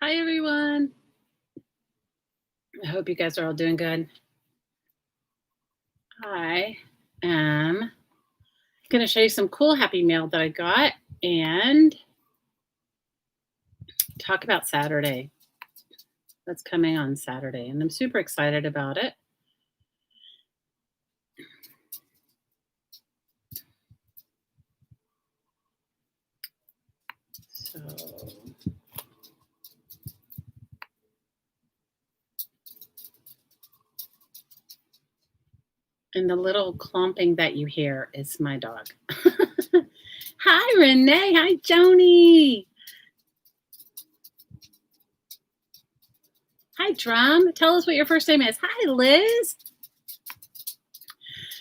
Hi, everyone. I hope you guys are all doing good. I am going to show you some cool Happy Mail that I got and talk about Saturday. That's coming on Saturday, and I'm super excited about it. So, and the little clomping that you hear is my dog. Hi, Renee. Hi, Joni. Hi, Drum. Tell us what your first name is. Hi, Liz.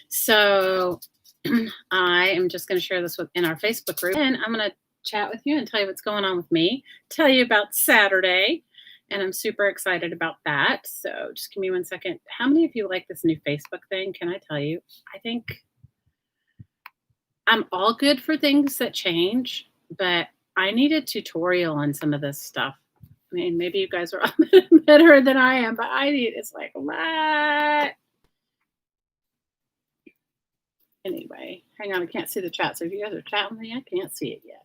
So, I am just going to share this in our Facebook group, and I'm going to chat with you and tell you what's going on with me, tell you about Saturday, and I'm super excited about that. So just give me 1 second. How many of you like this new Facebook thing? Can I tell you? I think I'm all good for things that change, but I need a tutorial on some of this stuff. I mean, maybe you guys are all better than I am, but it's like, what? Anyway, hang on. I can't see the chat. So if you guys are chatting with me, I can't see it yet.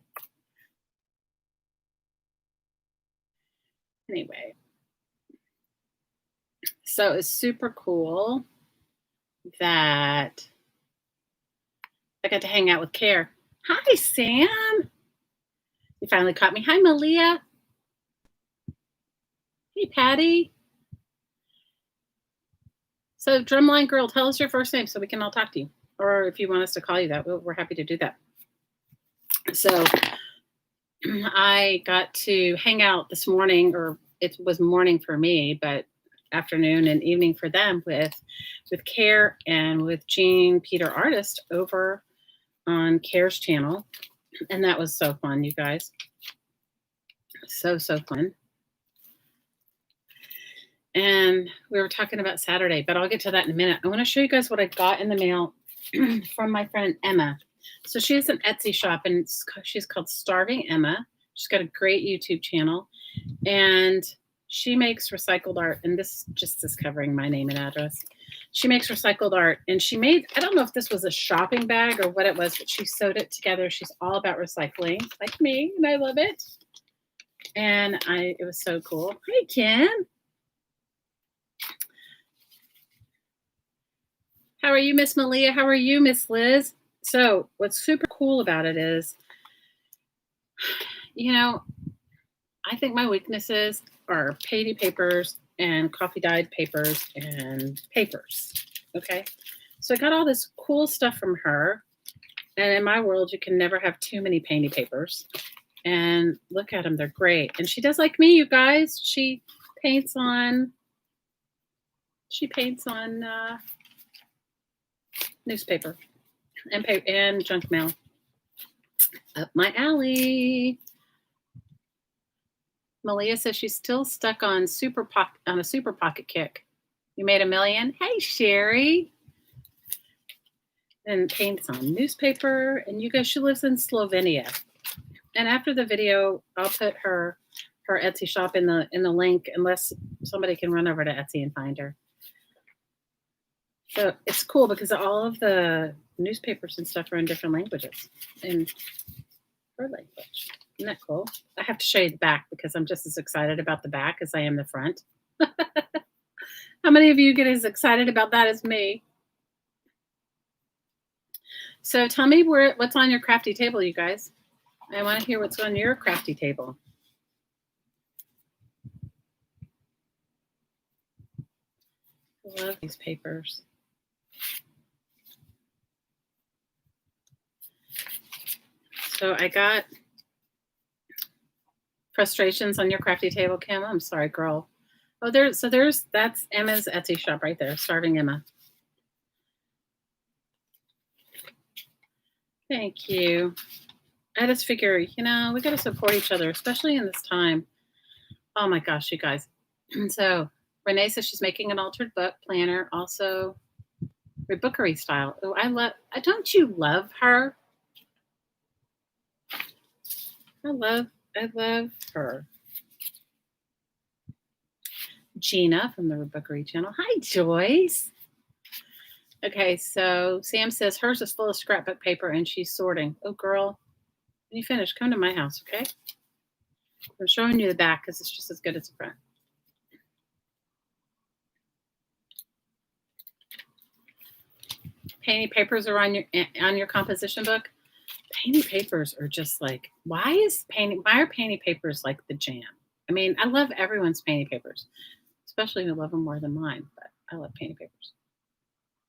Anyway, so it's super cool that I got to hang out with Care. Hi, Sam. You finally caught me. Hi, Malia. Hey, Patty. So, Drumline Girl, tell us your first name so we can all talk to you. Or if you want us to call you that, we're happy to do that. So, I got to hang out this morning, or it was morning for me, but afternoon and evening for them with Care and with Jean Peter Artist over on Care's channel. And that was so fun, you guys. So fun. And we were talking about Saturday, but I'll get to that in a minute. I want to show you guys what I got in the mail from my friend Emma. So she has an Etsy shop, and she's called Starving Emma. She's got a great YouTube channel, and she makes recycled art. And this just is covering my name and address. She makes recycled art, and she made, I don't know if this was a shopping bag or what it was, but she sewed it together. She's all about recycling, like me, and I love it. And it was so cool. Hey, Kim. How are you, Miss Malia? How are you, Miss Liz? So what's super cool about it is, I think my weaknesses are painty papers and coffee dyed papers and papers. Okay. So I got all this cool stuff from her. And in my world, you can never have too many painty papers. And look at them. They're great. And she does like me, you guys. She paints on newspaper and junk mail. Up my alley. Malia says she's still stuck on a super pocket kick. You made $1 million. Hey, Sherry. And paints on newspaper. And you guys, she lives in Slovenia. And after the video, I'll put her Etsy shop in the link, unless somebody can run over to Etsy and find her. So it's cool because all of the newspapers and stuff are in different languages in her language. Isn't that cool? I have to show you the back because I'm just as excited about the back as I am the front. How many of you get as excited about that as me? So tell me what's on your crafty table, you guys. I want to hear what's on your crafty table. I love these papers. So I got frustrations on your crafty table, Kim. I'm sorry, girl. Oh, that's Emma's Etsy shop right there, Starving Emma. Thank you. I just figure, we got to support each other, especially in this time. Oh my gosh, you guys. So Renee says she's making an altered book planner, also rebookery style. Oh, don't you love her? I love her. Gina from the Bookery channel. Hi, Joyce. Okay, so Sam says hers is full of scrapbook paper and she's sorting. Oh, girl, when you finish, come to my house, okay? I'm showing you the back because it's just as good as the front. Painting papers are on your composition book. Painting papers are just like, why are painting papers like the jam? I mean, I love everyone's painting papers, especially who love them more than mine, but I love painting papers.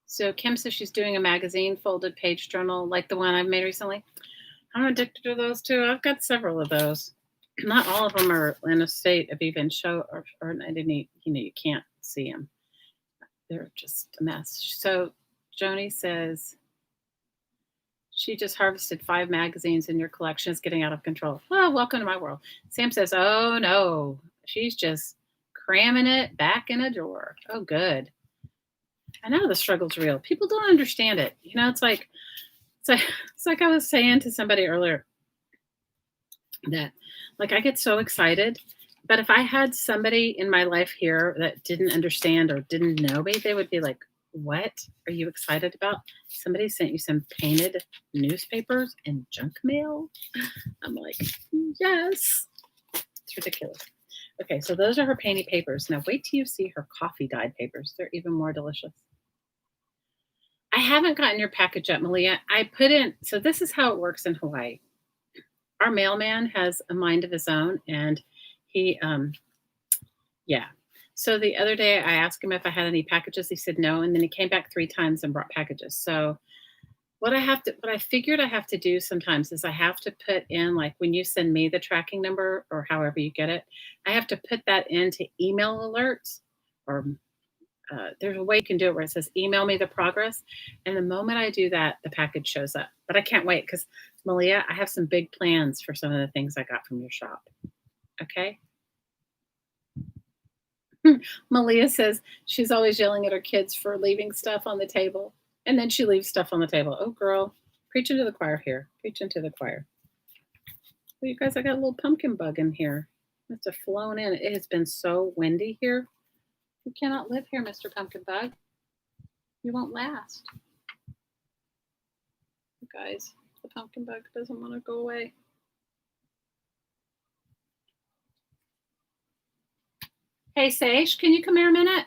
So Kim says she's doing a magazine folded page journal like the one I've made recently. I'm addicted to those too. I've got several of those. Not all of them are in a state of even show or I didn't eat, you can't see them. They're just a mess. So Joni says she just harvested 5 magazines and your collection is getting out of control. Well, welcome to my world. Sam says, oh no, she's just cramming it back in a drawer. Oh, good. I know the struggle's real. People don't understand it. It's like I was saying to somebody earlier that like I get so excited, but if I had somebody in my life here that didn't understand or didn't know me, they would be like, what are you excited about? Somebody sent you some painted newspapers and junk mail? I'm like, yes. It's ridiculous. Okay, so those are her painted papers. Now wait till you see her coffee dyed papers. They're even more delicious. I haven't gotten your package yet, Malia. I put in, so this is how it works in Hawaii. Our mailman has a mind of his own, and he, yeah. So the other day I asked him if I had any packages. He said no, and then he came back 3 times and brought packages. So what I figured I have to do sometimes is I have to put in, like when you send me the tracking number or however you get it, I have to put that into email alerts or there's a way you can do it where it says email me the progress. And the moment I do that, the package shows up. But I can't wait because, Malia, I have some big plans for some of the things I got from your shop. Okay? Malia says she's always yelling at her kids for leaving stuff on the table. And then she leaves stuff on the table. Oh, girl, preaching to the choir here. Preaching to the choir. Well, you guys, I got a little pumpkin bug in here. It must have flown in. It has been so windy here. You cannot live here, Mr. Pumpkin Bug. You won't last. You guys, the pumpkin bug doesn't want to go away. Hey, Sage, can you come here a minute?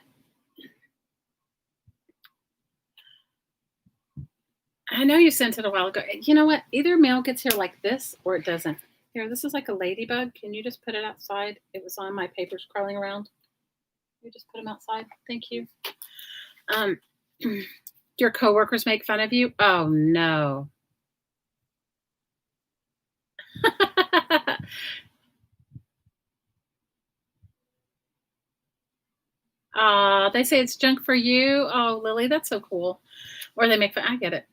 I know you sent it a while ago. You know what? Either mail gets here like this or it doesn't. Here, this is like a ladybug. Can you just put it outside? It was on my papers crawling around. You just put them outside. Thank you. Your coworkers make fun of you? Oh, no. They say it's junk for you. Oh, Lily, that's so cool. Or they make fun. I get it.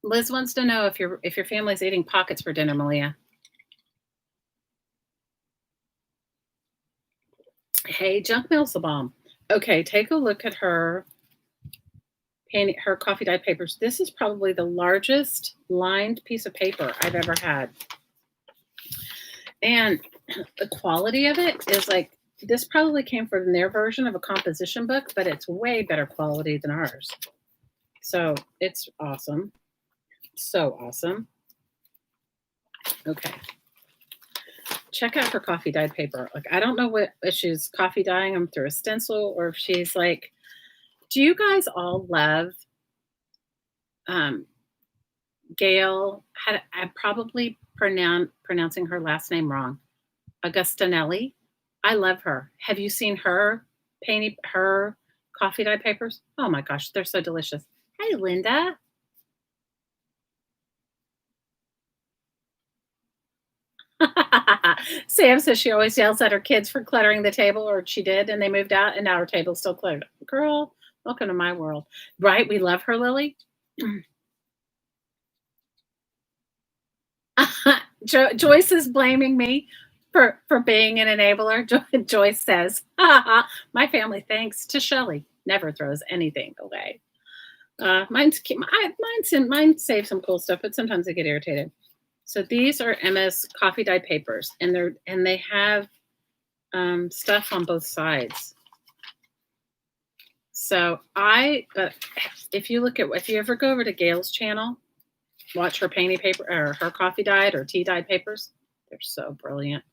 Liz wants to know if your family's eating pockets for dinner, Malia. Hey, junk mail's the bomb. Okay, take a look at her coffee dyed papers. This is probably the largest lined piece of paper I've ever had. And the quality of it is like, this probably came from their version of a composition book, but it's way better quality than ours. So it's awesome. So awesome. Okay. Check out her coffee dyed paper. Like, I don't know if she's coffee dyeing them through a stencil or if she's like, do you guys all love Gail? I'm probably pronouncing her last name wrong. Augustinelli. I love her. Have you seen her coffee dye papers? Oh my gosh, they're so delicious. Hey, Linda. Sam says she always yells at her kids for cluttering the table, or she did, and they moved out, and now her table's still cluttered. Girl, welcome to my world. Right? We love her, Lily. Joyce is blaming me for being an enabler. Joyce says, my family, thanks to Shelley, never throws anything away. Mine save some cool stuff, but sometimes I get irritated. So these are Emma's coffee dyed papers, and they have stuff on both sides. So but if you ever go over to Gail's channel, watch her painting paper or her coffee dyed or tea dyed papers. They're so brilliant.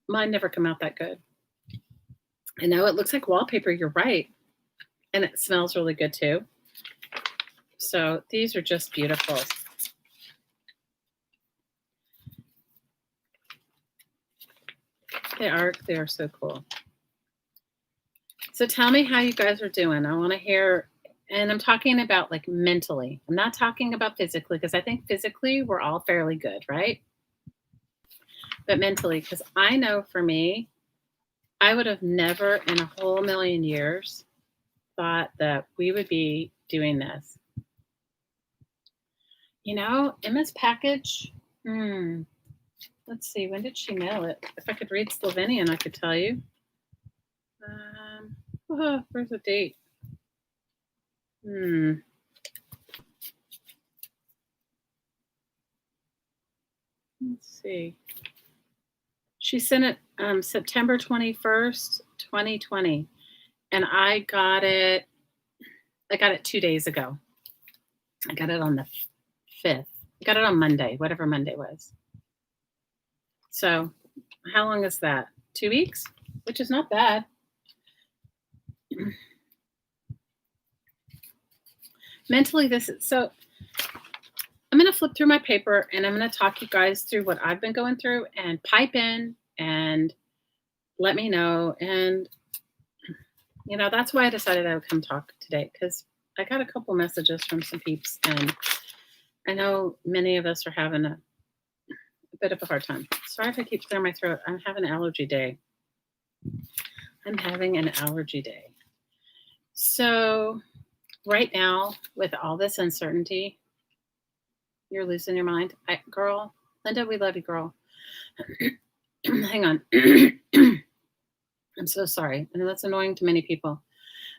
Mine never come out that good. I know it looks like wallpaper. You're right. And it smells really good too. So these are just beautiful. They are so cool. So tell me how you guys are doing. I want to hear, and I'm talking about like mentally. I'm not talking about physically because I think physically we're all fairly good, right? But mentally, because I know for me, I would have never in a whole million years thought that we would be doing this. You know, Emma's package, let's see, when did she mail it? If I could read Slovenian, I could tell you. Where's the date? Let's see. She sent it September 21st, 2020. And I got it 2 days ago. I got it on the 5th. I got it on Monday, whatever Monday was. So how long is that? 2 weeks? Which is not bad. Mentally, so I'm going to flip through my paper and I'm going to talk you guys through what I've been going through and pipe in and let me know. And, you know, that's why I decided I would come talk today because I got a couple messages from some peeps and I know many of us are having a bit of a hard time. Sorry if I keep clearing my throat. I'm having an allergy day. So right now, with all this uncertainty, you're losing your mind. Girl, Linda, we love you, girl. Hang on. I'm so sorry. I know that's annoying to many people.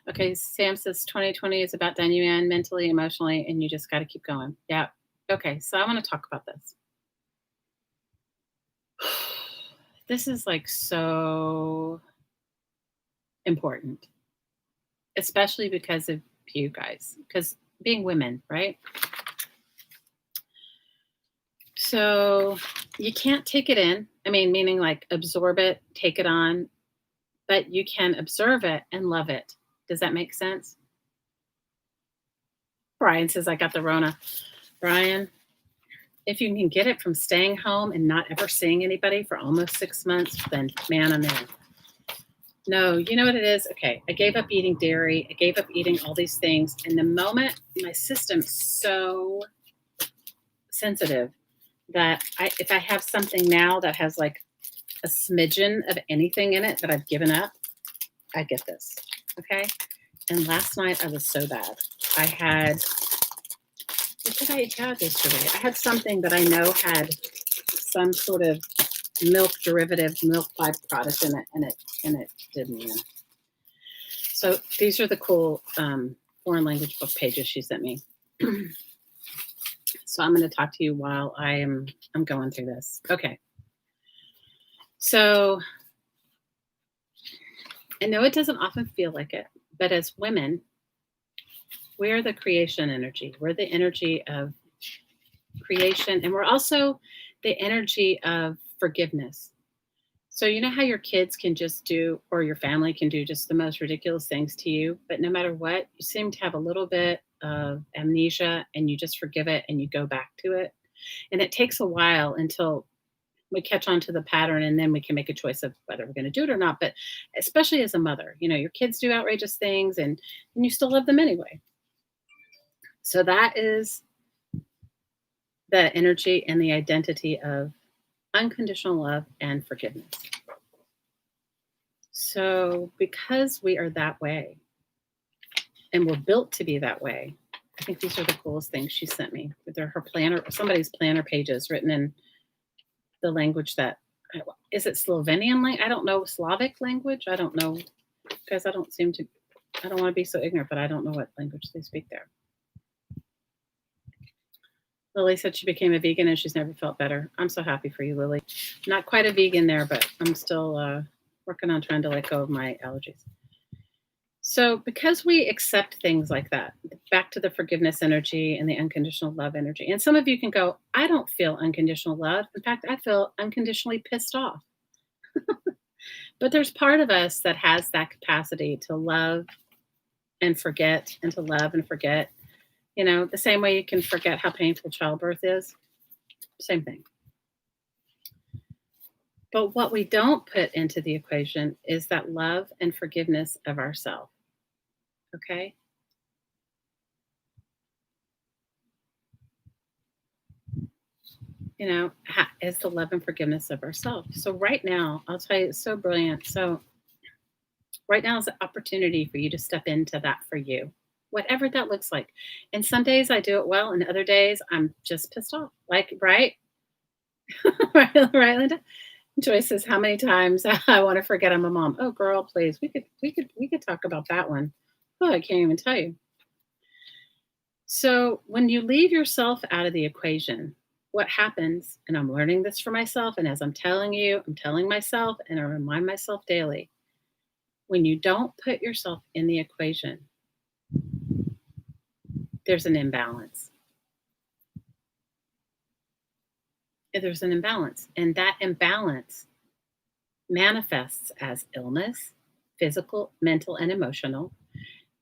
Okay, Sam says 2020 is about done you in mentally, emotionally, and you just got to keep going. Yeah. Okay, so I want to talk about this. This is like so important, especially because of you guys, because being women, right? So you can't take it in. I mean, meaning like absorb it, take it on, but you can observe it and love it. Does that make sense? Brian says, I got the Rona. Brian, if you can get it from staying home and not ever seeing anybody for almost 6 months, then man, I'm in. No, you know what it is? Okay, I gave up eating dairy. I gave up eating all these things. And the moment my system is so sensitive that if I have something now that has like a smidgen of anything in it that I've given up, I get this. Okay. And last night I was so bad. What did I have yesterday? I had something that I know had some sort of milk derivative, milk byproduct in it, and it didn't. So these are the cool foreign language book pages she sent me. So I'm going to talk to you while I'm going through this. Okay. So I know it doesn't often feel like it, but as women, we're the creation energy. We're the energy of creation, and we're also the energy of forgiveness. So you know how your kids can just do, or your family can do just the most ridiculous things to you, but no matter what, you seem to have a little bit of amnesia and you just forgive it and you go back to it. And it takes a while until we catch on to the pattern and then we can make a choice of whether we're going to do it or not. But especially as a mother, you know, your kids do outrageous things and you still love them anyway. So that is the energy and the identity of unconditional love and forgiveness. So because we are that way and we're built to be that way, I think these are the coolest things she sent me. They're her planner, somebody's planner pages written in the language that, is it Slovenian? I don't know, Slavic language? I don't know, because I don't want to be so ignorant, but I don't know what language they speak there. Lily said she became a vegan and she's never felt better. I'm so happy for you, Lily. Not quite a vegan there, but I'm still working on trying to let go of my allergies. So, because we accept things like that, back to the forgiveness energy and the unconditional love energy. And some of you can go, I don't feel unconditional love. In fact, I feel unconditionally pissed off. But there's part of us that has that capacity to love and forget and to love and forget. You know, the same way you can forget how painful childbirth is. Same thing. But what we don't put into the equation is that love and forgiveness of ourselves. Okay? You know, is the love and forgiveness of ourselves. So right now, I'll tell you, it's so brilliant. So right now is an opportunity for you to step into that for you, whatever that looks like. And some days I do it well, and other days I'm just pissed off. Like, right? Right, Linda? Joyce says, "How many times I want to forget I'm a mom?" Oh, girl, please. We could talk about that one. Oh, I can't even tell you. So when you leave yourself out of the equation, what happens? And I'm learning this for myself. And as I'm telling you, I'm telling myself, and I remind myself daily. When you don't put yourself in the equation, there's an imbalance. There's an imbalance, and that imbalance manifests as illness, physical, mental, and emotional.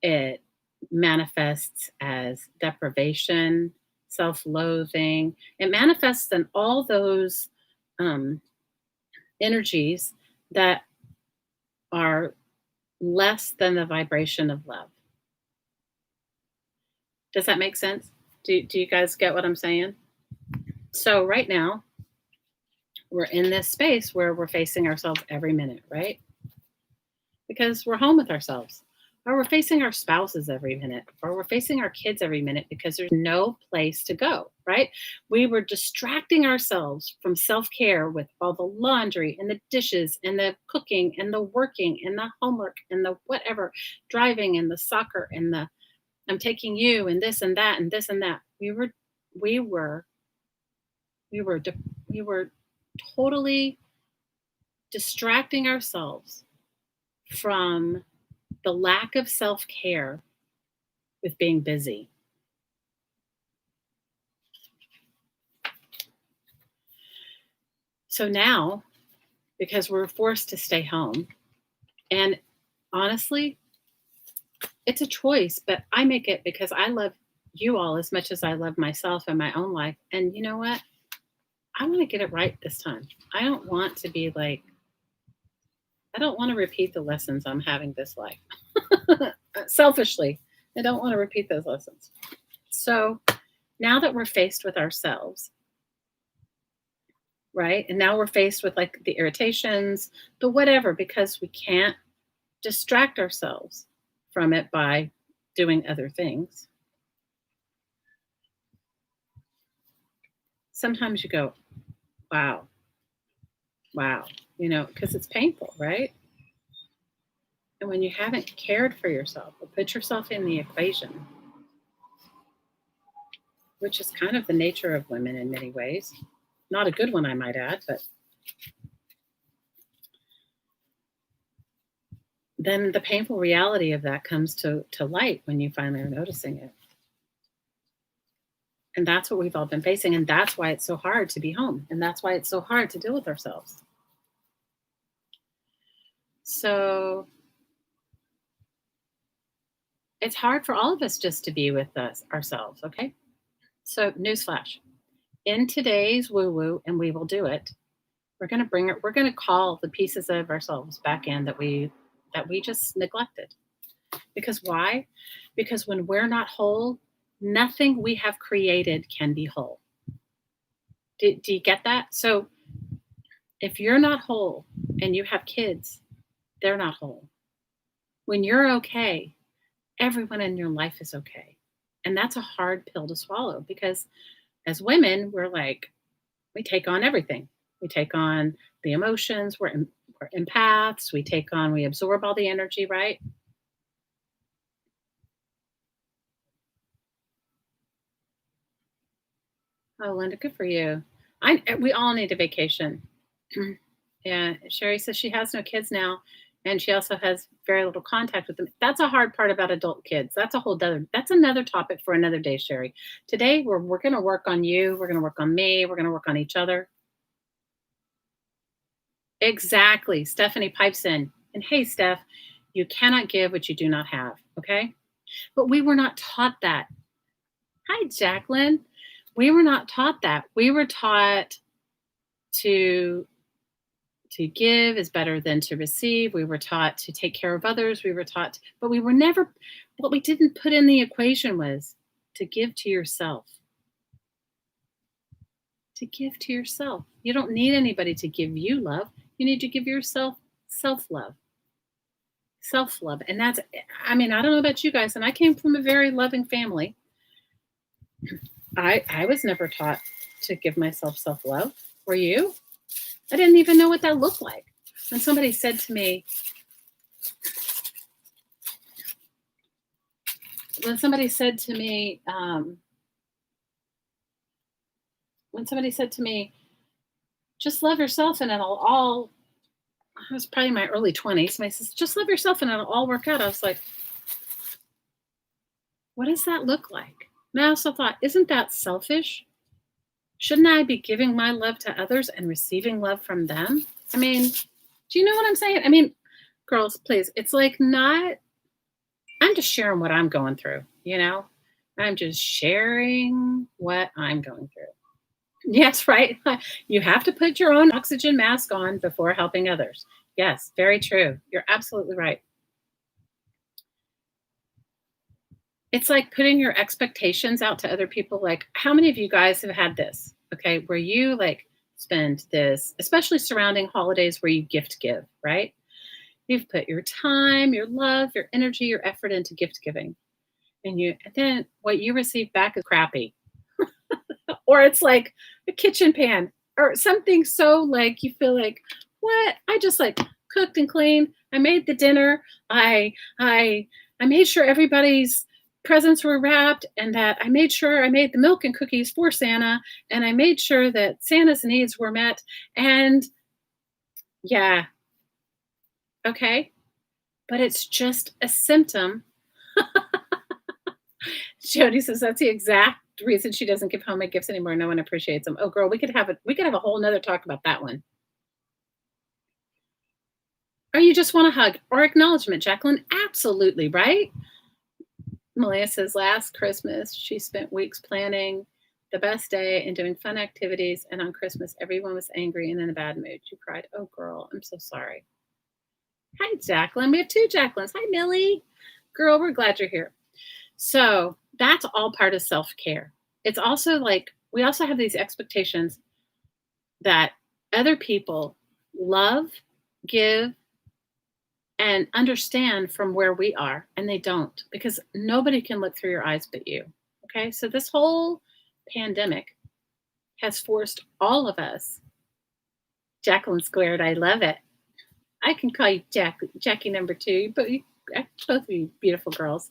It manifests as deprivation, self loathing. It manifests in all those um, energies that are less than the vibration of love. Does that make sense? Do you guys get what I'm saying? So, right now, we're in this space where we're facing ourselves every minute, right? Because we're home with ourselves, or we're facing our spouses every minute, or we're facing our kids every minute because there's no place to go, right? We were distracting ourselves from self care with all the laundry and the dishes and the cooking and the working and the homework and the whatever, driving and the soccer and the I'm taking you and this and that and this and that. We were, we were, we were totally distracting ourselves from the lack of self care with being busy. So now, because we're forced to stay home, and honestly, it's a choice, but I make it because I love you all as much as I love myself and my own life. And you know what? I want to get it right this time. I don't want to be like, I don't want to repeat the lessons I'm having this life. Selfishly, I don't want to repeat those lessons. So now that we're faced with ourselves, right? And now we're faced with like the irritations, the whatever, because we can't distract ourselves from it by doing other things. Sometimes you go, wow, because it's painful, right? And when you haven't cared for yourself or put yourself in the equation, which is kind of the nature of women in many ways, not a good one, I might add, but then the painful reality of that comes to light when you finally are noticing it. And that's what we've all been facing. And that's why it's so hard to be home. And that's why it's so hard to deal with ourselves. So it's hard for all of us just to be with us ourselves, okay? So newsflash. In today's woo-woo, and we will do it, we're going to call the pieces of ourselves back in that we just neglected. Because why? Because when we're not whole, nothing we have created can be whole. Do you get that? So if you're not whole and you have kids, they're not whole. When you're okay, everyone in your life is okay. And that's a hard pill to swallow because as women, we're like, we take on everything. We take on the emotions. We're empaths. We absorb all the energy, right? Oh, Linda, good for you. We all need a vacation. Yeah, Sherry says she has no kids now, and she also has very little contact with them. That's a hard part about adult kids. That's another topic for another day, Sherry. Today we're going to work on you. We're going to work on me. We're going to work on each other. Exactly. Stephanie pipes in, and hey, Steph, you cannot give what you do not have. Okay, but we were not taught that. Hi, Jacqueline. We were not taught that. We were taught to to give is better than to receive. We were taught to take care of others. We were taught, but we were never, what we didn't put in the equation was to give to yourself. To give to yourself. You don't need anybody to give you love. You need to give yourself self love. Self love. And that's, I mean, I don't know about you guys, and I came from a very loving family. I was never taught to give myself self love. Were you? I didn't even know what that looked like. When somebody said to me, when somebody said to me, just love yourself and it'll all, I was probably in my early 20s. Somebody says, just love yourself and it'll all work out. I was like, what does that look like? And I also thought, isn't that selfish? Shouldn't I be giving my love to others and receiving love from them? I mean, do you know what I'm saying? I mean, girls, please, it's like not, I'm just sharing what I'm going through, you know? I'm just sharing what I'm going through. Yes, right. You have to put your own oxygen mask on before helping others. Yes, very true. You're absolutely right. It's like putting your expectations out to other people. Like, how many of you guys have had this? Okay, where you like spend this, especially surrounding holidays where you gift give, right? You've put your time, your love, your energy, your effort into gift giving. And then what you receive back is crappy. Or it's like a kitchen pan or something so like you feel like, what? I just like cooked and cleaned. I made the dinner. I made sure everybody's presents were wrapped and that I made sure I made the milk and cookies for Santa and I made sure that Santa's needs were met. And yeah, okay. But it's just a symptom. Jody says that's the exact reason she doesn't give homemade gifts anymore. No one appreciates them. Oh, girl, we could have a whole nother talk about that one. Or you just want a hug or acknowledgement, Jacqueline? Absolutely, right? Malia says last Christmas she spent weeks planning the best day and doing fun activities, and on Christmas everyone was angry and in a bad mood. She cried. Oh, girl, I'm so sorry. Hi, Jacqueline. We have two Jacquelines. Hi, Millie. Girl, we're glad you're here. So that's all part of self care. It's also like we also have these expectations that other people love, give, and understand from where we are, and they don't because nobody can look through your eyes but you. Okay, so this whole pandemic has forced all of us. Jacqueline squared, I love it. I can call you Jackie number two, but both of you beautiful girls.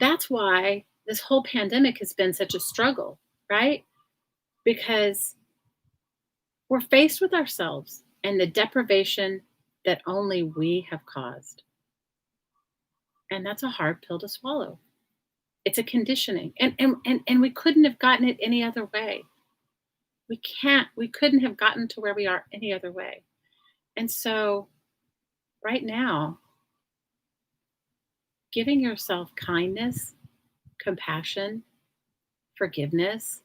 That's why this whole pandemic has been such a struggle, right? Because we're faced with ourselves and the deprivation that only we have caused. And that's a hard pill to swallow. It's a conditioning. And we couldn't have gotten it any other way. We couldn't have gotten to where we are any other way. And so right now, giving yourself kindness, compassion, forgiveness,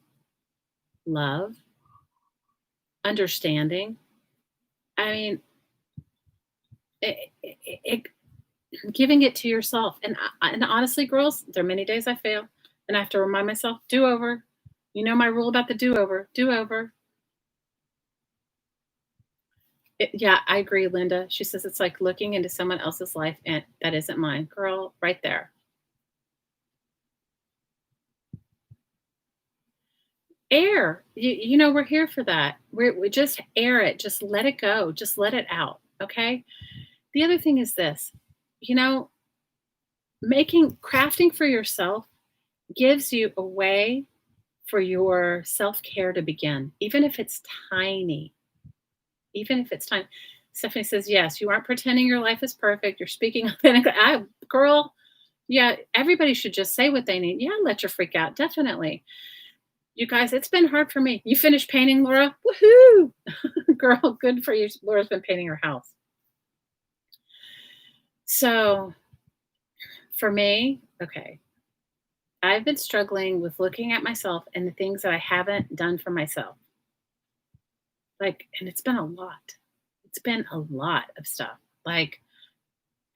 love, understanding. I mean, giving it to yourself. And honestly, girls, there are many days I fail, and I have to remind myself, do over. You know my rule about the do over. Do over. Yeah, I agree, Linda. She says it's like looking into someone else's life and that isn't mine. Girl, right there. Air. You know, we're here for that. We just air it. Just let it go. Just let it out. Okay. The other thing is this, you know, crafting for yourself gives you a way for your self-care to begin, even if it's tiny, even if it's tiny. Stephanie says, yes, you aren't pretending your life is perfect. You're speaking authentically. Girl, yeah, everybody should just say what they need. Yeah, let your freak out. Definitely. You guys, it's been hard for me. You finished painting, Laura? Woohoo! Girl, good for you. Laura's been painting her house. So for me, okay, I've been struggling with looking at myself and the things that I haven't done for myself. Like, and it's been a lot. It's been a lot of stuff. Like,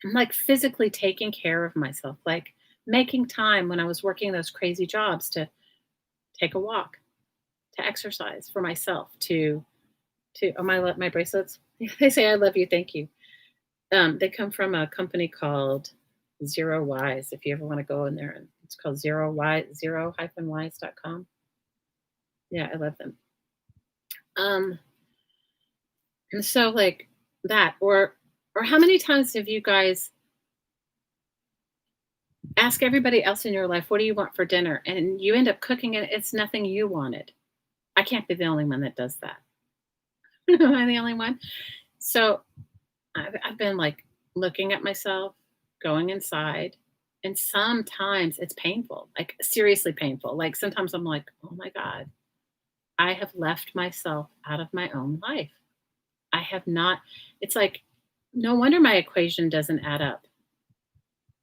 I'm like physically taking care of myself, like making time when I was working those crazy jobs to take a walk, to exercise for myself, to oh my bracelets. They say I love you, thank you. They come from a company called Zero Wise. If you ever want to go in there, and it's called zero-wise.com. Yeah, I love them. Um, and so like that, or how many times have you guys ask everybody else in your life, what do you want for dinner? And you end up cooking it. It's nothing you wanted. I can't be the only one that does that. Am I the only one? So I've been like looking at myself, going inside, and sometimes it's painful, like seriously painful. Like sometimes I'm like, oh my God, I have left myself out of my own life. I have not, it's like, no wonder my equation doesn't add up.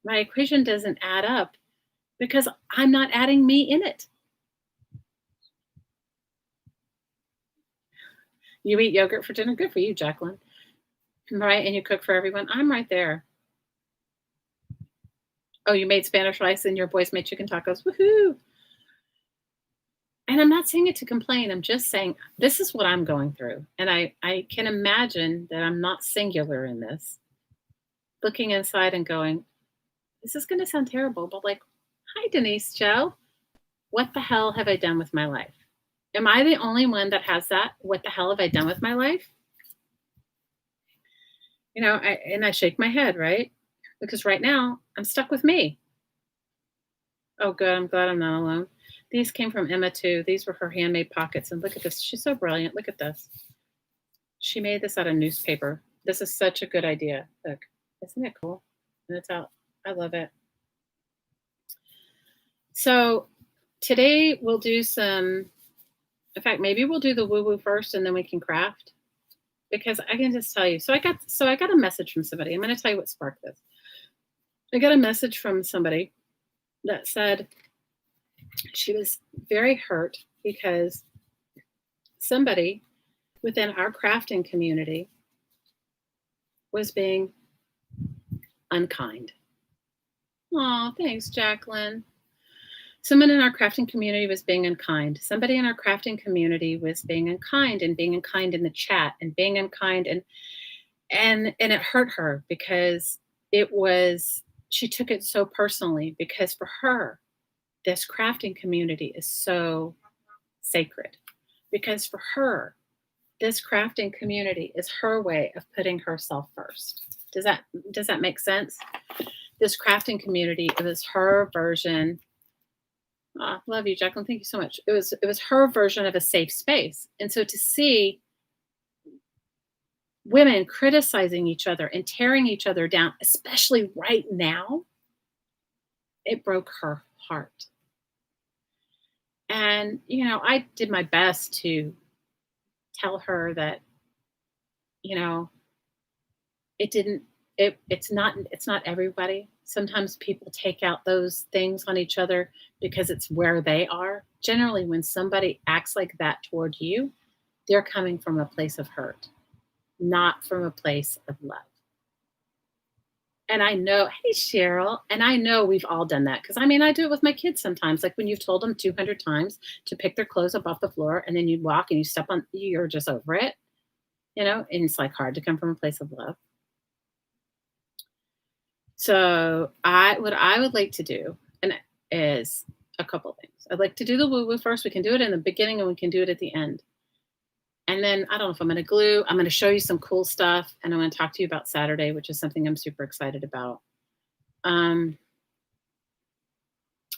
My equation doesn't add up because I'm not adding me in it. You eat yogurt for dinner? Good for you, Jacqueline. Right? And you cook for everyone? I'm right there. Oh, you made Spanish rice and your boys made chicken tacos. Woohoo! And I'm not saying it to complain. I'm just saying this is what I'm going through. And I can imagine that I'm not singular in this. Looking inside and going, this is going to sound terrible, but like, hi, Denise Joe. What the hell have I done with my life? Am I the only one that has that? What the hell have I done with my life? You know, I shake my head, right? Because right now I'm stuck with me. Oh, good. I'm glad I'm not alone. These came from Emma too. These were her handmade pockets. And look at this. She's so brilliant. Look at this. She made this out of newspaper. This is such a good idea. Look, isn't it cool? And it's out. I love it. So today we'll do some, in fact, maybe we'll do the woo-woo first and then we can craft. Because I can just tell you. So I got a message from somebody. I'm going to tell you what sparked this. I got a message from somebody that said she was very hurt because somebody within our crafting community was being unkind. Oh, thanks, Jacqueline. Someone in our crafting community was being unkind. Somebody in our crafting community was being unkind and being unkind in the chat and being unkind and it hurt her because she took it so personally because for her, this crafting community is so sacred because for her, this crafting community is her way of putting herself first. Does that make sense? This crafting community, it was her version. Oh, love you, Jacqueline. Thank you so much. It was her version of a safe space. And so to see women criticizing each other and tearing each other down, especially right now, it broke her heart. And, you know, I did my best to tell her that, you know, it's not everybody. Sometimes people take out those things on each other because it's where they are. Generally, when somebody acts like that toward you, they're coming from a place of hurt, not from a place of love. And I know, hey, Cheryl, and I know we've all done that because I mean, I do it with my kids sometimes. Like when you've told them 200 times to pick their clothes up off the floor and then you walk and you step on, you're just over it, you know, and it's like hard to come from a place of love. So what I would like to do is a couple of things. I'd like to do the woo-woo first. We can do it in the beginning and we can do it at the end. And then I don't know if I'm going to glue. I'm going to show you some cool stuff. And I'm going to talk to you about Saturday, which is something I'm super excited about. But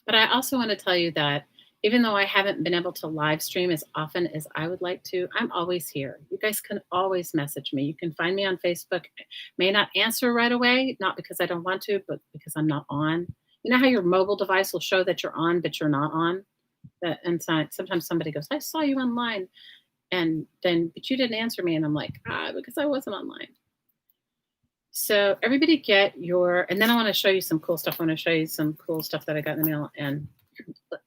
I also want to tell you that Even though I haven't been able to live stream as often as I would like to, I'm always here. You guys can always message me. You can find me on Facebook. May not answer right away, not because I don't want to, but because I'm not on. You know how your mobile device will show that you're on, but you're not on? That and sometimes somebody goes, I saw you online, and then but you didn't answer me, and I'm like, because I wasn't online. So everybody get your, and then I want to show you some cool stuff. I want to show you some cool stuff that I got in the mail, and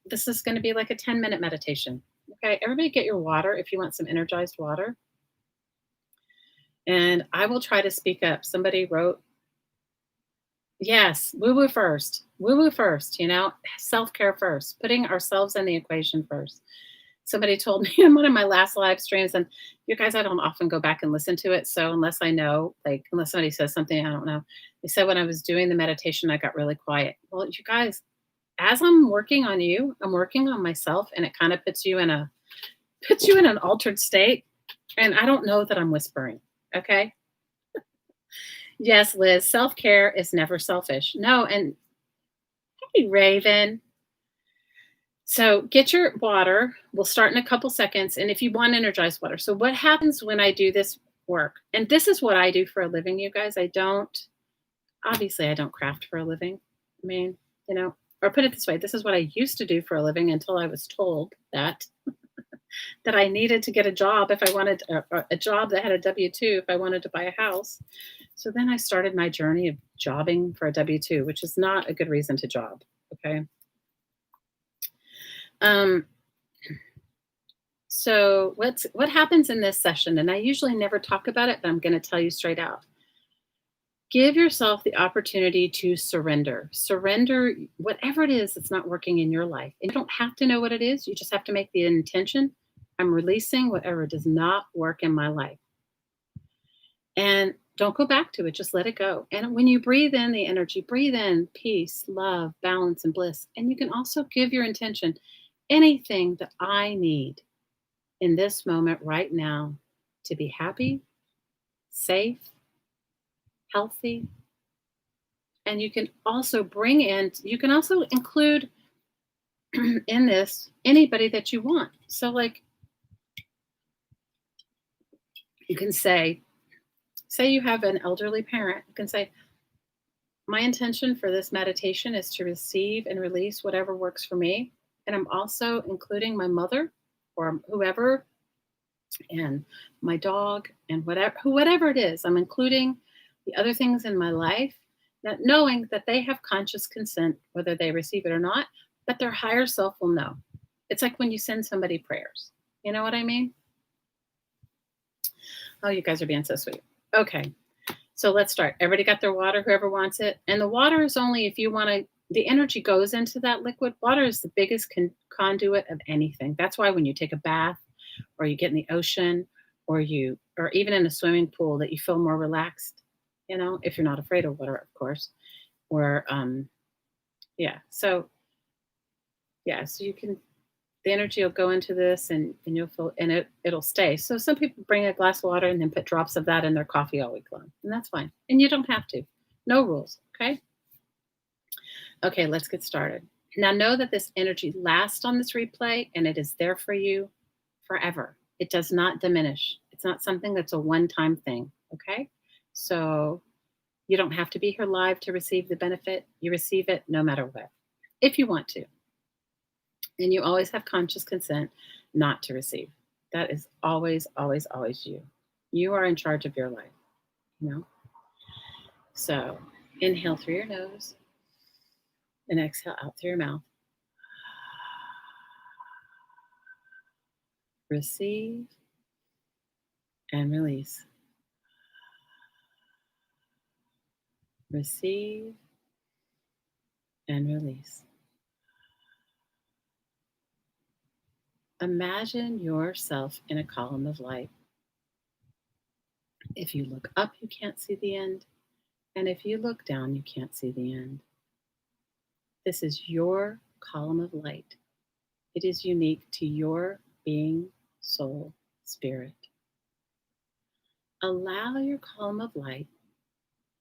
this is going to be like a 10-minute meditation. Okay, everybody get your water if you want some energized water. And I will try to speak up. Somebody wrote, yes, woo woo first. Woo woo first, self care first, putting ourselves in the equation first. Somebody told me in one of my last live streams, and you guys, I don't often go back and listen to it. So unless I know, like, unless somebody says something I don't know, they said when I was doing the meditation, I got really quiet. Well, you guys, as I'm working on you, I'm working on myself, and it kind of puts you in an altered state. And I don't know that I'm whispering. Okay. Yes, Liz, self-care is never selfish. No, and hey, Raven. So get your water. We'll start in a couple seconds. And if you want energized water. So what happens when I do this work? And this is what I do for a living, you guys. Obviously I don't craft for a living. I mean, or put it this way, this is what I used to do for a living until I was told that I needed to get a job if I wanted a job that had a W-2 if I wanted to buy a house. So then I started my journey of jobbing for a W-2, which is not a good reason to job. Okay. So what happens in this session, and I usually never talk about it, but I'm going to tell you straight out. Give yourself the opportunity to surrender. Surrender whatever it is that's not working in your life. And you don't have to know what it is. You just have to make the intention. I'm releasing whatever does not work in my life. And don't go back to it. Just let it go. And when you breathe in the energy, breathe in peace, love, balance, and bliss. And you can also give your intention, anything that I need in this moment right now to be happy, safe, healthy. And you can also include in this anybody that you want. So like you can say you have an elderly parent, you can say, my intention for this meditation is to receive and release whatever works for me. And I'm also including my mother or whoever and my dog and whatever it is. I'm including the other things in my life, that knowing that they have conscious consent, whether they receive it or not, but their higher self will know. It's like when you send somebody prayers. You know what I mean? Oh, you guys are being so sweet. Okay. So let's start. Everybody got their water, whoever wants it. And the water is only if you want to, the energy goes into that liquid. Water is the biggest conduit of anything. That's why when you take a bath or you get in the ocean or even in a swimming pool, that you feel more relaxed, if you're not afraid of water, of course. Or, So you can, the energy will go into this and you'll feel, and it'll stay. So some people bring a glass of water and then put drops of that in their coffee all week long. And that's fine. And you don't have to. No rules. Okay. Okay, let's get started. Now know that this energy lasts on this replay and it is there for you forever. It does not diminish. It's not something that's a one-time thing. Okay. So you don't have to be here live to receive the benefit. You receive it no matter what, if you want to. And you always have conscious consent not to receive. That is always, always, always you. You are in charge of your life, So inhale through your nose and exhale out through your mouth. Receive and release. Receive and release. Imagine yourself in a column of light. If you look up, you can't see the end. And if you look down, you can't see the end. This is your column of light. It is unique to your being, soul, spirit. Allow your column of light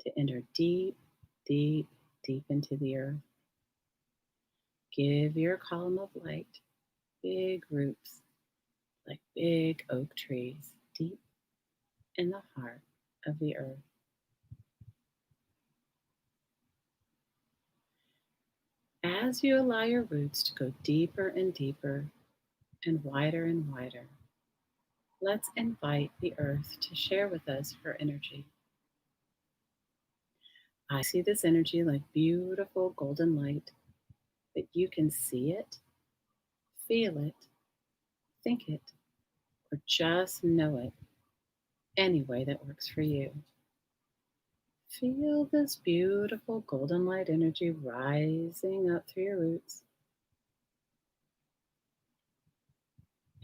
to enter deep, deep, deep into the earth. Give your column of light big roots like big oak trees deep in the heart of the earth. As you allow your roots to go deeper and deeper and wider, let's invite the earth to share with us her energy. I see this energy like beautiful golden light, that you can see it, feel it, think it, or just know it any way that works for you. Feel this beautiful golden light energy rising up through your roots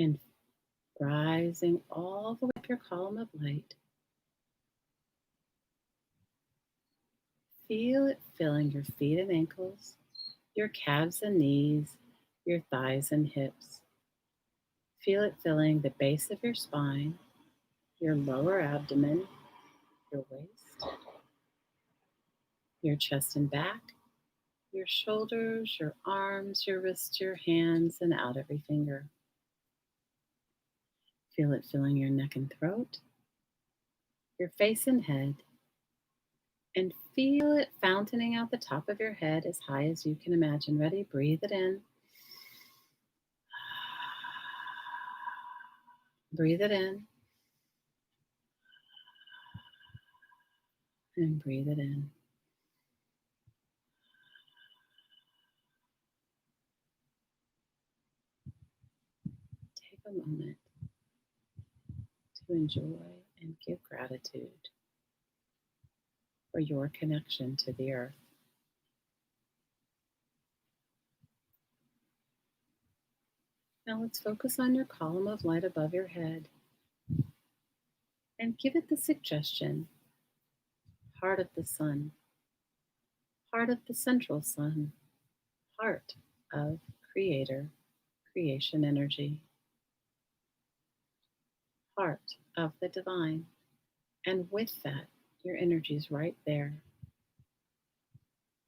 and rising all the way up your column of light. Feel it filling your feet and ankles, your calves and knees, your thighs and hips. Feel it filling the base of your spine, your lower abdomen, your waist, your chest and back, your shoulders, your arms, your wrists, your hands, and out every finger. Feel it filling your neck and throat, your face and head, and feel it fountaining out the top of your head as high as you can imagine. Ready? Breathe it in. Breathe it in. And breathe it in. Take a moment to enjoy and give gratitude for your connection to the earth. Now let's focus on your column of light above your head and give it the suggestion: heart of the sun, heart of the central sun, heart of creator, creation energy, heart of the divine. And with that, your energy is right there.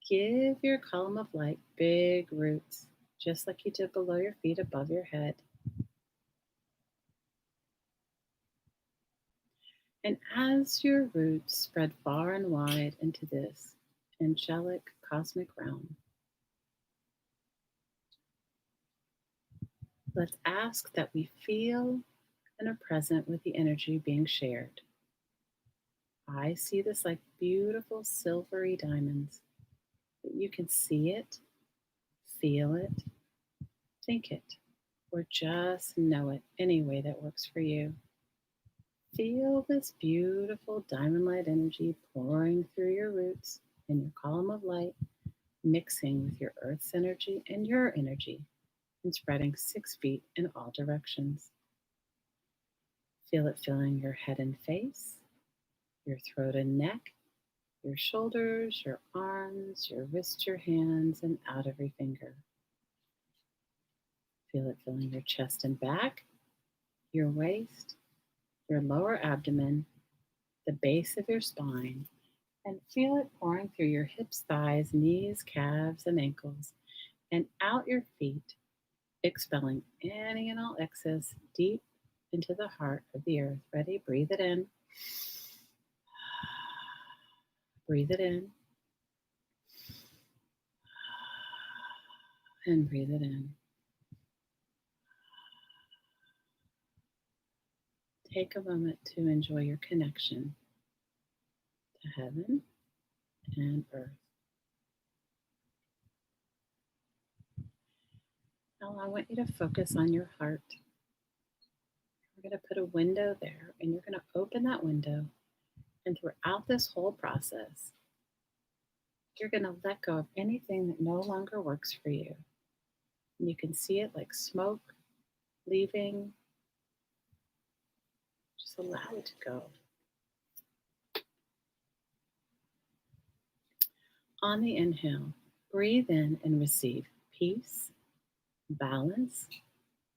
Give your column of light big roots, just like you did below your feet above your head. And as your roots spread far and wide into this angelic cosmic realm, let's ask that we feel and are present with the energy being shared. I see this like beautiful silvery diamonds, that you can see it, feel it, think it, or just know it any way that works for you. Feel this beautiful diamond light energy pouring through your roots in your column of light, mixing with your earth's energy and your energy, and spreading 6 feet in all directions. Feel it filling your head and face, your throat and neck, your shoulders, your arms, your wrists, your hands, and out every finger. Feel it filling your chest and back, your waist, your lower abdomen, the base of your spine, and feel it pouring through your hips, thighs, knees, calves, and ankles, and out your feet, expelling any and all excess deep into the heart of the earth. Ready? Breathe it in. Breathe it in. And breathe it in. Take a moment to enjoy your connection to heaven and earth. Now I want you to focus on your heart. We're going to put a window there, and you're going to open that window. And throughout this whole process, you're going to let go of anything that no longer works for you. And you can see it like smoke leaving. Just allow it to go. On the inhale, breathe in and receive peace, balance,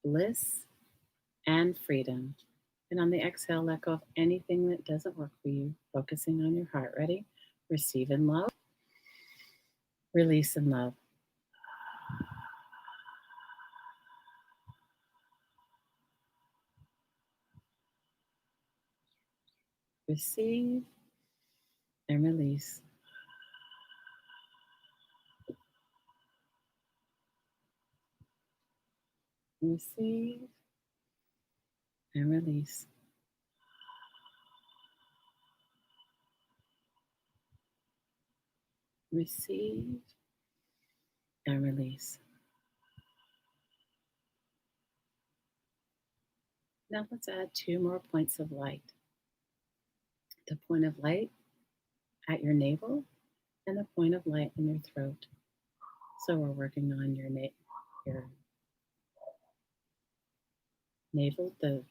bliss, and freedom. And on the exhale, let go of anything that doesn't work for you, focusing on your heart. Ready? Receive in love, release in love. Receive and release. Receive and release. Receive and release. Now let's add 2 more points of light. The point of light at your navel and the point of light in your throat. So we're working on your navel, the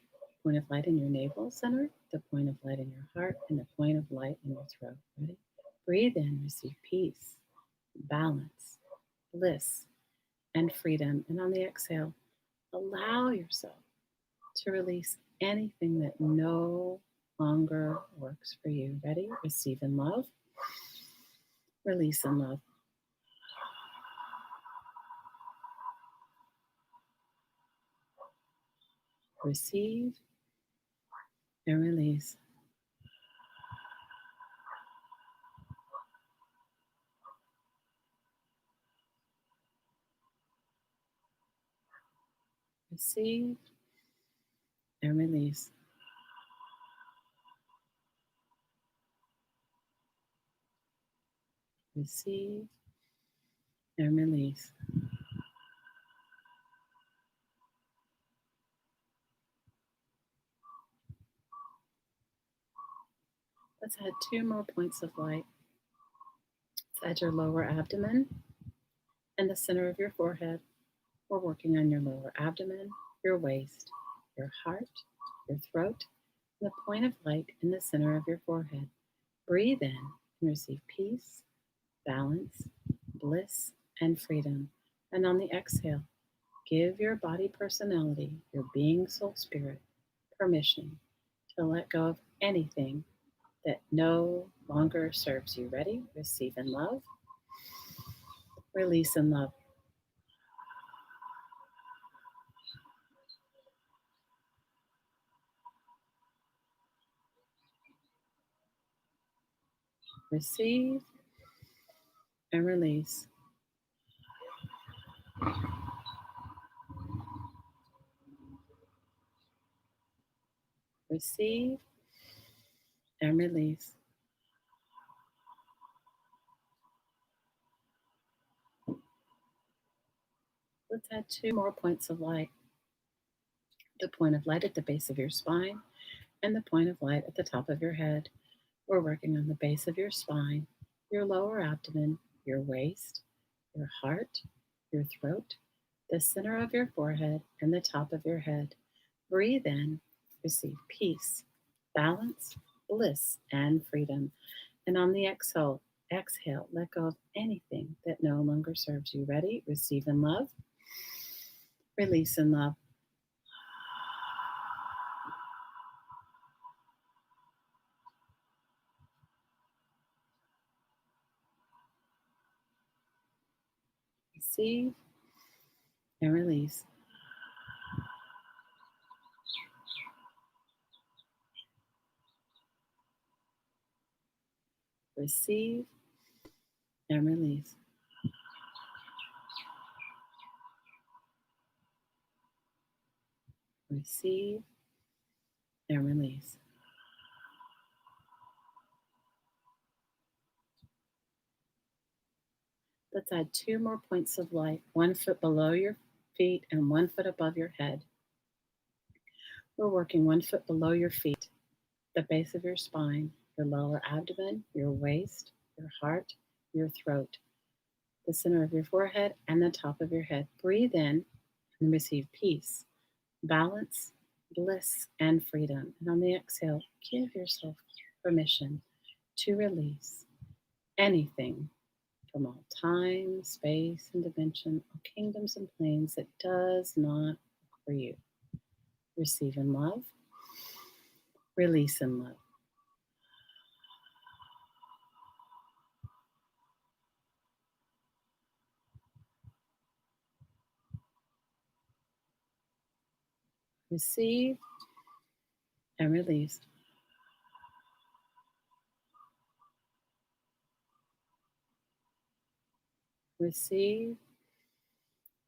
point of light in your navel center, the point of light in your heart, and the point of light in your throat. Ready? Breathe in, receive peace, balance, bliss, and freedom. And on the exhale, allow yourself to release anything that no longer works for you. Ready? Receive in love, release in love. Receive and release. Receive and release. Receive and release. Let's add 2 more points of light. Let's add your lower abdomen and the center of your forehead. We're working on your lower abdomen, your waist, your heart, your throat, and the point of light in the center of your forehead. Breathe in and receive peace, balance, bliss, and freedom. And on the exhale, give your body personality, your being soul spirit, permission to let go of anything that no longer serves you. Ready? Receive in love, release in love. Receive and release. Receive and release. Let's add 2 more points of light. The point of light at the base of your spine and the point of light at the top of your head. We're working on the base of your spine, your lower abdomen, your waist, your heart, your throat, the center of your forehead, and the top of your head. Breathe in, receive peace, balance, bliss, and freedom. And on the exhale, let go of anything that no longer serves you. Ready? Receive in love, release in love. Receive and release. Receive and release. Receive and release. Let's add 2 more points of light, 1 foot below your feet and 1 foot above your head. We're working 1 foot below your feet, the base of your spine, your lower abdomen, your waist, your heart, your throat, the center of your forehead, and the top of your head. Breathe in and receive peace, balance, bliss, and freedom. And on the exhale, give yourself permission to release anything from all time, space, and dimension, all kingdoms and planes that does not work for you. Receive in love, release in love. Receive and release. Receive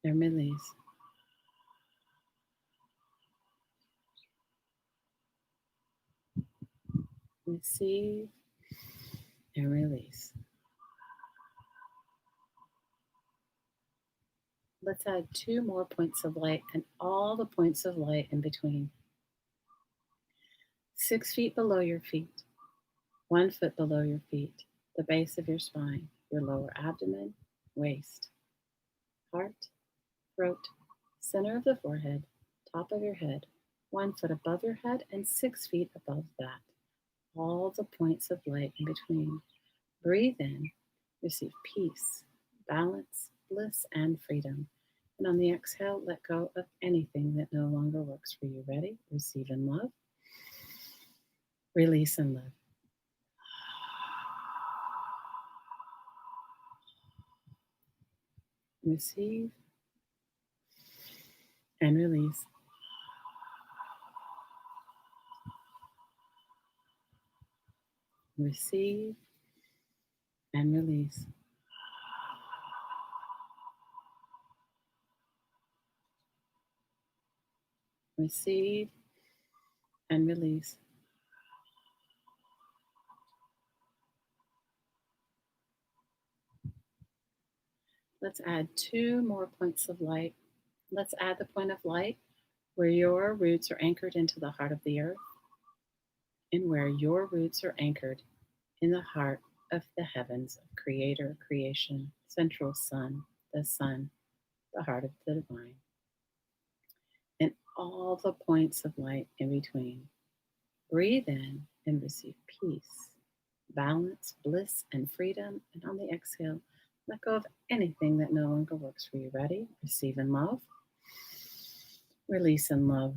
and release. Receive and release. Let's add 2 more points of light and all the points of light in between. 6 feet below your feet, 1 foot below your feet, the base of your spine, your lower abdomen, waist, heart, throat, center of the forehead, top of your head, 1 foot above your head, and 6 feet above that. All the points of light in between. Breathe in, receive peace, balance, bliss, and freedom. And on the exhale, let go of anything that no longer works for you. Ready? Receive in love, release in love. Receive and release. Receive and release. Receive and release. Let's add 2 more points of light. Let's add the point of light where your roots are anchored into the heart of the earth and where your roots are anchored in the heart of the heavens of creator, creation, central sun, the heart of the divine, and all the points of light in between. Breathe in and receive peace, balance, bliss, and freedom. And on the exhale, let go of anything that no longer works for you. Ready? Receive in love, release in love.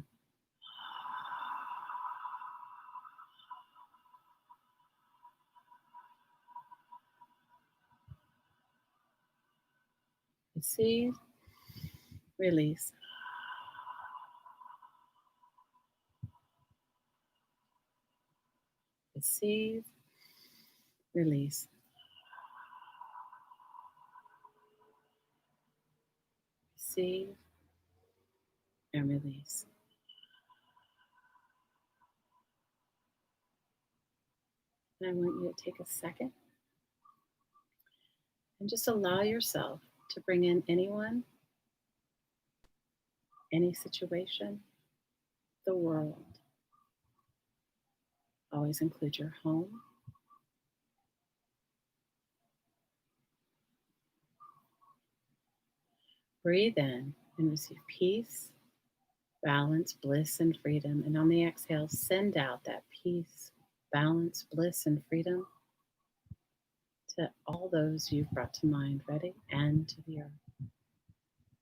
Receive, release. Receive, release. Receive and release. And I want you to take a second and just allow yourself to bring in anyone, any situation, the world. Always include your home. Breathe in and receive peace, balance, bliss, and freedom. And on the exhale, send out that peace, balance, bliss, and freedom to all those you've brought to mind. Ready? And to the earth.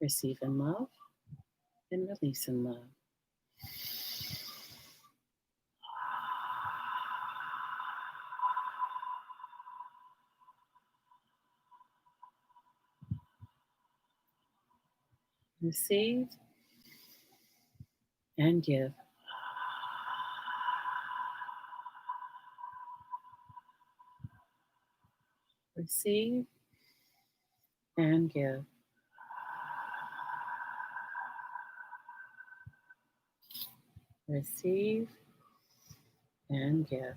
Receive in love and release in love. Receive and give. Receive and give. Receive and give.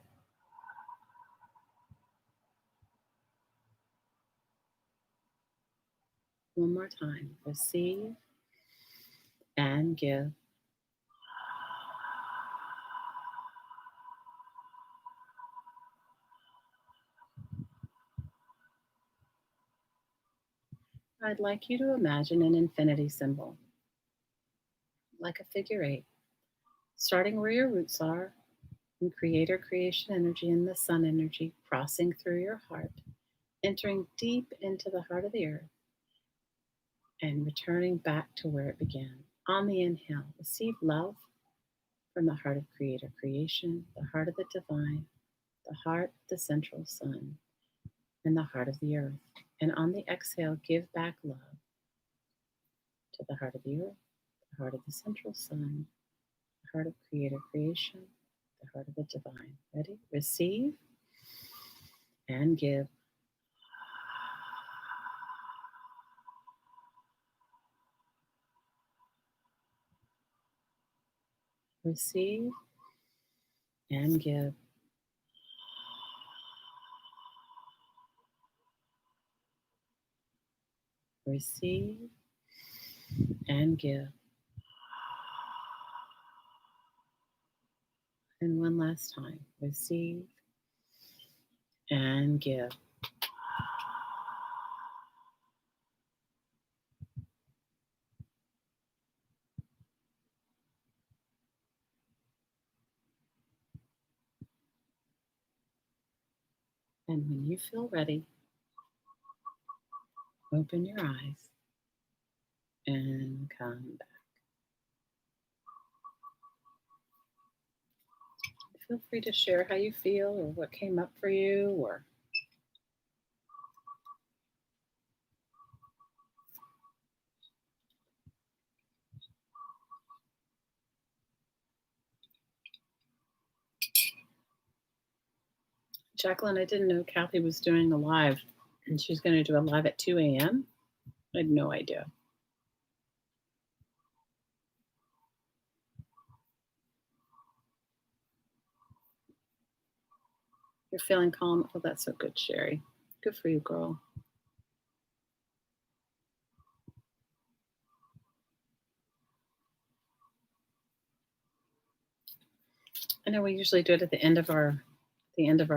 One more time. Receive and give. I'd like you to imagine an infinity symbol, like a figure eight, starting where your roots are, in creator creation energy and the sun energy, crossing through your heart, entering deep into the heart of the earth, and returning back to where it began. On the inhale, receive love from the heart of creator creation, the heart of the divine, the heart of the central sun, and the heart of the earth. And on the exhale, give back love to the heart of the earth, the heart of the central sun, the heart of creator creation, the heart of the divine. Ready? Receive and give. receive, and give. Receive and give. And one last time, receive and give. And when you feel ready, open your eyes and come back. Feel free to share how you feel or what came up for you, or Jacqueline, I didn't know Kathy was doing a live, and she's going to do a live at 2 a.m. I had no idea. You're feeling calm? Oh, that's so good, Sherry. Good for you, girl. I know we usually do it at the end of our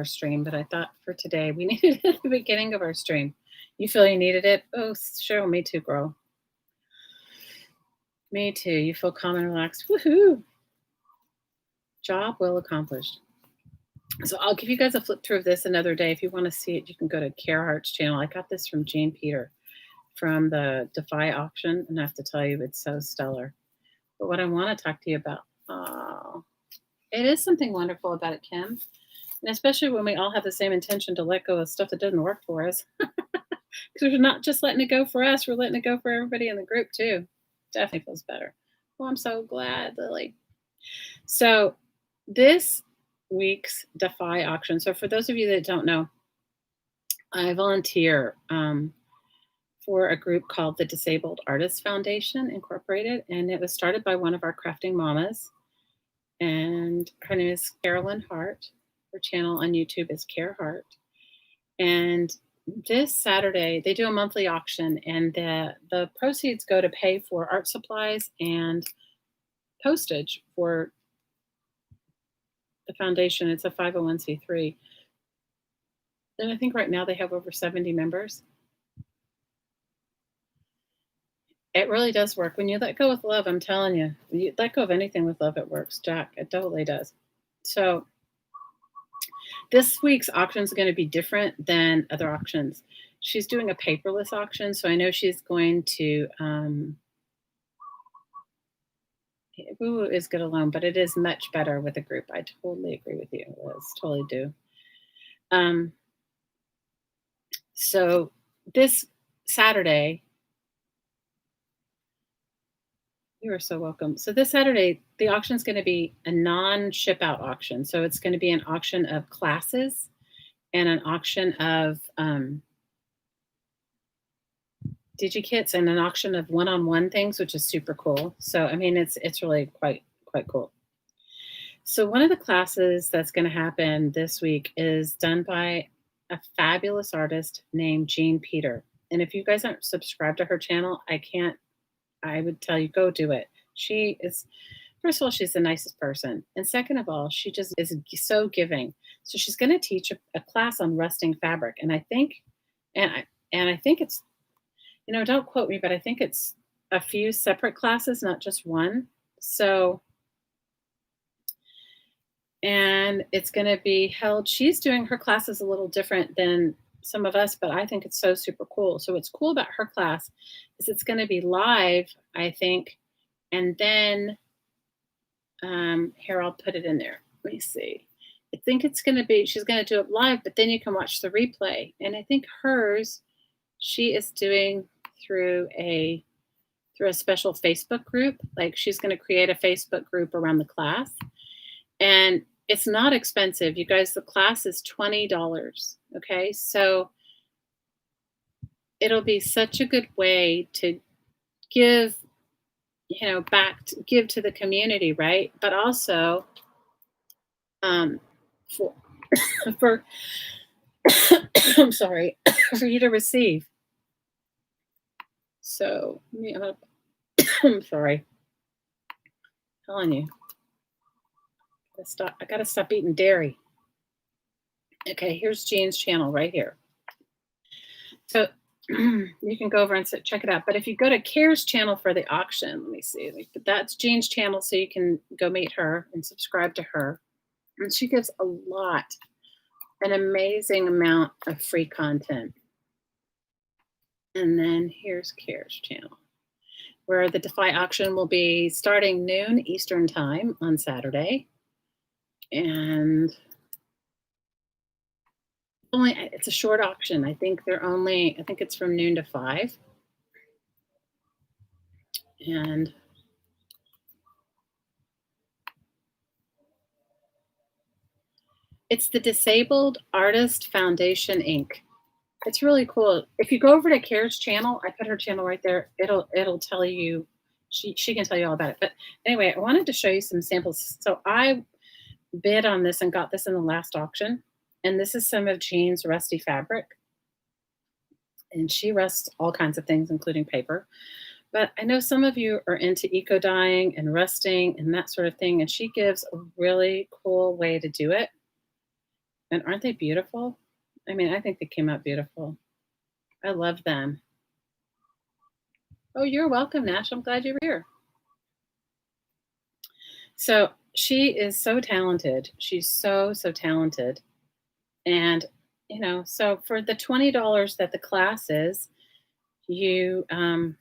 stream, but I thought for today we needed it at the beginning of our stream. You feel you needed it? Oh, sure, me too, girl. Me too. You feel calm and relaxed. Woohoo! Job well accomplished. So I'll give you guys a flip through of this another day. If you want to see it, you can go to Carhart's channel. I got this from Jane Peter from the Defy auction, and I have to tell you, it's so stellar. But what I want to talk to you about, it is something wonderful about it, Kim. And especially when we all have the same intention to let go of stuff that doesn't work for us. Because we're not just letting it go for us, we're letting it go for everybody in the group too. Definitely feels better. Well, I'm so glad, Lily. So this week's Defy auction. So for those of you that don't know, I volunteer for a group called the Disabled Artists Foundation Incorporated, and it was started by one of our crafting mamas, and her name is Carolyn Hart. Her channel on YouTube is Care Hart. And this Saturday, they do a monthly auction, and the proceeds go to pay for art supplies and postage for the foundation. It's a 501c3. And I think right now they have over 70 members. It really does work. When you let go with love, I'm telling you, you let go of anything with love, it works, Jack. It totally does. So this week's auction is going to be different than other auctions. She's doing a paperless auction, so I know she's going to Woo is good alone, but it is much better with a group. I totally agree with you, Liz. Totally do. So this Saturday, you are so welcome. So this Saturday, the auction is going to be a non-ship out auction. So it's going to be an auction of classes and an auction of DigiKits and an auction of one-on-one things, which is super cool. So I mean, it's really quite cool. So one of the classes that's going to happen this week is done by a fabulous artist named Jane Peter. And if you guys aren't subscribed to her channel, I would tell you, go do it. She is, first of all, she's the nicest person. And second of all, she just is so giving. So she's going to teach a class on rusting fabric. And I think, I think it's, don't quote me, but I think it's a few separate classes, not just one. So, and it's going to be held, she's doing her classes a little different than some of us, but I think it's so super cool. So what's cool about her class is it's going to be live, I think. And then, here, I'll put it in there. Let me see. I think it's going to be, she's going to do it live, but then you can watch the replay. And I think hers, she is doing through a special Facebook group. Like she's going to create a Facebook group around the class. And it's not expensive. You guys, the class is $20. Okay. So it'll be such a good way to give back to give to the community, right? But also um, for for I'm sorry, for you to receive. So I'm sorry, telling you, I gotta stop eating dairy. Okay, here's Jean's channel right here. So you can go over and check it out. But if you go to Care's channel for the auction, let me see. That's Jean's channel, so you can go meet her and subscribe to her. And she gives a lot, an amazing amount of free content. And then here's Care's channel, where the Defy auction will be starting noon Eastern time on Saturday. And it's a short auction. I think it's from noon to 5. And it's the Disabled Artist Foundation Inc. It's really cool. If you go over to Care's channel, I put her channel right there. It'll tell you. She can tell you all about it. But anyway, I wanted to show you some samples. So I bid on this and got this in the last auction. And this is some of Jean's rusty fabric. And she rusts all kinds of things, including paper. But I know some of you are into eco dyeing and rusting and that sort of thing. And she gives a really cool way to do it. And aren't they beautiful? I mean, I think they came out beautiful. I love them. Oh, you're welcome, Nash. I'm glad you're here. So she is so talented. She's so talented. And, so for the $20 that the class is, you can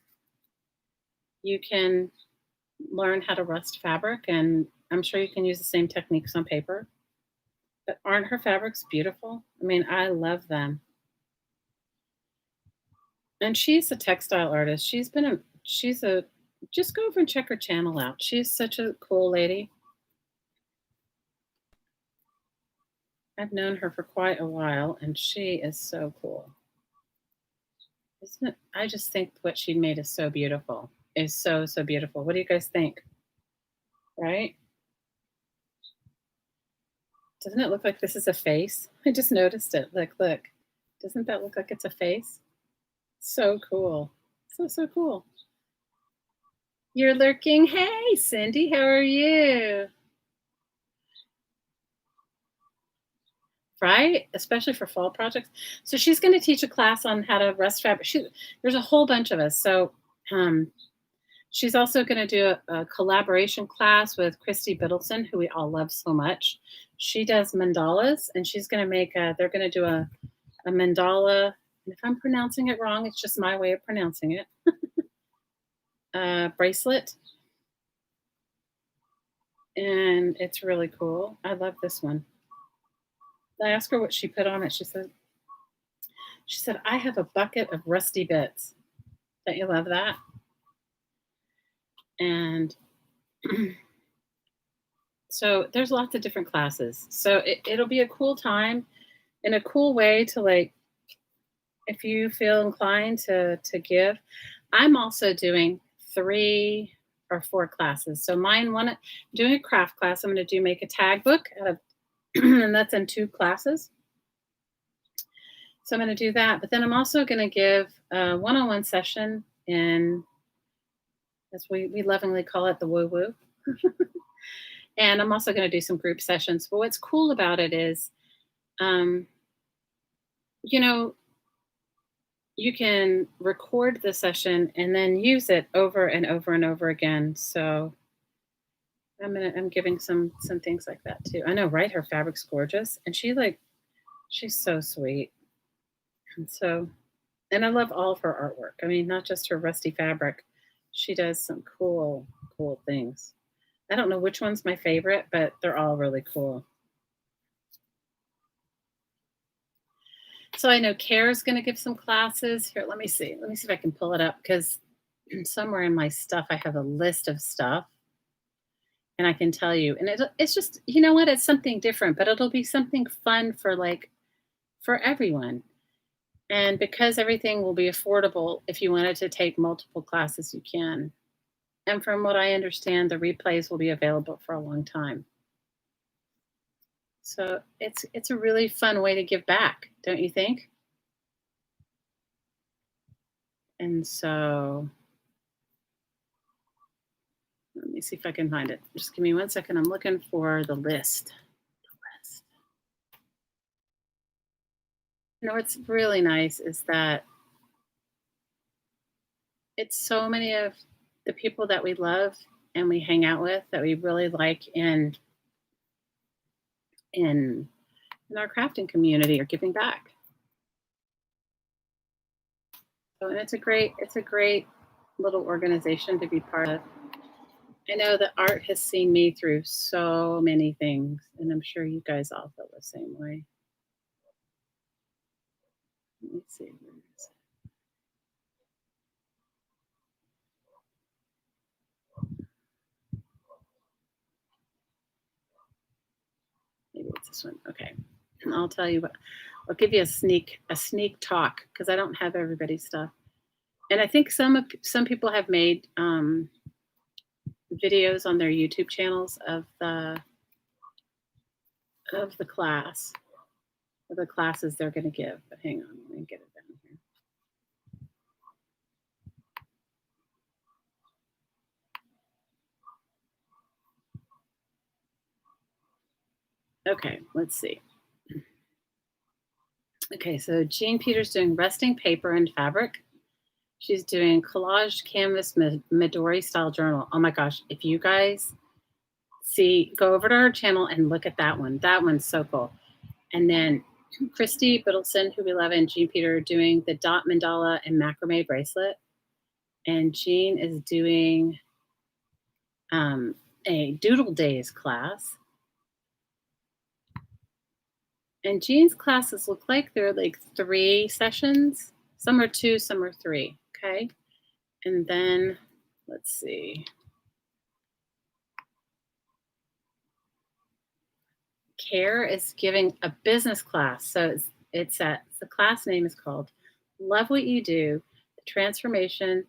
learn how to rust fabric, and I'm sure you can use the same techniques on paper. But aren't her fabrics beautiful? I mean, I love them. And she's a textile artist. Just go over and check her channel out. She's such a cool lady. I've known her for quite a while, and she is so cool. Isn't it? I just think what she made is so beautiful. Is so beautiful. What do you guys think? Right? Doesn't it look like this is a face? I just noticed it. Look. Doesn't that look like it's a face? So cool. So cool. You're lurking. Hey, Cindy, how are you? Right? Especially for fall projects. So she's going to teach a class on how to rust fabric. There's a whole bunch of us. So she's also going to do a collaboration class with Christy Biddleson, who we all love so much. She does mandalas, and she's going to they're going to do a mandala. And if I'm pronouncing it wrong, it's just my way of pronouncing it. Bracelet. And it's really cool. I love this one. I asked her what she put on it. She said, I have a bucket of rusty bits. Don't you love that? And so there's lots of different classes. So it'll be a cool time and a cool way to, if you feel inclined to give. I'm also doing 3 or 4 classes. So I'm doing a craft class. I'm going to make a tag book out of and that's in 2 classes. So I'm going to do that. But then I'm also going to give a one-on-one session in, as we lovingly call it, the woo-woo. And I'm also going to do some group sessions. But what's cool about it is, you can record the session and then use it over and over and over again. So I'm giving some things like that too. I know, right? Her fabric's gorgeous, and she's so sweet. And I love all of her artwork. I mean, not just her rusty fabric. She does some cool things. I don't know which one's my favorite, but they're all really cool. So I know Care's going to give some classes. Here, let me see. Let me see if I can pull it up, because somewhere in my stuff I have a list of stuff. And I can tell you, and it's just, you know what? It's something different, but it'll be something fun for everyone. And because everything will be affordable, if you wanted to take multiple classes, you can. And from what I understand, the replays will be available for a long time. So it's a really fun way to give back, don't you think? And so let me see if I can find it. Just give me 1 second. I'm looking for the list. You know what's really nice is that it's so many of the people that we love and we hang out with that we really like in in our crafting community are giving back. So and it's a great little organization to be part of. I know that art has seen me through so many things, and I'm sure you guys all feel the same way. Let me see. Where is it? Maybe it's this one. Okay. And I'll tell you what. I'll give you a sneak talk because I don't have everybody's stuff. And I think some people have made videos on their YouTube channels of the class, of the classes they're going to give. But hang on, let me get it down here. Okay, let's see. Okay, so Jean Peters doing resting paper and fabric. She's doing collaged canvas Midori style journal. Oh my gosh, if you guys see, go over to her channel and look at that one. That one's so cool. And then Christy Biddleson, who we love, and Jean Peter doing the dot mandala and macrame bracelet. And Jean is doing a Doodle Days class. And Jean's classes look like they're like 3 sessions. Some are 2, some are 3. Okay. And then let's see. Care is giving a business class. So the class name is called Love What You Do, the transformation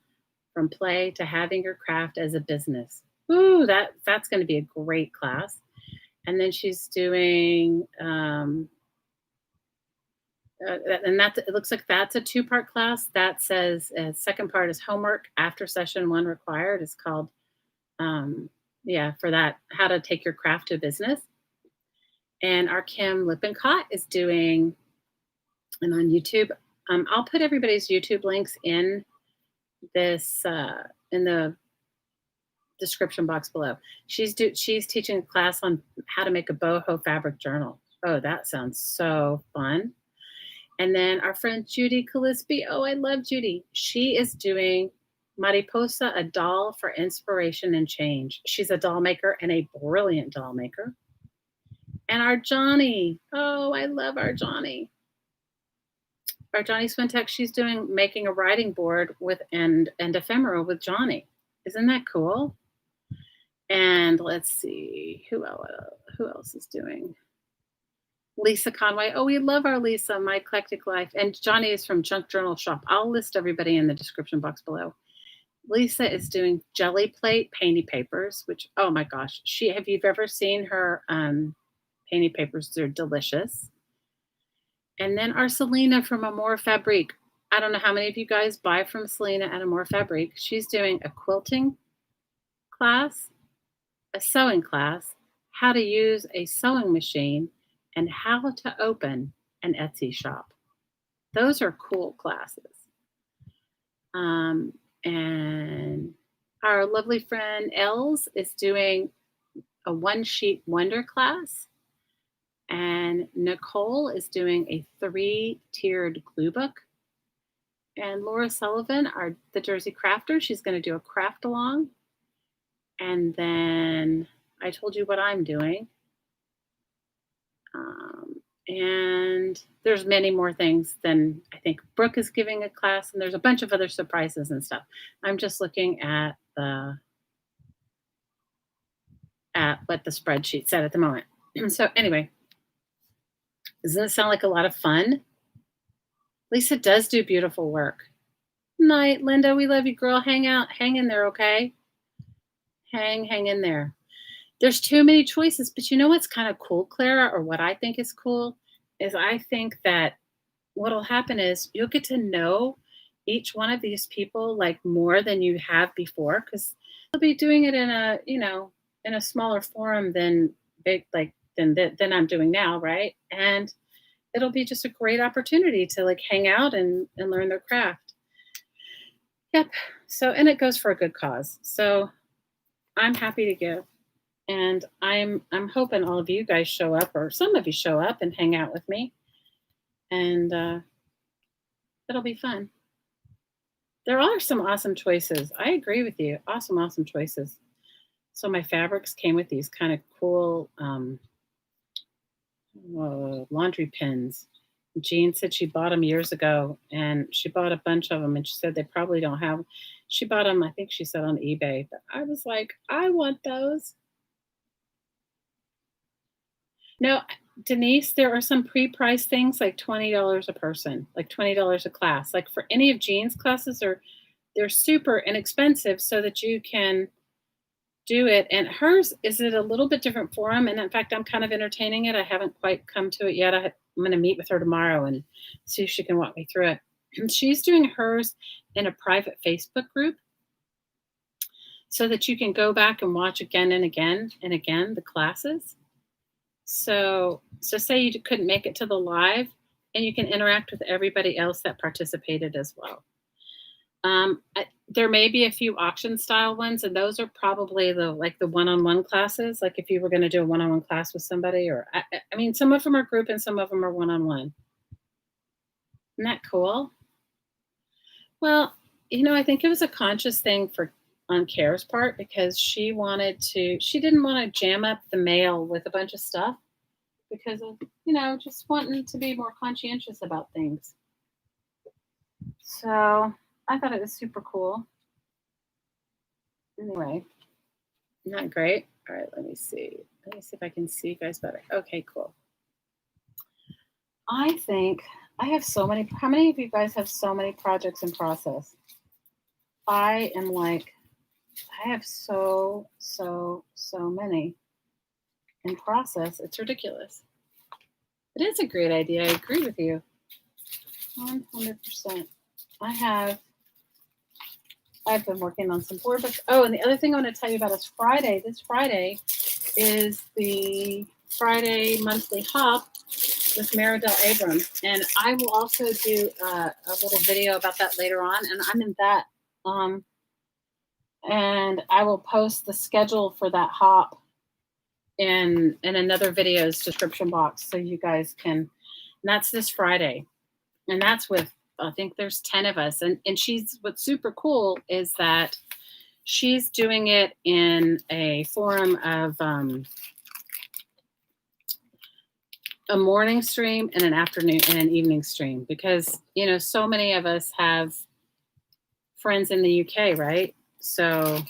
from play to having your craft as a business. Ooh, that's going to be a great class. And then she's doing and it looks like that's a 2-part class. That says second part is homework after session 1 required. It's called for that, how to take your craft to business. And our Kim Lippincott is doing, and on YouTube, I'll put everybody's YouTube links in this in the description box below. She's teaching a class on how to make a boho fabric journal. Oh, that sounds so fun. And then our friend Judy Calispi. Oh, I love Judy. She is doing Mariposa, a doll for inspiration and change. She's a doll maker and a brilliant doll maker. And our Johnny. Oh, I love our Johnny. Our Johnny Swintek, she's doing making a writing board with and ephemera with Johnny. Isn't that cool? And let's see, who else is doing? Lisa Conway. Oh, we love our Lisa, My Eclectic Life. And Johnny is from Junk Journal Shop. I'll list everybody in the description box below. Lisa is doing jelly plate painty papers, which, oh my gosh, have you ever seen her painty papers? They're delicious. And then our Selena from Amore Fabrique. I don't know how many of you guys buy from Selena at Amore Fabrique. She's doing a quilting class, a sewing class, how to use a sewing machine, and how to open an Etsy shop. Those are cool classes. And our lovely friend Els is doing a 1-sheet wonder class. And Nicole is doing a 3-tiered glue book. And Laura Sullivan, the Jersey Crafter, she's going to do a craft along. And then I told you what I'm doing. And there's many more things than I think. Brooke is giving a class, and there's a bunch of other surprises and stuff. I'm just looking at what the spreadsheet said at the moment. So anyway, doesn't it sound like a lot of fun? Lisa does do beautiful work. Night, Linda. We love you, girl. Hang in there, okay? Hang in there. There's too many choices, but you know what's kind of cool, Clara, or what I think is cool is I think that what'll happen is you'll get to know each one of these people like more than you have before because they'll be doing it in a in a smaller forum than big like than I'm doing now, right? And it'll be just a great opportunity to like hang out and learn their craft. Yep. So and it goes for a good cause. So I'm happy to give. And I'm hoping all of you guys show up or some of you show up and hang out with me. And it'll be fun. There are some awesome choices. I agree with you. Awesome choices. So my fabrics came with these kind of cool laundry pins. Jean said she bought them years ago, and she bought a bunch of them, and she said they probably don't have. She bought them, I think she said on eBay, but I was like, I want those. No, Denise, there are some pre-priced things like $20 a person, like $20 a class. Like for any of Jean's classes, they're super inexpensive so that you can do it. And hers is at a little bit different forum. And in fact, I'm kind of entertaining it. I haven't quite come to it yet. I'm going to meet with her tomorrow and see if she can walk me through it. And she's doing hers in a private Facebook group so that you can go back and watch again and again and again the classes. So say you couldn't make it to the live, and you can interact with everybody else that participated as well. There may be a few auction style ones, and those are probably the one-on-one classes. Like if you were going to do a one-on-one class with somebody, or I mean, some of them are group and some of them are one-on-one. Isn't that cool? Well, I think it was a conscious thing on Kara's part because she didn't want to jam up the mail with a bunch of stuff because of, just wanting to be more conscientious about things. So I thought it was super cool. Anyway, isn't that great? All right, let me see. Let me see if I can see you guys better. Okay, cool. I think I have so many. How many of you guys have so many projects in process? I am like, I have so many in process. It's ridiculous. It is a great idea. I agree with you. 100%. I've been working on some board books. Oh, and the other thing I want to tell you about is Friday. This Friday is the Friday monthly hop with Maridel Abrams. And I will also do a little video about that later on. And I'm in that. And I will post the schedule for that hop in another video's description box so you guys can. And that's this Friday. And that's with, I think there's 10 of us. And what's super cool is that she's doing it in a forum of a morning stream and an afternoon and an evening stream because, so many of us have friends in the UK, right? So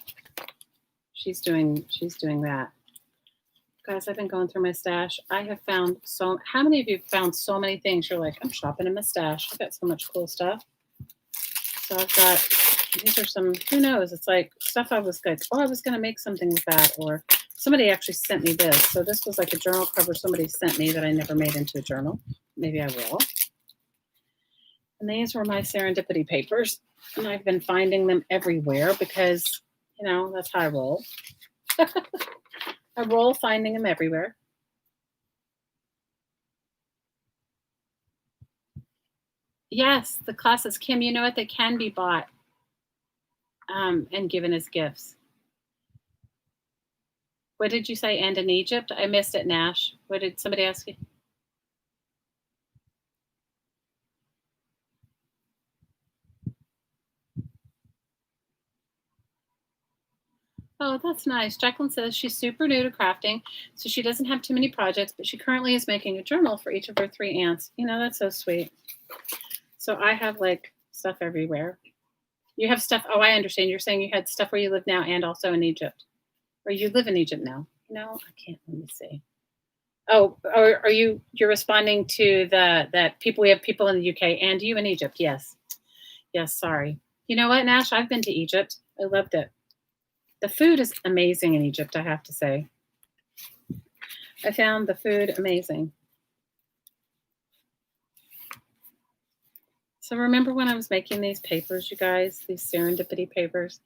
she's doing that. Guys, I've been going through my stash. I have found how many of you found so many things? You're like, I'm shopping in my stash. I've got so much cool stuff. So I've got, these are some, who knows? It's like stuff I was like, I was going to make something with that. Or somebody actually sent me this. So this was like a journal cover somebody sent me that I never made into a journal. Maybe I will. And these were my serendipity papers. And I've been finding them everywhere because, that's how I roll. I roll finding them everywhere. Yes, the classes, Kim, you know what? They can be bought and given as gifts. What did you say? And in Egypt? I missed it, Nash. What did somebody ask you? Oh, that's nice. Jacqueline says she's super new to crafting, so she doesn't have too many projects, but she currently is making a journal for each of her 3 aunts. That's so sweet. So I have like stuff everywhere. You have stuff. Oh, I understand. You're saying you had stuff where you live now and also in Egypt. Or you live in Egypt now. No, I can't. Let me see. Oh, are you're responding to that we have people in the UK and you in Egypt? Yes. Yes, sorry. You know what, Nash? I've been to Egypt. I loved it. The food is amazing in Egypt, I have to say. I found the food amazing. So remember when I was making these papers, you guys, these serendipity papers?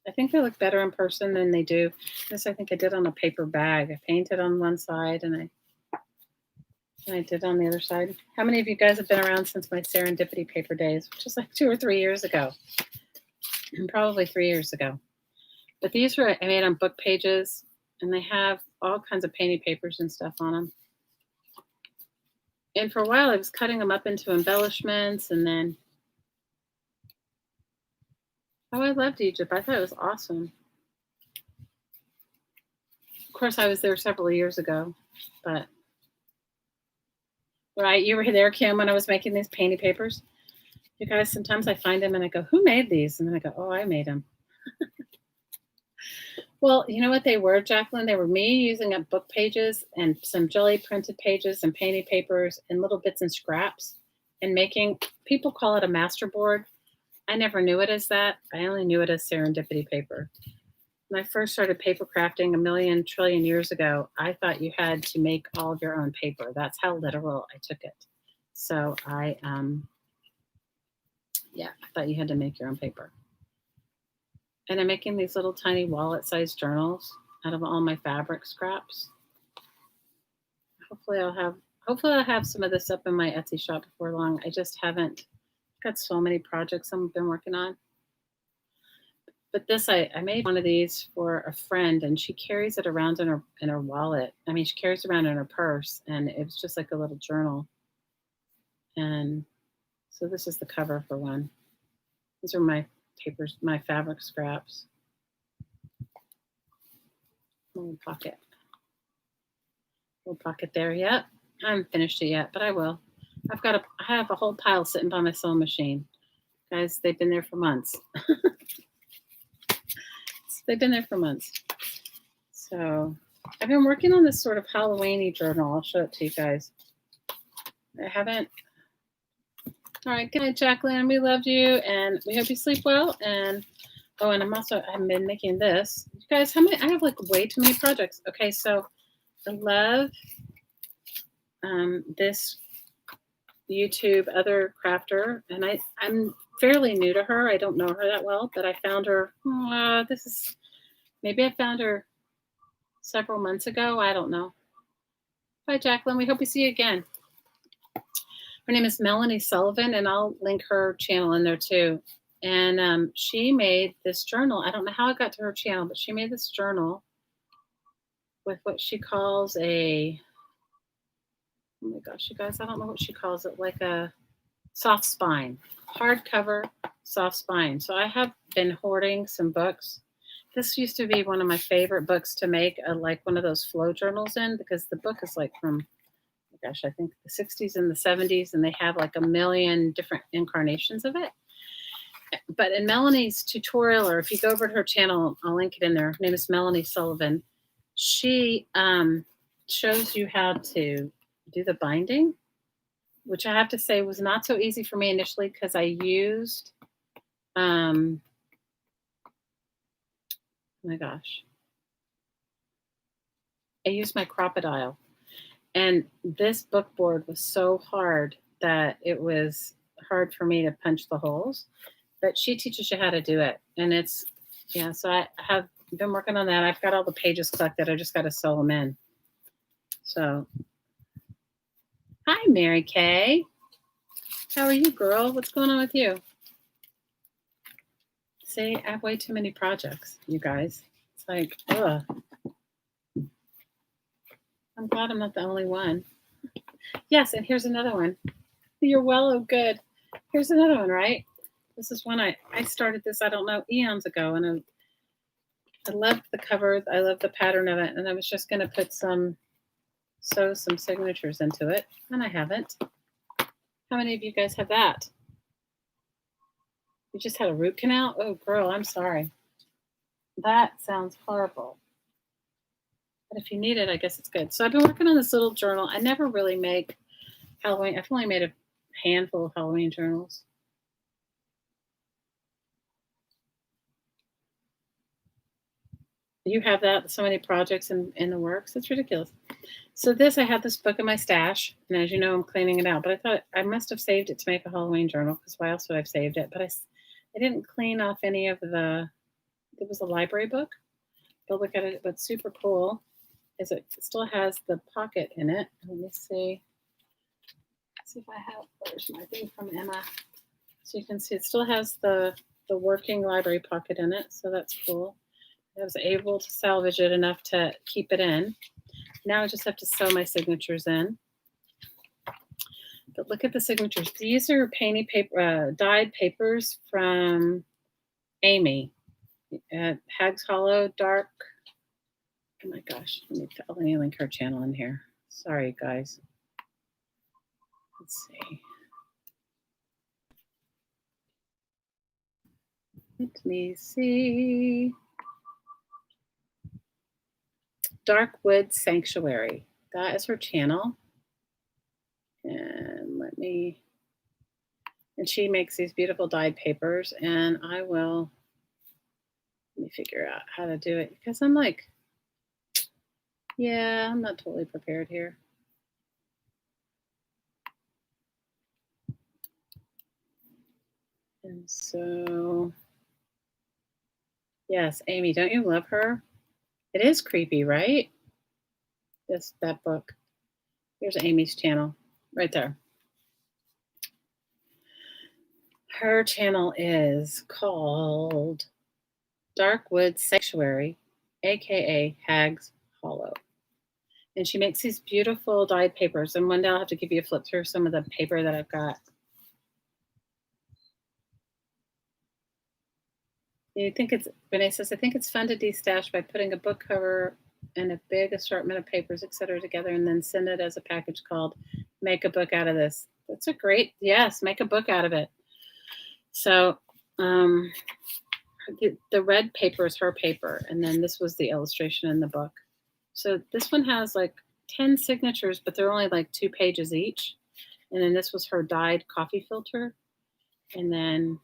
I think they look better in person than they do. This I think I did on a paper bag. I painted on one side and I did on the other side. How many of you guys have been around since my serendipity paper days, which is like 2 or 3 years ago? Probably 3 years ago. But these were I made on book pages, and they have all kinds of painted papers and stuff on them. And for a while, I was cutting them up into embellishments, and then I loved Egypt. I thought it was awesome. Of course, I was there several years ago, but right, you were there, Kim, when I was making these painted papers. You guys, sometimes I find them and I go, "Who made these?" And then I go, "Oh, I made them." Well, you know what they were, Jacqueline? They were me using up book pages and some jelly printed pages and painted papers and little bits and scraps and making, people call it a masterboard. I never knew it as that. I only knew it as serendipity paper. When I first started paper crafting a million trillion years ago, I thought you had to make all of your own paper. That's how literal I took it. So I thought you had to make your own paper. And I'm making these little tiny wallet-sized journals out of all my fabric scraps. Hopefully I'll have some of this up in my Etsy shop before long. I just haven't got so many projects I've been working on. But this, I made one of these for a friend, and she carries it around in her wallet. I mean, she carries it around in her purse, and it was just like a little journal. And so this is the cover for one. These are my papers, my fabric scraps. Little pocket. Little pocket there. Yep. I haven't finished it yet, but I will. I have a whole pile sitting by my sewing machine. Guys, they've been there for months. They've been there for months. So I've been working on this sort of Halloween-y journal. I'll show it to you guys. I haven't. All right, good night, Jacqueline. We love you, and we hope you sleep well. And I've been making this. You guys, how many? I have like way too many projects. Okay, so I love this YouTube other crafter, and I'm fairly new to her. I don't know her that well, but I found her. Maybe I found her several months ago. I don't know. Bye, Jacqueline. We hope we see you again. Her name is Melanie Sullivan, and I'll link her channel in there too. And she made this journal. I don't know how I got to her channel, but she made this journal with what she calls oh my gosh, you guys, I don't know what she calls it, like a soft spine, hardcover soft spine. So I have been hoarding some books. This used to be one of my favorite books to make like one of those flow journals in, because the book is like from, gosh, I think the 60s and the 70s, and they have like a million different incarnations of it. But in Melanie's tutorial, or if you go over to her channel, I'll link it in there. Her name is Melanie Sullivan. She shows you how to do the binding, which I have to say was not so easy for me initially, because I used, oh my gosh, I used my crocodile. And this book board was so hard that it was hard for me to punch the holes. But she teaches you how to do it. And so I have been working on that. I've got all the pages collected. I just got to sew them in. So, hi, Mary Kay. How are you, girl? What's going on with you? See, I have way too many projects, you guys. It's like, ugh. I'm glad I'm not the only one. Yes, and here's another one. You're well, oh good. Here's another one, right? This is one I started this, I don't know, eons ago, and I loved the cover. I loved the pattern of it, and I was just going to sew some signatures into it, and I haven't. How many of you guys have that? You just had a root canal? Oh, girl, I'm sorry. That sounds horrible. But if you need it, I guess it's good. So I've been working on this little journal. I never really make Halloween. I've only made a handful of Halloween journals. You have that, so many projects in the works. It's ridiculous. So I have this book in my stash, and as you know, I'm cleaning it out. But I thought I must have saved it to make a Halloween journal, because why else would I have saved it? But I didn't clean off any of the. It was a library book. But look at it. What's super cool is it still has the pocket in it. Let me see. Let's see if I have. Where's my thing from Emma? So you can see it still has the working library pocket in it. So that's cool. I was able to salvage it enough to keep it in. Now I just have to sew my signatures in. But look at the signatures. These are painted paper, dyed papers from Amy at Hags Hollow Dark. Oh my gosh, let me link her channel in here. Sorry, guys. Let's see. Let me see. Darkwood Sanctuary. That is her channel. And she makes these beautiful dyed papers, and let me figure out how to do it, because I'm like, yeah, I'm not totally prepared here. And so, yes, Amy, don't you love her? It is creepy, right? That book. Here's Amy's channel right there. Her channel is called Darkwood Sanctuary, aka Hags Hollow. And she makes these beautiful dyed papers. And one day I'll have to give you a flip through some of the paper that I've got. Renee says, I think it's fun to destash by putting a book cover and a big assortment of papers, etc., together, and then send it as a package called Make a Book Out of This. That's a great, yes, make a book out of it. So the red paper is her paper, and then this was the illustration in the book. So this one has like 10 signatures, but they're only like 2 pages each. And then this was her dyed coffee filter. And then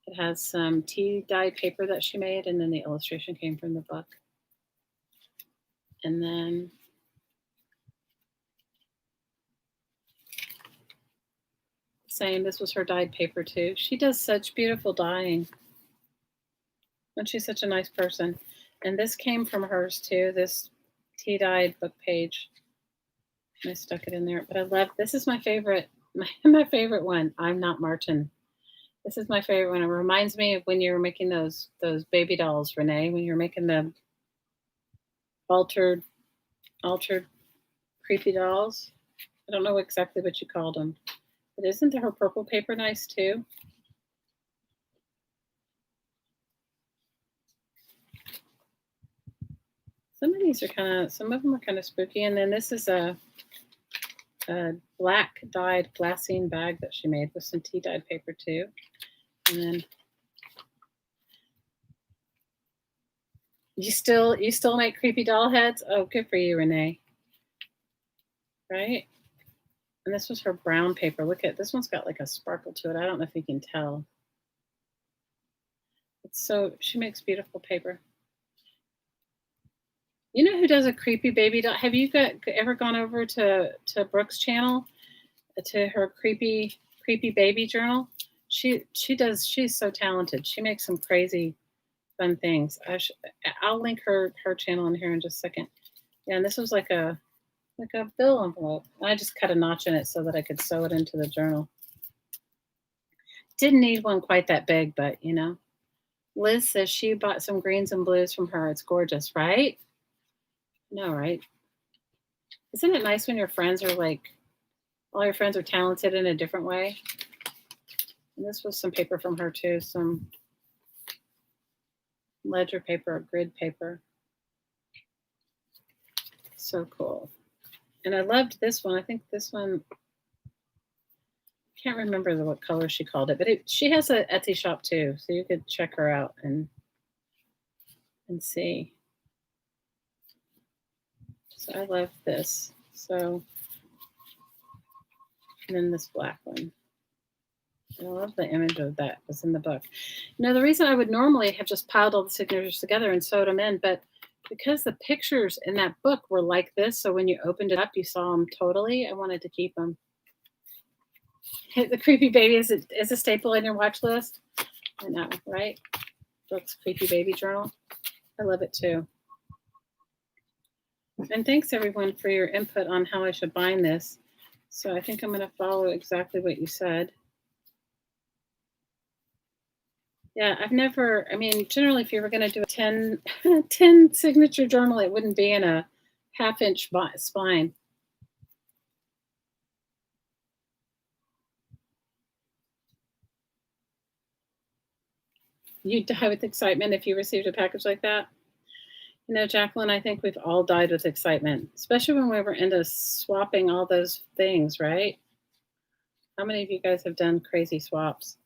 it has some tea dyed paper that she made, and then the illustration came from the book. And then same, this was her dyed paper too. She does such beautiful dyeing. And she's such a nice person. And this came from hers too, this tea dyed book page. I stuck it in there. But I love, this is my favorite, my favorite one. I'm Not Martin. This is my favorite one. It reminds me of when you were making those baby dolls, Renee, when you were making the altered creepy dolls. I don't know exactly what you called them. But isn't her purple paper nice too? Some of them are kind of spooky. And then this is a black dyed glassine bag that she made with some tea dyed paper too. And then you still make creepy doll heads? Oh, good for you, Renee. Right? And this was her brown paper. Look at this one's got like a sparkle to it. I don't know if you can tell. She makes beautiful paper. You know who does a creepy baby doll? Have you ever gone over to Brooke's channel, to her creepy baby journal? She's so talented. She makes some crazy fun things. I'll link her channel in here in just a second. Yeah, and this was like a bill envelope. I just cut a notch in it so that I could sew it into the journal. Didn't need one quite that big, but you know. Liz says she bought some greens and blues from her. It's gorgeous, right? No, right? Isn't it nice when your friends are like, all your friends are talented in a different way? And this was some paper from her too, some ledger paper, grid paper. So cool. And I loved this one. I think this one, can't remember what color she called it, but she has an Etsy shop too, so you could check her out and see. So I love this. So, and then this black one. I love the image of that was in the book. The reason I would normally have just piled all the signatures together and sewed them in, but because the pictures in that book were like this, so when you opened it up, you saw them totally, I wanted to keep them. The creepy baby is a staple in your watch list. I know, right? Brooke's creepy baby journal. I love it too. And thanks everyone for your input on how I should bind this. So I think I'm going to follow exactly what you said. Yeah, generally if you were going to do a 10 signature journal, it wouldn't be in a half-inch spine. You'd die with excitement if you received a package like that. Jacqueline, I think we've all died with excitement, especially when we were into swapping all those things, right? How many of you guys have done crazy swaps?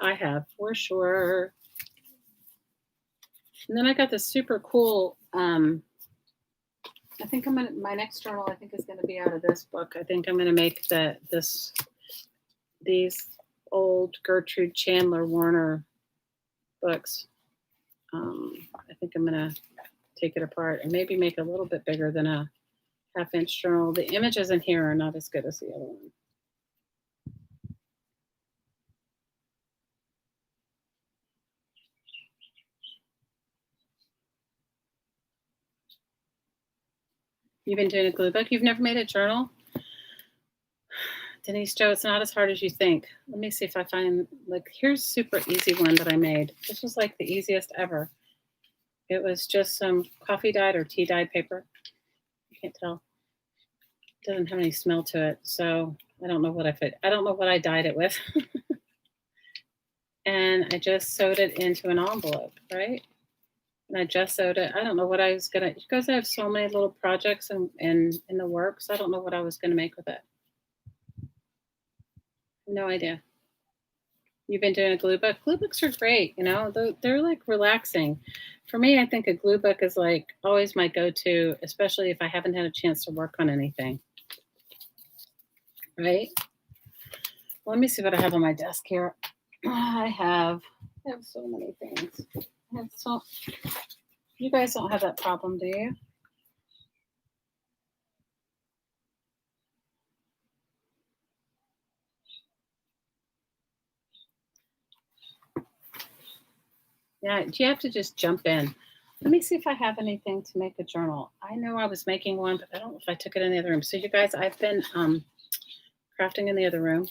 I have, for sure. And then I got this super cool, I think my next journal, I think, is going to be out of this book. I think I'm going to make these old Gertrude Chandler Warner books. I think I'm going to take it apart and maybe make a little bit bigger than a half-inch journal. The images in here are not as good as the other one. You've been doing a glue book? You've never made a journal? Denise Joe, it's not as hard as you think. Let me see if I find, here's a super easy one that I made. This was the easiest ever. It was just some coffee dyed or tea dyed paper. You can't tell. It doesn't have any smell to it, so I don't know what I dyed it with. And I just sewed it into an envelope, right? And I just sewed it. I don't know what I was gonna, because I have so many little projects in the works. I don't know what I was gonna make with it. No idea. You've been doing a glue book? Glue books are great, they're relaxing. For me, I think a glue book is always my go-to, especially if I haven't had a chance to work on anything. Right? Well, let me see what I have on my desk here. I have so many things. You guys don't have that problem, do you? Yeah, you have to just jump in. Let me see if I have anything to make a journal. I know I was making one, but I don't know if I took it in the other room. So you guys, I've been crafting in the other room.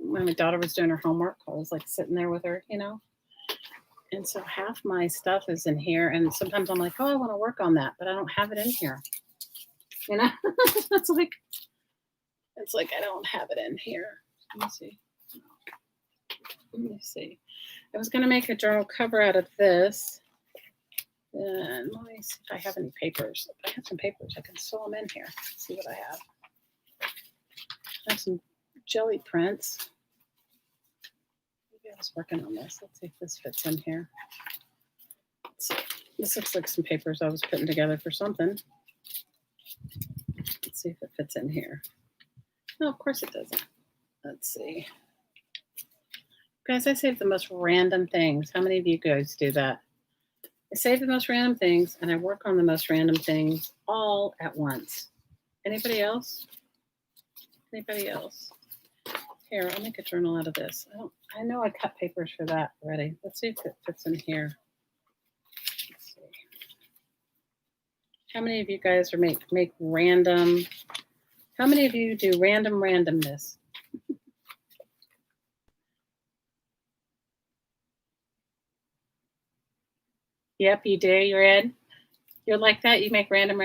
When my daughter was doing her homework, I was sitting there with her, And so half my stuff is in here. And sometimes I'm oh, I want to work on that, but I don't have it in here. It's I don't have it in here. Let me see. I was going to make a journal cover out of this. And let me see if I have any papers. If I have some papers, I can sew them in here. Let's see what I have. I have some jelly prints. Maybe I was working on this. Let's see if this fits in here. Let's see. This looks like some papers I was putting together for something. Let's see if it fits in here. No, of course it doesn't. Let's see. Guys, I save the most random things. How many of you guys do that? I save the most random things and I work on the most random things all at once. Anybody else? Anybody else? Here, I'll make a journal out of this. I know I cut papers for that already. Let's see if it fits in here. Let's see. How many of you guys are make random? How many of you do random randomness? Yep, you do. You're in. You're like that. You make random.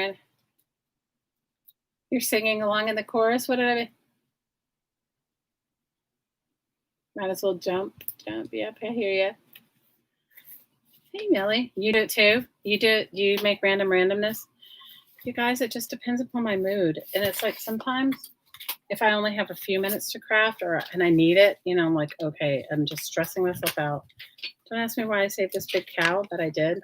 You're singing along in the chorus. What did I mean? Might as well jump. Yep, I hear you. Hey, Millie. You do it too? You do it? You make random randomness? You guys, it just depends upon my mood. And it's sometimes if I only have a few minutes to craft and I need it, I'm okay, I'm just stressing myself out. Don't ask me why I saved this big cow, but I did.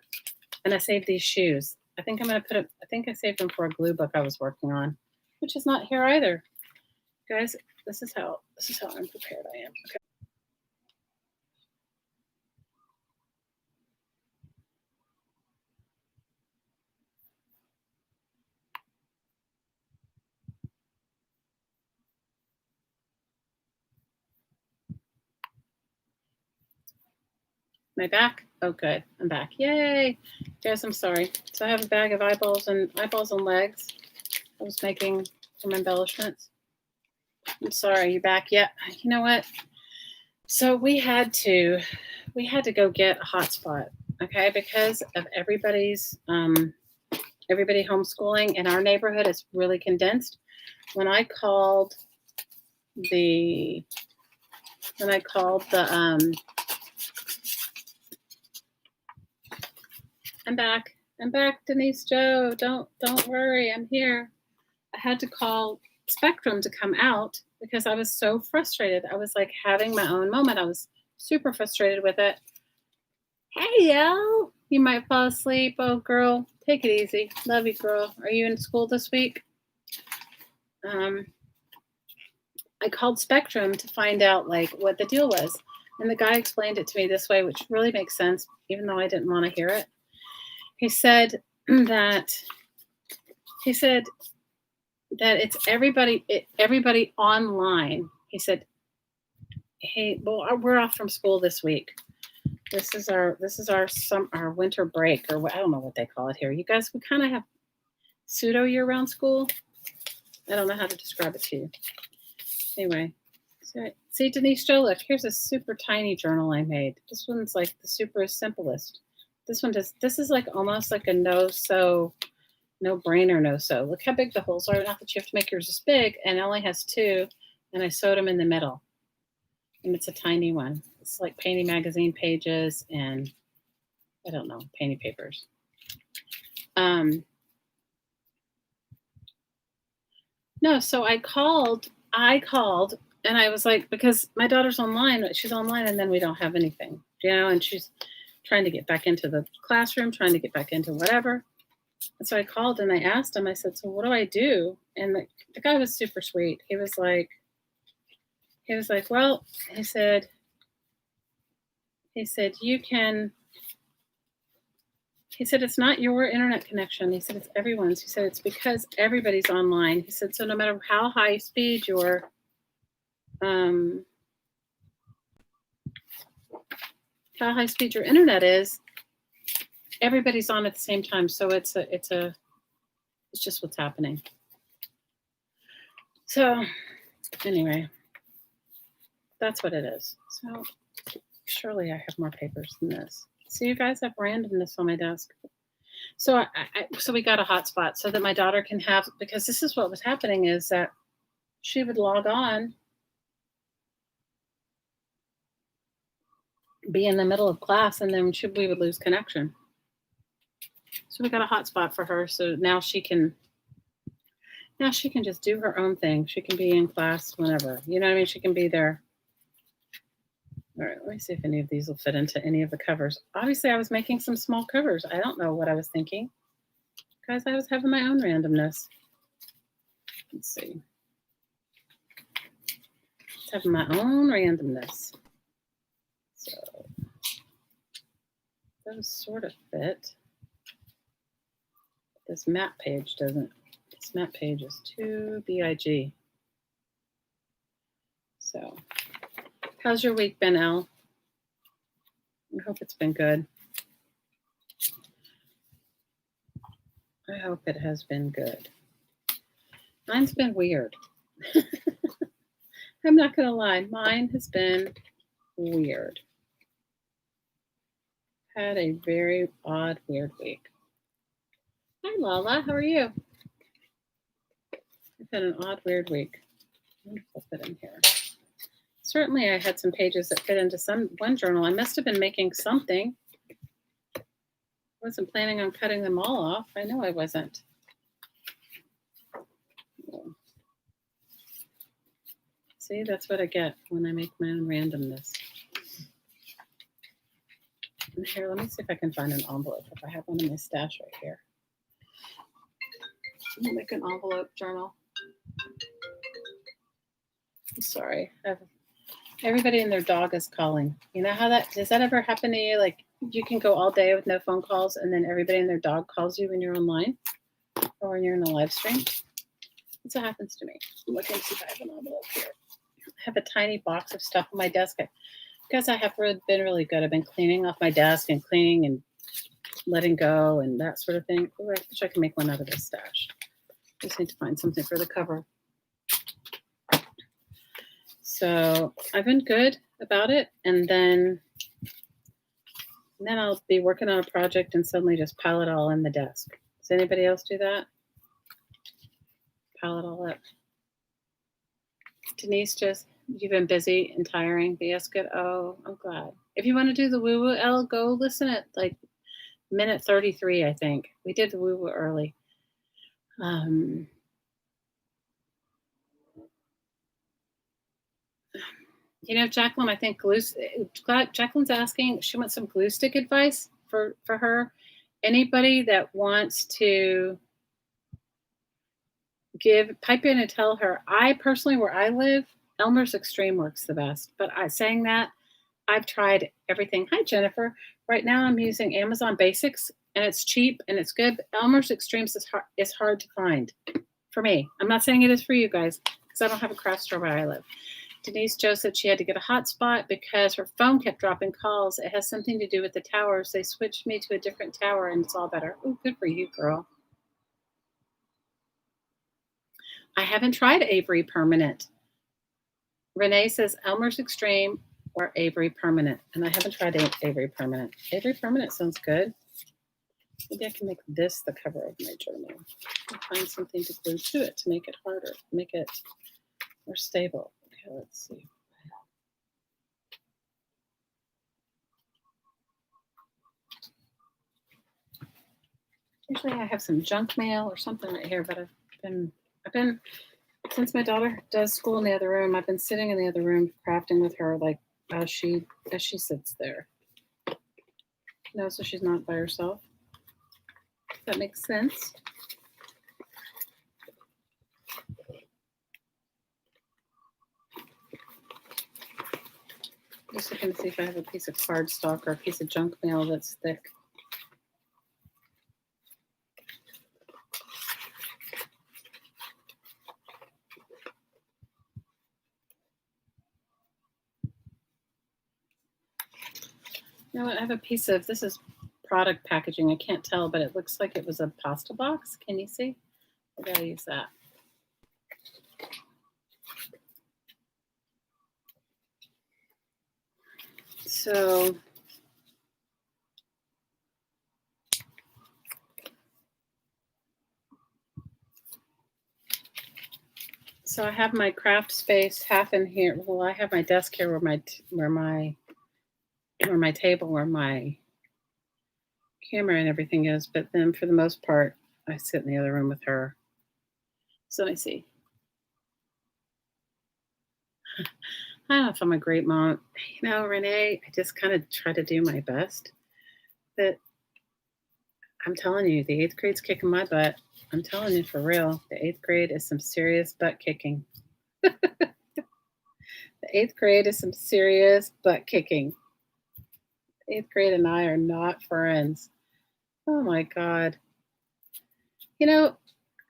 And I saved these shoes. I think I'm going to I think I saved them for a glue book I was working on, which is not here either. Guys, this is how unprepared I am. Okay. Am I back? Oh, good. I'm back. Yay. Guys, I'm sorry. So I have a bag of eyeballs and legs. I was making some embellishments. I'm sorry. You back yet? You know what? So we had to go get a hotspot, okay, because of everybody homeschooling in our neighborhood is really condensed. When I called the I'm back. Denise Joe. Don't worry, I'm here. I had to call Spectrum to come out because I was so frustrated. I was like having my own moment. I was super frustrated with it. Hey, y'all. You might fall asleep. Oh, girl, take it easy. Love you, girl. Are you in school this week? I called Spectrum to find out like what the deal was. And the guy explained it to me this way, which really makes sense, even though I didn't want to hear it. He said that it's everybody online. He said, "Hey, well, we're off from school this week. This is our winter break, or I don't know what they call it here. You guys, we kind of have pseudo year-round school. I don't know how to describe it to you. Anyway, see Denise Joe, look, here's a super tiny journal I made. This one's like the super simplest. This is like almost like a no brainer no sew. Look how big the holes are. Not that you have to make yours this big, and it only has 2, and I sewed them in the middle. And it's a tiny one. It's like Painting Magazine pages and I don't know, painting papers. No, so I called and I was like, because my daughter's online, she's online and then we don't have anything, and she's trying to get back into the classroom, trying to get back into whatever. And so I called and I asked him, I said, so what do I do? And the guy was super sweet. He was like, well, he said, you can, he said, it's not your internet connection. He said, it's everyone's. He said, it's because everybody's online. He said, so no matter how high speed your internet is, everybody's on at the same time. So it's just what's happening. So anyway, that's what it is. So surely I have more papers than this. So you guys have randomness on my desk. So so we got a hotspot so that my daughter can have, because this is what was happening, is that she would log on, be in the middle of class, and then we would lose connection. So we got a hotspot for her. So now she can just do her own thing. She can be in class whenever. You know what I mean? She can be there. All right, let me see if any of these will fit into any of the covers. Obviously, I was making some small covers. I don't know what I was thinking. Guys, I was having my own randomness. Let's see. Just having my own randomness. So those sort of fit. This map page doesn't. This map page is too big. So, how's your week been, Elle? I hope it's been good. I hope it has been good. Mine's been weird. I'm not going to lie. Mine has been weird. Had a very odd, weird week. Hi, Lala. How are you? I've had an odd, weird week. I wonder if I'll fit in here. Certainly, I had some pages that fit into one journal. I must have been making something. I wasn't planning on cutting them all off. I know I wasn't. See, that's what I get when I make my own randomness. And here, let me see if I can find an envelope. If I have one in my stash right here. I'll make an envelope journal. I'm sorry. Everybody and their dog is calling. You know how does that ever happen to you? Like you can go all day with no phone calls and then everybody and their dog calls you when you're online or when you're in a live stream. That's what happens to me. I'm looking to see if I have an envelope here. I have a tiny box of stuff on my desk. Because I have been really good. I've been cleaning off my desk and cleaning and letting go and that sort of thing. Ooh, I wish I could make one out of this stash. Just need to find something for the cover. So I've been good about it. And then I'll be working on a project and suddenly just pile it all in the desk. Does anybody else do that? Pile it all up. Denise, just you've been busy and tiring, but yes, good. Oh, I'm glad. If you want to do the woo woo, Elle, go listen at like minute 33, I think. We did the woo woo early. Jacqueline, I think Jacqueline's asking, she wants some glue stick advice for her. Anybody that wants to pipe in and tell her, I personally, where I live, Elmer's Extreme works the best. But saying that, I've tried everything. Hi, Jennifer. Right now I'm using Amazon Basics, and it's cheap and it's good. But Elmer's Extremes is hard to find for me. I'm not saying it is for you guys because I don't have a craft store where I live. Denise Jo said she had to get a hotspot because her phone kept dropping calls. It has something to do with the towers. They switched me to a different tower, and it's all better. Oh, good for you, girl. I haven't tried Avery Permanent. Renee says Elmer's Extreme or Avery Permanent, and I haven't tried Avery Permanent. Avery Permanent sounds good. Maybe I can make this the cover of my journal. I'll find something to glue to it to make it harder, make it more stable. Okay, let's see. Usually I have some junk mail or something right here, but I've been since my daughter does school in the other room, I've been sitting in the other room crafting with her, like as she sits there. So she's not by herself. That makes sense. Just looking to see if I have a piece of cardstock or a piece of junk mail that's thick. You know what? I have a piece of, this is product packaging. I can't tell, but it looks like it was a pasta box. Can you see? I gotta use that. So I have my craft space half in here. Well, I have my desk here where my table, where my camera and everything is. But then for the most part, I sit in the other room with her. So let me see. I don't know if I'm a great mom. Renee, I just kind of try to do my best. But I'm telling you, the 8th grade's kicking my butt. I'm telling you for real. The 8th grade is some serious butt kicking. The 8th grade is some serious butt kicking. 8th grade and I are not friends. Oh my God. And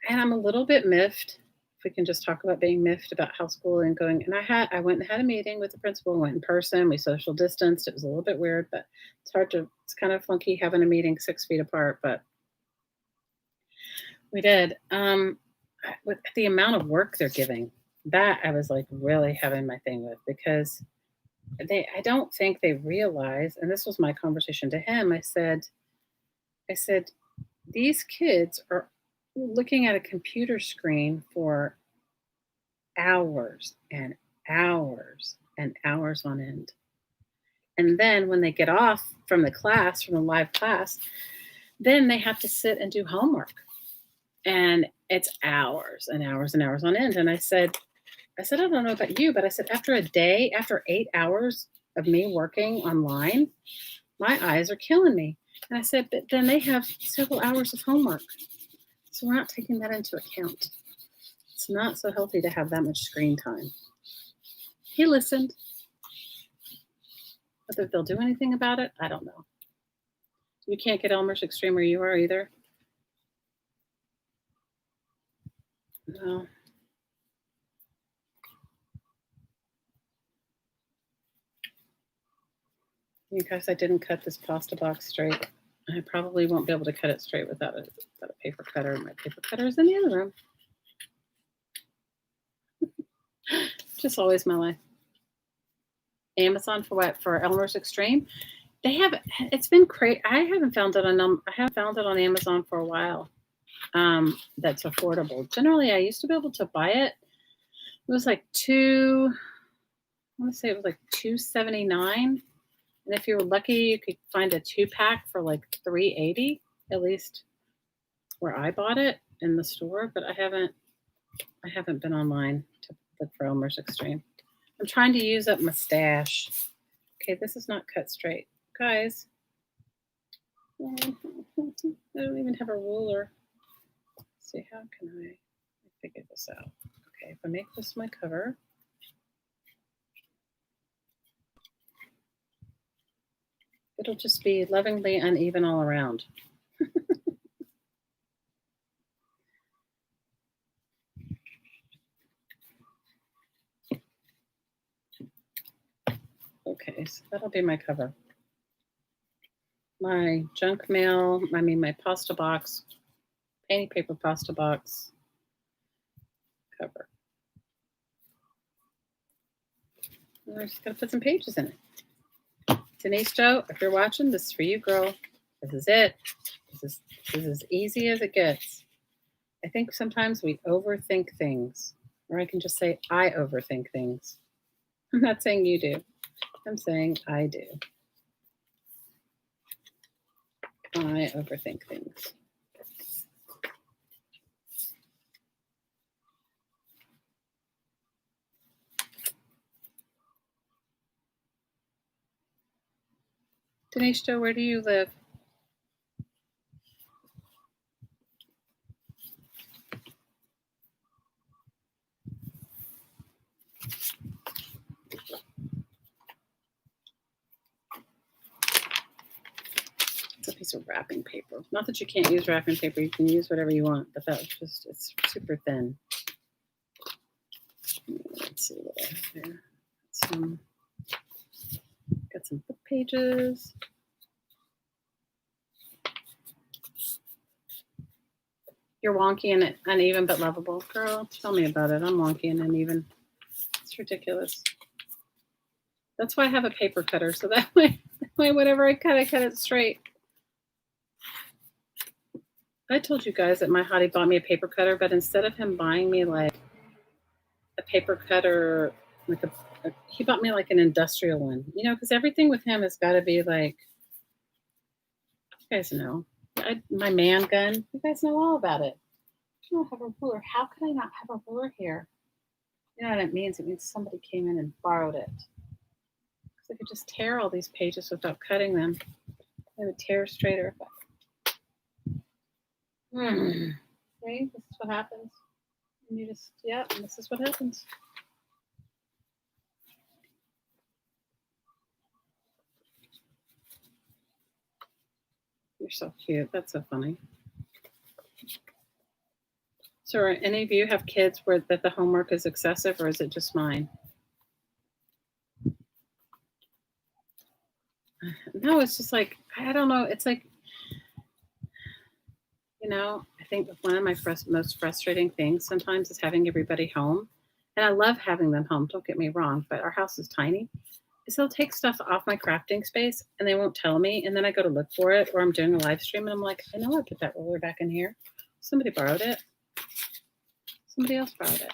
I'm a little bit miffed. If we can just talk about being miffed about how school and going. And I went and had a meeting with the principal, went in person. We social distanced. It was a little bit weird, but it's kind of funky having a meeting 6 feet apart, but we did. With the amount of work they're giving, that I was like really having my thing with, because I don't think they realize, and this was my conversation to him. I said, these kids are looking at a computer screen for hours and hours and hours on end. And then when they get off from the live class, then they have to sit and do homework. And it's hours and hours and hours on end. And I said, I don't know about you, but I said, after 8 hours of me working online, my eyes are killing me. And I said, but then they have several hours of homework. So we're not taking that into account. It's not so healthy to have that much screen time. He listened. Whether they'll do anything about it, I don't know. You can't get Elmer's Extreme where you are either. No. Because I didn't cut this pasta box straight. I probably won't be able to cut it straight without a paper cutter. My paper cutter is in the other room. Just always my life. Amazon for what? For Elmer's Extreme? They have. It's been crazy. I haven't found it on. I haven't found it on Amazon for a while. That's affordable. Generally, I used to be able to buy it. It was like I want to say it was like $2.79. And if you were lucky, you could find a 2-pack for like $3.80, at least where I bought it in the store. But I haven't been online to look for Elmer's Extreme. I'm trying to use up my stash. Okay, this is not cut straight, guys. I don't even have a ruler. Let's see, how can I figure this out? Okay, if I make this my cover. It'll just be lovingly uneven all around. Okay, so that'll be my cover. My junk mail, my pasta box, painting paper pasta box cover. We're just going to put some pages in it. Denise Joe, if you're watching, this is for you, girl. This is it. This is as easy as it gets. I think sometimes we overthink things, or I can just say I overthink things. I'm not saying you do. I'm saying I do. I overthink things. Denise Joe, where do you live? It's a piece of wrapping paper. Not that you can't use wrapping paper. You can use whatever you want, but that was just, it's super thin. Let's see what I have here. Got some book pages. You're wonky and uneven but lovable. Girl, tell me about it. I'm wonky and uneven. It's ridiculous. That's why I have a paper cutter, so that way whatever I cut it straight. I told you guys that my hottie bought me a paper cutter, but instead of him buying me like a paper cutter, like he bought me like an industrial one, because everything with him has got to be like, you guys know, my man gun. You guys know all about it. I don't have a ruler. How could I not have a ruler here? You know what it means? It means somebody came in and borrowed it. Because I could just tear all these pages without cutting them. They would tear straighter. See, this is what happens. And you just, and this is what happens. You're so cute. That's so funny. So, are any of you have kids where that the homework is excessive, or is it just mine? No, it's just like, I don't know. It's like, I think one of my most frustrating things sometimes is having everybody home. And I love having them home, don't get me wrong, but our house is tiny. So they'll take stuff off my crafting space and they won't tell me. And then I go to look for it, or I'm doing a live stream and I'm like, I know I put that ruler back in here. Somebody borrowed it. Somebody else borrowed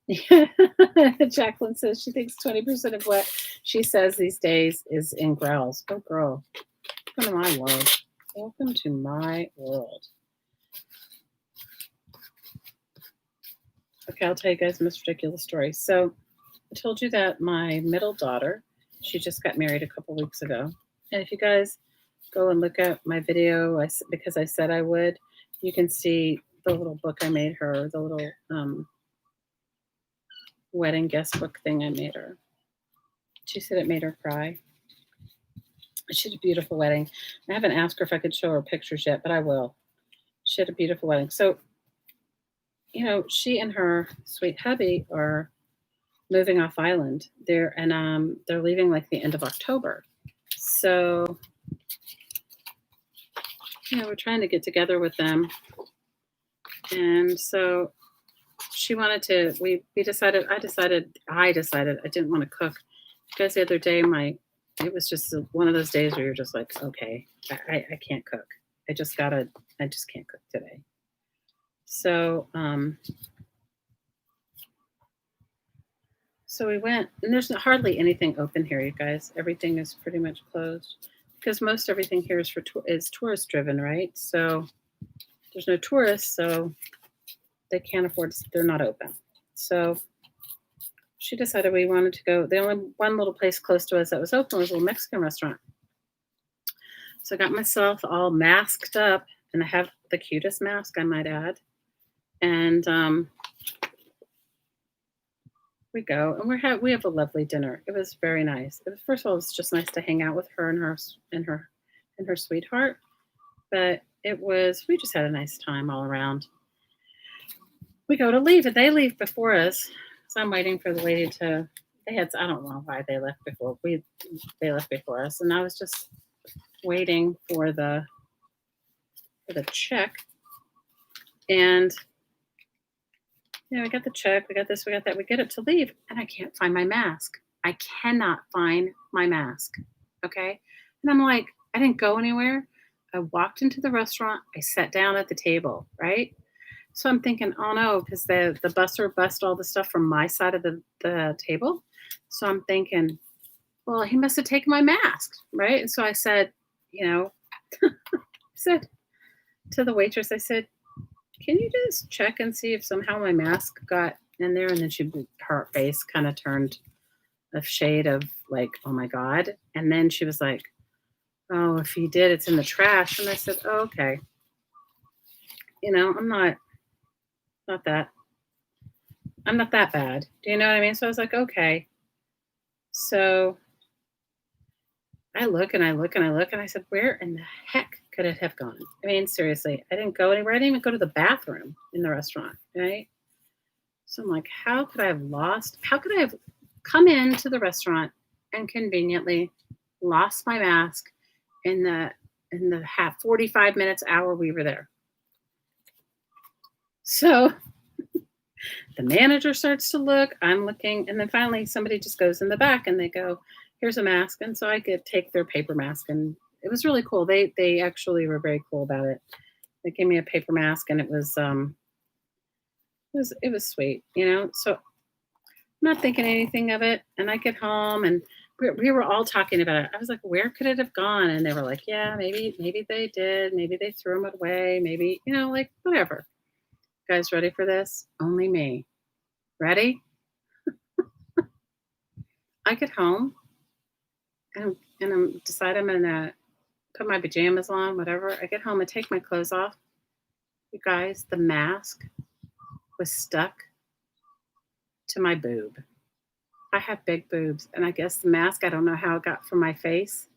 it. Jacqueline says she thinks 20% of what she says these days is in growls. Oh, girl. Welcome to my world. Welcome to my world. Okay, I'll tell you guys the most ridiculous story. So I told you that my middle daughter, she just got married a couple weeks ago. And if you guys go and look at my video, because I said I would, you can see the little book I made her, the little wedding guest book thing I made her. She said it made her cry. She had a beautiful wedding. I haven't asked her if I could show her pictures yet, but I will. She had a beautiful wedding. So, she and her sweet hubby are moving off island. They're leaving like the end of October. So yeah, we're trying to get together with them. And so she wanted to, we decided, I decided I didn't want to cook because the other day it was just one of those days where you're just like, okay, I can't cook. I just can't cook today. So, so we went, and there's hardly anything open here, you guys. Everything is pretty much closed because most everything here is tourist driven, right? So there's no tourists, so they can't afford. They're not open. So she decided we wanted to go. The only one little place close to us that was open was a little Mexican restaurant. So I got myself all masked up, and I have the cutest mask, I might add. And we go, and we have a lovely dinner. It was very nice. First of all, it was just nice to hang out with her and her sweetheart. But we just had a nice time all around. We go to leave, and they leave before us. So I'm waiting for the lady to. I don't know why they left before they left before us, and I was just waiting for the check. And we got the check, we got this, we got that. We get it to leave, and I can't find my mask. I cannot find my mask. Okay, and I'm like, I didn't go anywhere. I walked into the restaurant. I sat down at the table, right? So I'm thinking, oh no, because the busser bussed all the stuff from my side of the table. So I'm thinking, well, he must have taken my mask, right? And so I said, I said to the waitress, I said, can you just check and see if somehow my mask got in there? And then her face kind of turned a shade of like, oh my God. And then she was like, oh, if he did, it's in the trash. And I said, oh, okay. I'm not that bad. Do you know what I mean? So I was like, okay. So I look and I look and I look and I said, where in the heck could it have gone? I mean, seriously, I didn't go anywhere. I didn't even go to the bathroom in the restaurant, right? So I'm like, how could I have come into the restaurant and conveniently lost my mask in the 45 minutes, hour we were there? So the manager starts to look, I'm looking, and then finally somebody just goes in the back and they go, here's a mask. And so I could take their paper mask, and it was really cool. They actually were very cool about it. They gave me a paper mask, and it was sweet, So I'm not thinking anything of it. And I get home, and we were all talking about it. I was like, where could it have gone? And they were like, yeah, maybe they did. Maybe they threw them away. Maybe, like whatever. You guys ready for this? Only me. Ready? I get home and I'm decide I'm gonna put my pajamas on, whatever. I get home and take my clothes off. You guys, the mask was stuck to my boob. I have big boobs, and I guess the mask, I don't know how it got from my face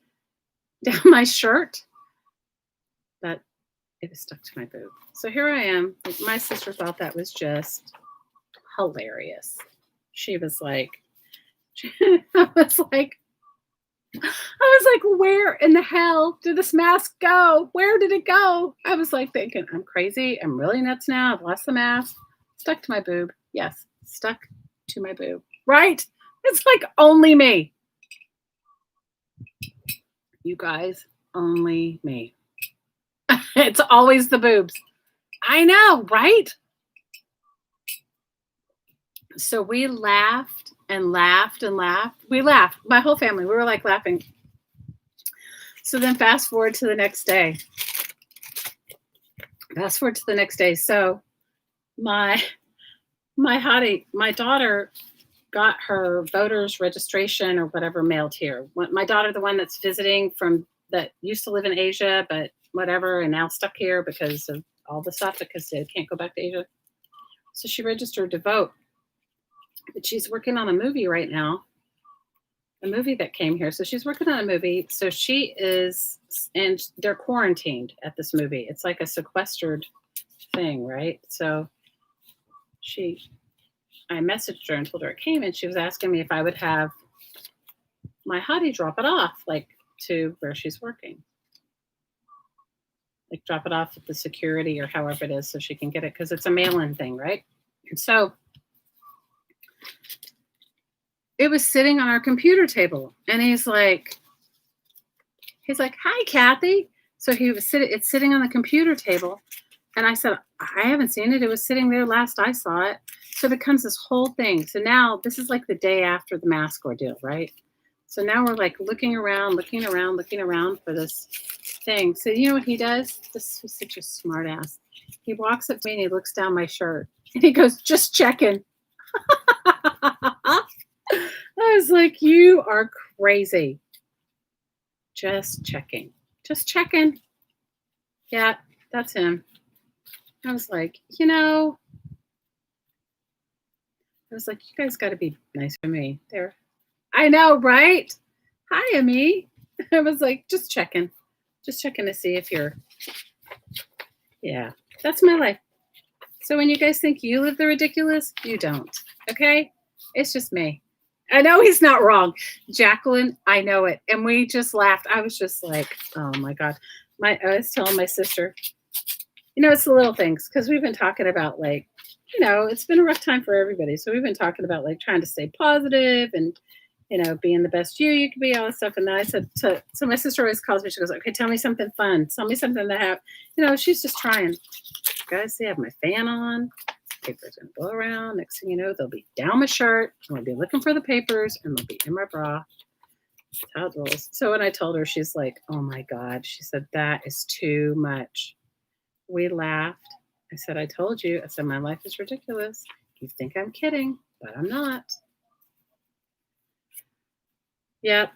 down my shirt, but it was stuck to my boob. So here I am. My sister thought that was just hilarious. She was like, I was like, where in the hell did this mask go? Where did it go? I was like thinking, I'm crazy. I'm really nuts now. I've lost the mask. Stuck to my boob. Yes, stuck to my boob. Right? It's like only me. You guys, only me. It's always the boobs. I know, right? So we laughed and laughed and laughed. We laughed. My whole family, we were like laughing. So then fast forward to the next day. So my hottie, my daughter got her voter's registration or whatever mailed here. My daughter, the one that's visiting that used to live in Asia, but whatever, and now stuck here because of all the stuff, because they can't go back to Asia. So she registered to vote. But she's working on a movie right now, a movie that came here. So she's working on a movie. So she is, and they're quarantined at this movie. It's like a sequestered thing, right? So I messaged her and told her it came, and she was asking me if I would have my hottie drop it off, like to where she's working. Like drop it off at the security or however it is so she can get it because it's a mail-in thing, right? And so it was sitting on our computer table, and he's like, "Hi, Kathy." So it's sitting on the computer table, and I said, "I haven't seen it. It was sitting there last I saw it." So it becomes this whole thing. So now this is like the day after the mask ordeal, right? So now we're like looking around for this thing. So you know what he does? This is such a smart ass. He walks up to me and he looks down my shirt and he goes, "Just checking." I was like, "You are crazy." Just checking. Just checking. Yeah, that's him. I was like, I was like, "You guys got to be nice to me." There. I know, right? Hi, Amy. I was like, just checking to see if you're, yeah, that's my life. So when you guys think you live the ridiculous, you don't. Okay? It's just me. I know he's not wrong. Jacqueline, I know it. And we just laughed. I was just like, oh my God. I was telling my sister, it's the little things because we've been talking about like, it's been a rough time for everybody. So we've been talking about like trying to stay positive and being the best you can be, all this stuff. And then I said so my sister always calls me. She goes, "Okay, tell me something fun. Tell me something that she's just trying." Guys, see, I have my fan on. Paper's going to blow around. Next thing you know, they'll be down my shirt. I'm going to be looking for the papers and they'll be in my bra. That's how it rolls. So when I told her, she's like, "Oh my God." She said, "That is too much." We laughed. I said, "I told you." I said, "My life is ridiculous. You think I'm kidding, but I'm not." Yep.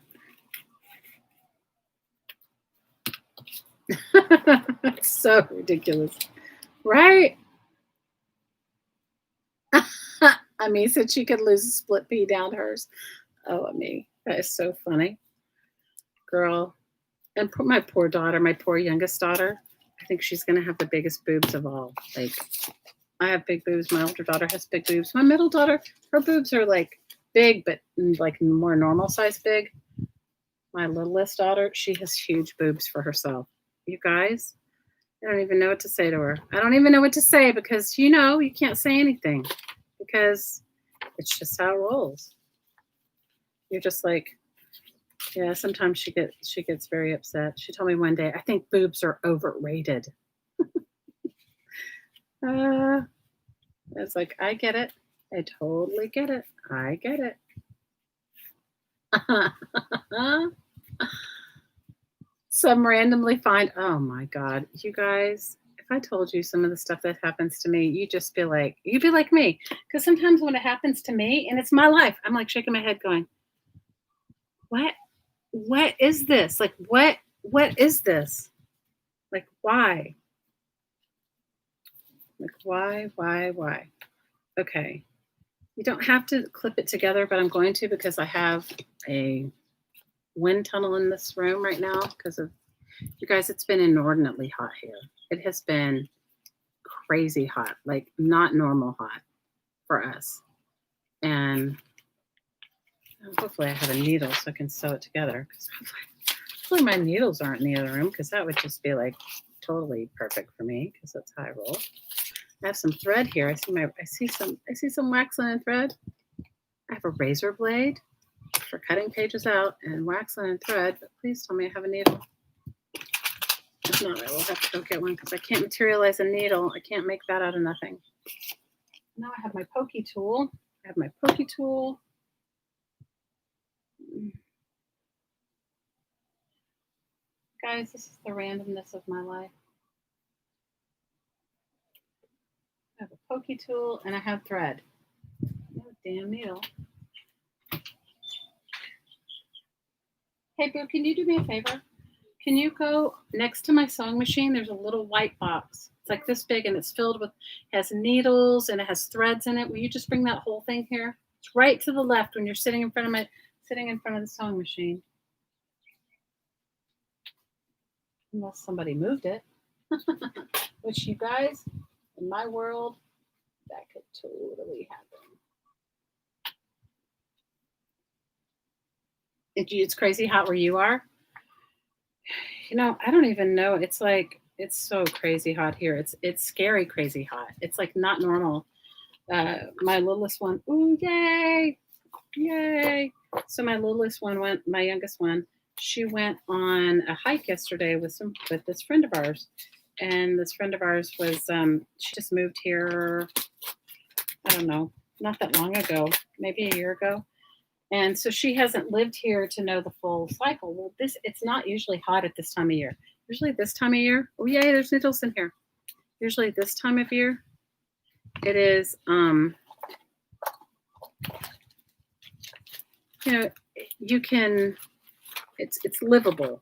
It's so ridiculous. Right? Ami said she could lose a split pea down hers. Oh, Ami, that is so funny. Girl. And my poor daughter, my poor youngest daughter, I think she's going to have the biggest boobs of all. Like, I have big boobs. My older daughter has big boobs. My middle daughter, her boobs are like big, but like more normal size big. My littlest daughter, she has huge boobs for herself. You guys, I don't even know what to say to her. I don't even know what to say because, you can't say anything because it's just how it rolls. You're just like, yeah, sometimes she gets very upset. She told me one day, "I think boobs are overrated." It's like, I get it. I totally get it. I get it. Some randomly find, oh my God, you guys, if I told you some of the stuff that happens to me, you'd be like me. Because sometimes when it happens to me and it's my life, I'm like shaking my head going, what is this? Like, what is this? Like, why? Like, why? Okay. You don't have to clip it together, but I'm going to because I have a wind tunnel in this room right now because of you guys. It's been inordinately hot here. It has been crazy hot, like not normal hot for us. And hopefully I have a needle so I can sew it together. Because hopefully my needles aren't in the other room because that would just be like totally perfect for me because that's how I roll. I have some thread here. I see some wax linen thread. I have a razor blade for cutting pages out and wax linen thread. But please tell me I have a needle. If not, I will have to go get one because I can't materialize a needle. I can't make that out of nothing. Now I have my pokey tool. Guys, this is the randomness of my life. I have a pokey tool and I have thread. No damn needle. Hey, Boo, can you do me a favor? Can you go next to my sewing machine? There's a little white box. It's like this big and it's filled with, has needles and it has threads in it. Will you just bring that whole thing here? It's right to the left when you're sitting in front of the sewing machine. Unless somebody moved it. Which you guys, in my world, that could totally happen. It's crazy hot where you are. I don't even know. It's like it's so crazy hot here. It's scary crazy hot. It's like not normal. My littlest one, ooh, yay, yay. So my littlest one went, my youngest one, she went on a hike yesterday with this friend of ours. And this friend of ours was she just moved here, I don't know, not that long ago, maybe a year ago. And so she hasn't lived here to know the full cycle. Well, it's not usually hot at this time of year. Usually this time of year, oh yay, there's noodles in here. Usually this time of year, it is you know, you can it's livable,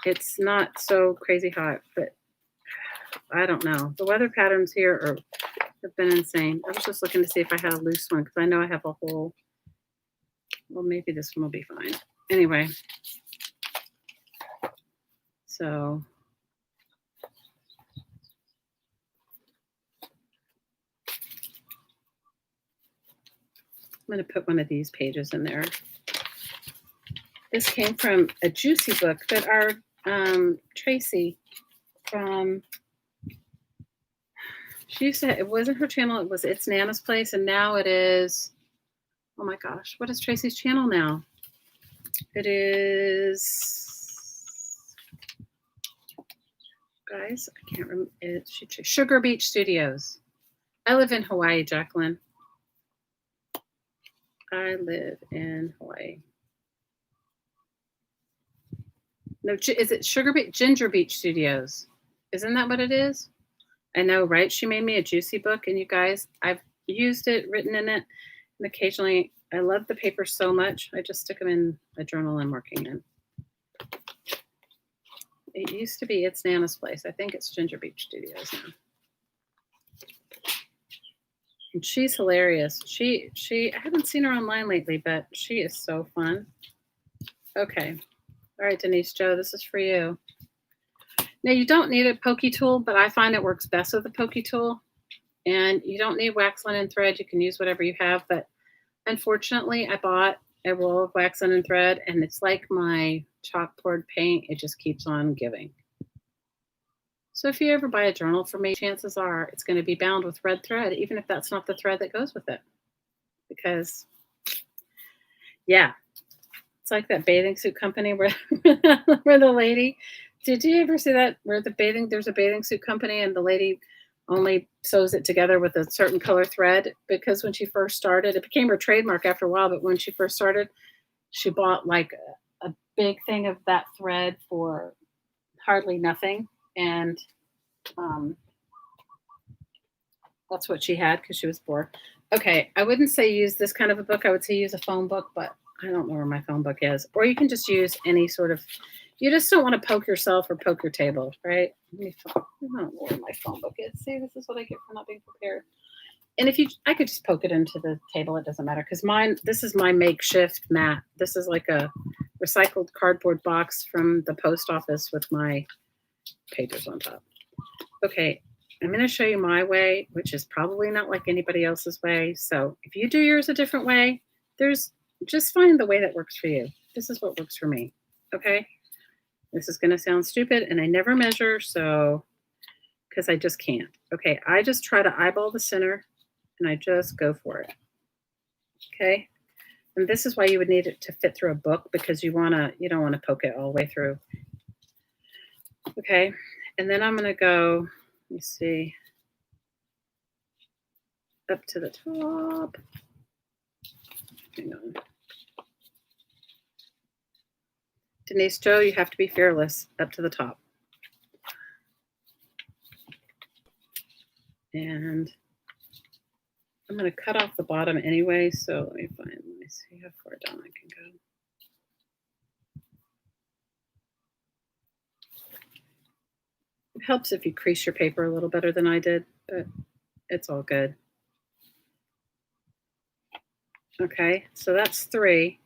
It's not so crazy hot, but I don't know. The weather patterns here have been insane. I was just looking to see if I had a loose one because I know I have a whole. Well, maybe this one will be fine. Anyway, so I'm going to put one of these pages in there. This came from a Juicy book that our Tracy from, she used to, it wasn't her channel, it was It's Nana's Place, and now it is, oh my gosh, what is Tracy's channel now? It is, guys, I can't remember, Sugar Beach Studios. I live in Hawaii, Jacqueline. I live in Hawaii. No, is it Ginger Beach Studios? Isn't that what it is? I know, right? She made me a Juicy book, and you guys, I've used it, written in it, and occasionally I love the paper so much, I just stick them in a journal I'm working in. It used to be It's Nana's Place. I think it's Ginger Beach Studios now. And she's hilarious. I haven't seen her online lately, but she is so fun. Okay. All right, Denise Joe, this is for you. Now, you don't need a pokey tool, but I find it works best with a pokey tool. And you don't need wax linen thread. You can use whatever you have. But unfortunately, I bought a roll of wax linen thread, and it's like my chalkboard paint. It just keeps on giving. So if you ever buy a journal from me, chances are it's going to be bound with red thread, even if that's not the thread that goes with it. Because, yeah, it's like that bathing suit company where the lady, did you ever see that? Where there's a bathing suit company and the lady only sews it together with a certain color thread, because when she first started, it became her trademark after a while, but when she first started, she bought like a big thing of that thread for hardly nothing. And that's what she had because she was bored. Okay, I wouldn't say use this kind of a book. I would say use a phone book, but I don't know where my phone book is. Or you can just use any sort of, you just don't want to poke yourself or poke your table, right? I don't know where my phone book is. See, this is what I get for not being prepared. And I could just poke it into the table. It doesn't matter because this is my makeshift mat. This is like a recycled cardboard box from the post office with my pages on top. Okay, I'm going to show you my way, which is probably not like anybody else's way. So if you do yours a different way, just find the way that works for you. This is what works for me. Okay, this is going to sound stupid, and I never measure, because I just can't. Okay, I just try to eyeball the center, and I just go for it. Okay, and this is why you would need it to fit through a book, because you don't want to poke it all the way through. Okay, and then I'm going to go, let me see, up to the top. Hang on. Denise Joe, you have to be fearless, up to the top. And I'm going to cut off the bottom anyway, so let me see how far down I can go. It helps if you crease your paper a little better than I did, but it's all good. Okay, so that's 3.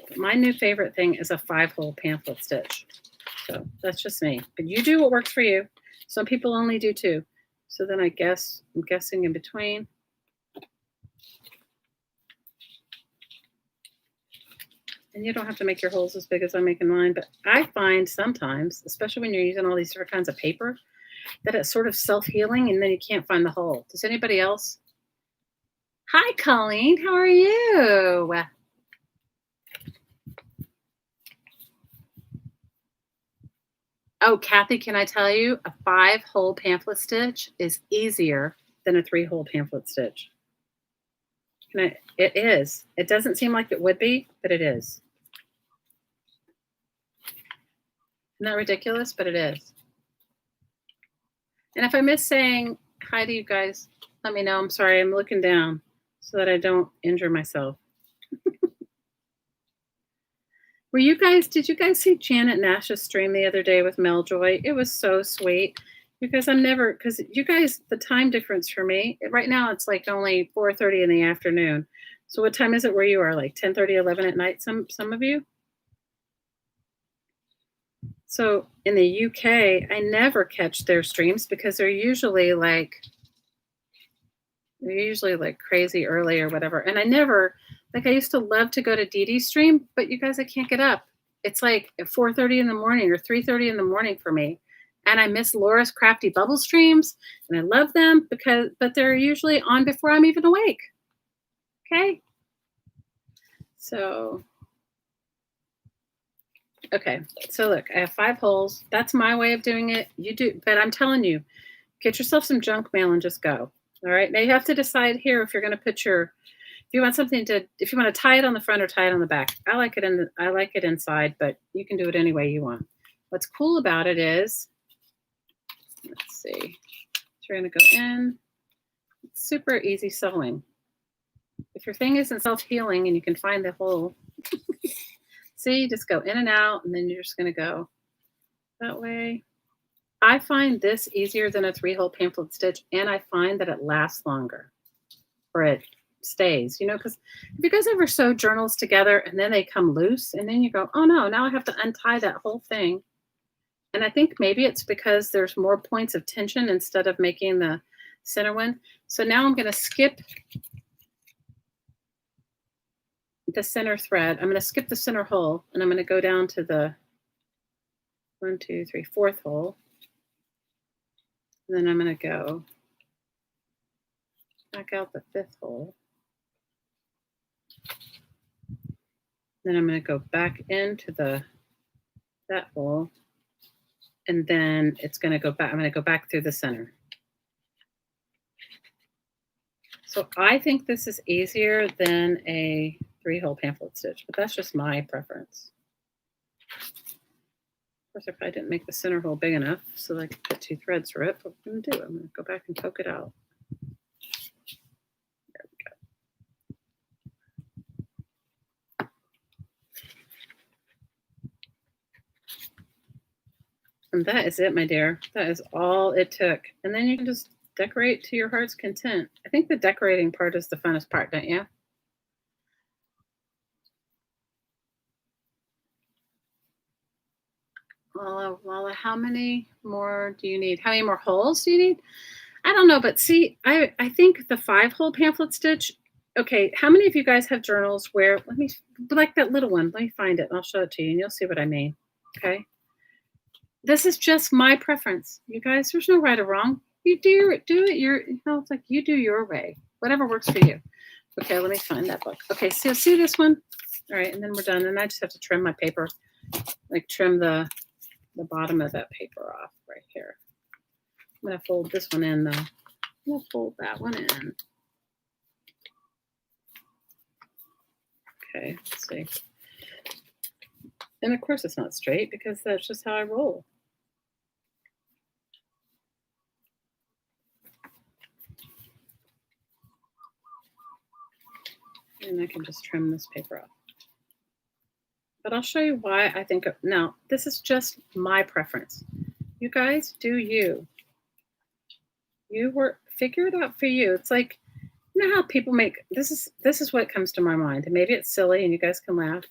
But my new favorite thing is a 5-hole pamphlet stitch. So that's just me. But you do what works for you. Some people only do 2. So then I'm guessing in between. And you don't have to make your holes as big as I'm making mine, but I find sometimes, especially when you're using all these different kinds of paper, that it's sort of self-healing and then you can't find the hole. Does anybody else? Hi, Colleen. How are you? Oh, Kathy, can I tell you, a 5-hole pamphlet stitch is easier than a 3-hole pamphlet stitch. It is. It doesn't seem like it would be, but it is. Isn't that ridiculous? But it is. And if I miss saying hi to you guys, let me know. I'm sorry. I'm looking down so that I don't injure myself. Did you guys see Janet Nash's stream the other day with Mel Joy? It was so sweet. Because you guys, the time difference for me, right now it's like only 4:30 in the afternoon. So what time is it where you are? Like 10:30, 11 at night, some of you? So in the UK, I never catch their streams because they're usually like crazy early or whatever. And I used to love to go to Dee Dee's stream, but you guys, I can't get up. It's like at 4:30 in the morning or 3:30 in the morning for me. And I miss Laura's Crafty Bubble streams, and I love them but they're usually on before I'm even awake. Okay. So, okay. So look, I have 5 holes. That's my way of doing it. You do, but I'm telling you, get yourself some junk mail and just go. All right. Now you have to decide here if you're going to put if you want to tie it on the front or tie it on the back. I like it inside, but you can do it any way you want. What's cool about it is, let's see. So you're going to go in. It's super easy sewing. If your thing isn't self-healing and you can find the hole, see, just go in and out, and then you're just going to go that way. I find this easier than a 3-hole pamphlet stitch, and I find that it lasts longer, or it stays, because if you guys ever sew journals together and then they come loose, and then you go, oh no, now I have to untie that whole thing. And I think maybe it's because there's more points of tension instead of making the center one. So now I'm going to skip the center thread. I'm going to skip the center hole, and I'm going to go down to the 1, 2, 3, 4th hole. And then I'm going to go back out the 5th hole. Then I'm going to go back into that hole. And then it's going to go back. I'm going to go back through the center. So I think this is easier than a 3-hole pamphlet stitch, but that's just my preference. Of course, if I didn't make the center hole big enough so that I could put 2 threads through it, what I'm going to do, I'm going to go back and poke it out. There we go. And that is it, my dear. That is all it took. And then you can just decorate to your heart's content. I think the decorating part is the funnest part, don't you? Lala, how many more do you need? How many more holes do you need? I don't know, but see, I think the 5-hole pamphlet stitch, okay, how many of you guys have journals where, like that little one, let me find it and I'll show it to you and you'll see what I mean, okay? This is just my preference. You guys, there's no right or wrong. You do it it's like you do your way, whatever works for you. Okay, let me find that book. Okay, so see this one? All right, and then we're done. And I just have to trim my paper, like trim the bottom of that paper off right here. I'm going to fold this one in, though. I'm going to fold that one in. Okay, let's see. And of course it's not straight because that's just how I roll. And I can just trim this paper off. But I'll show you why I think now this is just my preference. You guys do you. Figure it out for you. It's like, you know how people make this is what comes to my mind. And maybe it's silly and you guys can laugh.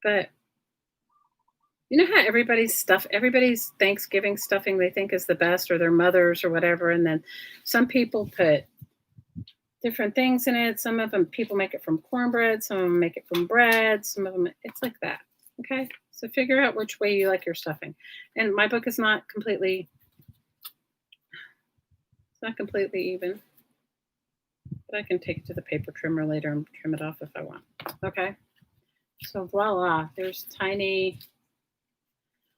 But you know how everybody's Thanksgiving stuffing they think is the best, or their mother's or whatever, and then some people put different things in it. Some of them people make it from cornbread, some of them make it from bread, some of them it's like that. Okay, so figure out which way you like your stuffing. And my book is not completely, it's not completely even, but I can take it to the paper trimmer later and trim it off if I want. Okay, so voila, there's tiny,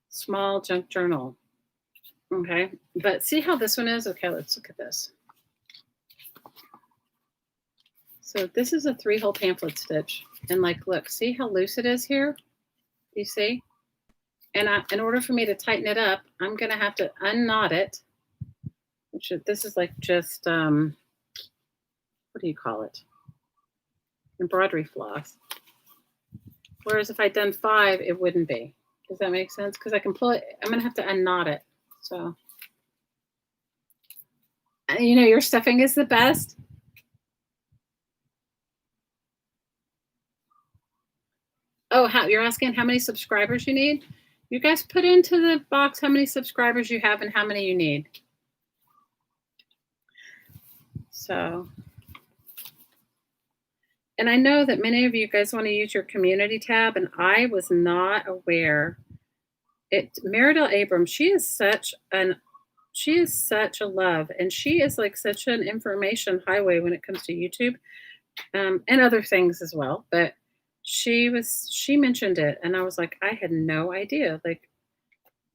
small junk journal. Okay, but see how this one is? Okay, let's look at this. So this is a 3-hole pamphlet stitch. And like, look, see how loose it is here? Do you see? And in order for me to tighten it up, I'm going to have to unknot it. Which this is like just, what do you call it? Embroidery floss. Whereas if I'd done 5, it wouldn't be. Does that make sense? Because I can pull it, I'm going to have to unknot it. So, you know, your stuffing is the best. Oh, you're asking how many subscribers you need? You guys put into the box how many subscribers you have and how many you need. So, and I know that many of you guys want to use your community tab, and I was not aware. Meridell Abrams, she is such a love, and she is like such an information highway when it comes to YouTube, and other things as well. But she mentioned it, and I was like, I had no idea. Like,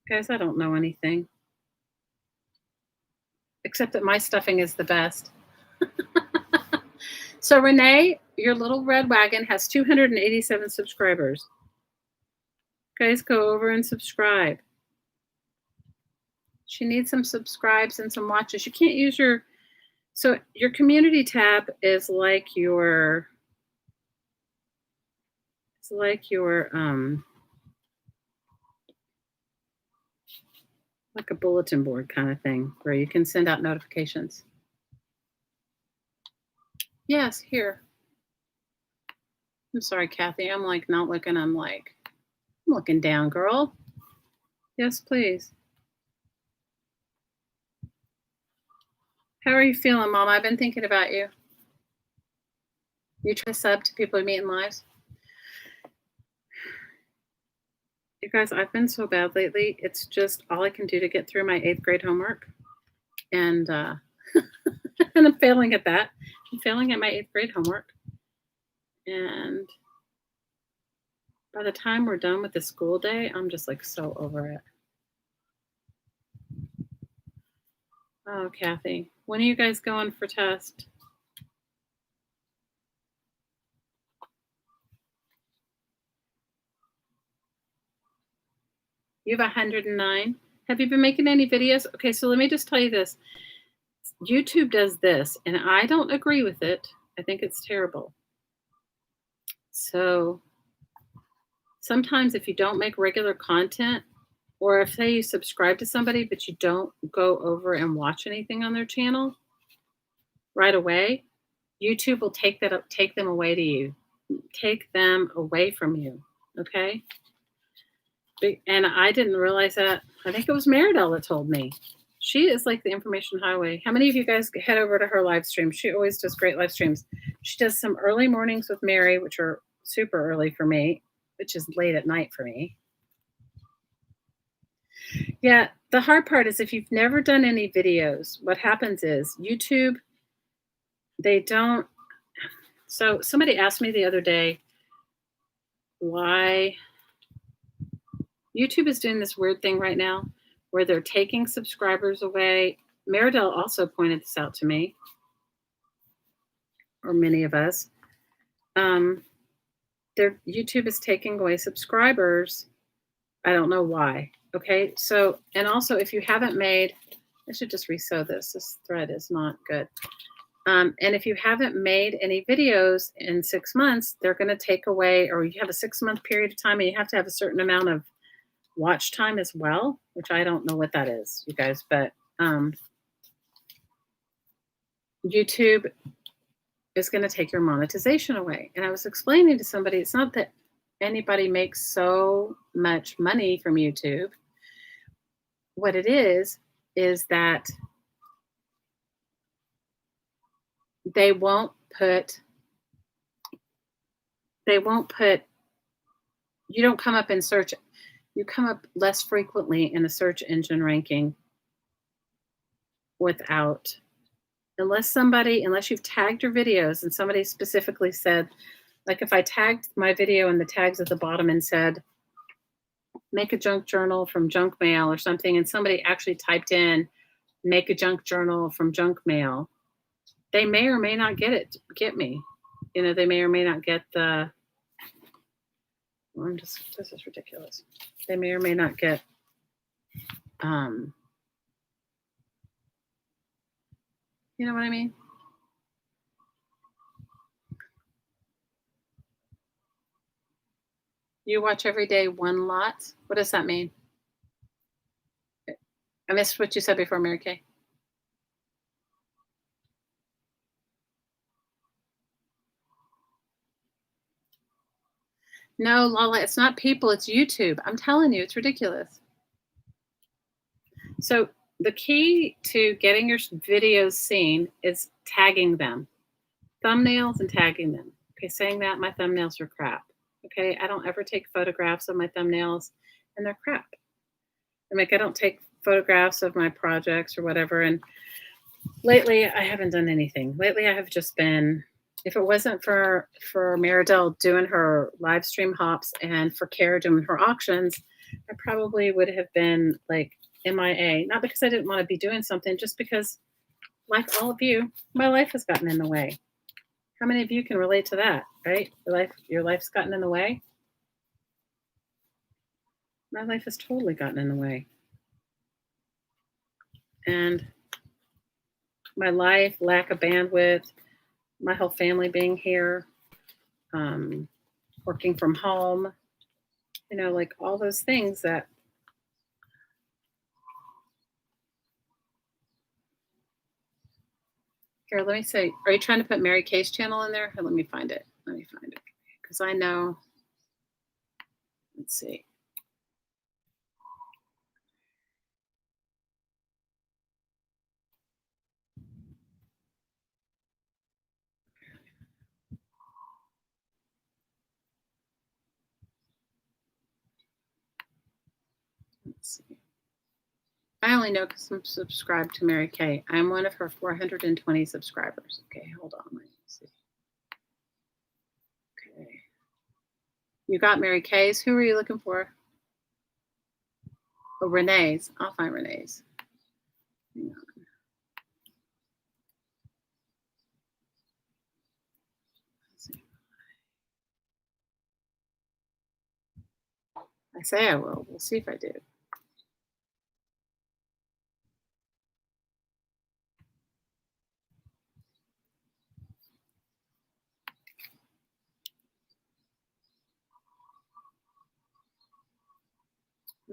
guys, I don't know anything except that my stuffing is the best. So Renee, your little red wagon has 287 subscribers. Guys, go over and subscribe. She needs some subscribes and some watches. You can't use your community tab is like your like a bulletin board kind of thing where you can send out notifications. Yes, here. I'm sorry, Kathy. I'm like not looking. I'm looking down, girl. Yes, please. How are you feeling, Mom? I've been thinking about you. You try to sub to people who meet in lives? You guys, I've been so bad lately. It's just all I can do to get through my 8th grade homework. And and I'm failing at that. I'm failing at my 8th grade homework. And by the time we're done with the school day, I'm just like so over it. Oh, Kathy, when are you guys going for test? You have 109. Have you been making any videos? Okay, so let me just tell you this. YouTube does this, and I don't agree with it. I think it's terrible. So sometimes if you don't make regular content, or if say you subscribe to somebody but you don't go over and watch anything on their channel right away, YouTube will take them away to you, take them away from you. Okay. And I didn't realize that. I think it was Meridell that told me. She is like the information highway. How many of you guys head over to her live stream? She always does great live streams. She does some early mornings with Mary, which are super early for me, which is late at night for me. Yeah, the hard part is if you've never done any videos, what happens is YouTube, they don't. So somebody asked me the other day why YouTube is doing this weird thing right now where they're taking subscribers away. Meridell also pointed this out to me, or many of us. YouTube is taking away subscribers. I don't know why. Okay, so, and also if you haven't made, I should just resew this. This thread is not good. And if you haven't made any videos in 6 months, they're going to take away, or you have a 6-month period of time and you have to have a certain amount of watch time as well, which I don't know what that is, you guys, but YouTube is going to take your monetization away. And I was explaining to somebody, it's not that anybody makes so much money from YouTube. What it is that they won't put they won't put you don't come up in search. You come up less frequently in a search engine ranking without unless you've tagged your videos and somebody specifically said, like if I tagged my video and the tags at the bottom and said, make a junk journal from junk mail or something, and somebody actually typed in, make a junk journal from junk mail, they may or may not get me. They may or may not get the, this is ridiculous. They may or may not get, you know what I mean? You watch every day one lot. What does that mean? I missed what you said before, Mary Kay. No, Lala, it's not people, it's YouTube. I'm telling you, it's ridiculous. So the key to getting your videos seen is tagging them. Thumbnails and tagging them. Okay, saying that my thumbnails are crap. Okay, I don't ever take photographs of my thumbnails and they're crap. I don't take photographs of my projects or whatever. And lately, I haven't done anything. Lately, I have just been, if it wasn't for Maridel doing her live stream hops and for Kara doing her auctions, I probably would have been like MIA. Not because I didn't want to be doing something, just because, like all of you, my life has gotten in the way. How many of you can relate to that, right? Your life's gotten in the way. My life has totally gotten in the way. And my life, lack of bandwidth, my whole family being here, working from home, like all those things that. Here, let me say, are you trying to put Mary Kay's channel in there? Here, let me find it. Because I know. Let's see. Let's see. I only know because I'm subscribed to Mary Kay. I'm one of her 420 subscribers. Okay, hold on. Let me see. Okay. You got Mary Kay's. Who are you looking for? Oh, Renee's. I'll find Renee's. Hang on. I say I will. We'll see if I do.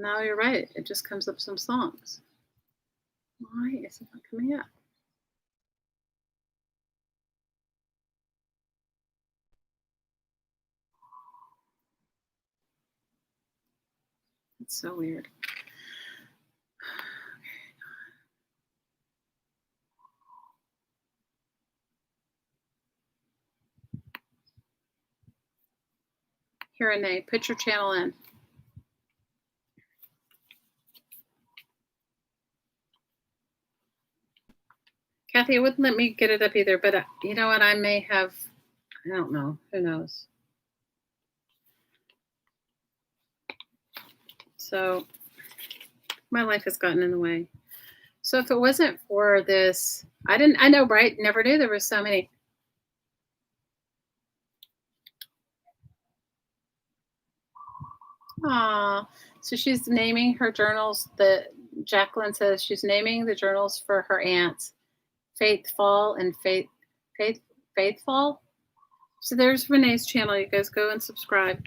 No, you're right. It just comes up some songs. Why is it not coming up? It's so weird. Here, Renee, put your channel in. Kathy, it wouldn't let me get it up either, but you know what? I may have, I don't know. Who knows? So my life has gotten in the way. So if it wasn't for this, I know, right? Never knew there were so many. Aw, so she's naming her journals. Jacqueline says she's naming the journals for her aunts, Faithful and Faithful. So there's Renee's channel. You guys go and subscribe.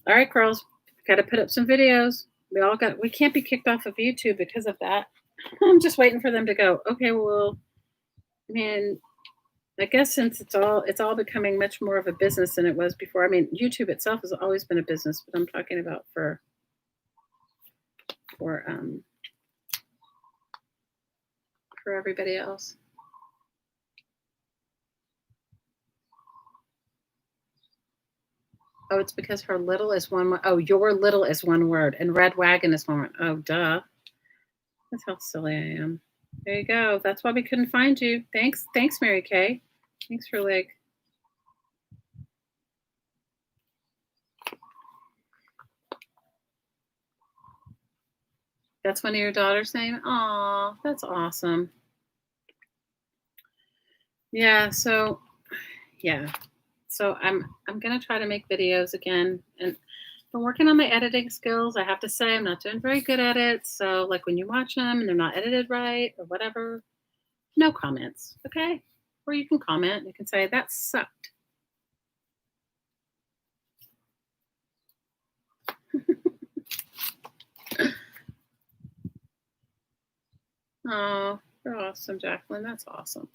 All right, girls, got to put up some videos. We can't be kicked off of YouTube because of that. I'm just waiting for them to go, okay, well, I mean, I guess since it's all becoming much more of a business than it was before. I mean, YouTube itself has always been a business, but I'm talking about for everybody else. Oh, it's because her little is one word. Oh, your little is one word, and red wagon is one word. Oh, duh. That's how silly I am. There you go. That's why we couldn't find you. Thanks, Mary Kay. Thanks for like. That's one of your daughter's name. Aw, that's awesome. Yeah. So, yeah. So I'm gonna try to make videos again, and I'm working on my editing skills. I have to say I'm not doing very good at it. So like when you watch them and they're not edited right or whatever, no comments, okay? Or you can comment. You can say that sucked. Oh, you're awesome, Jacqueline. That's awesome.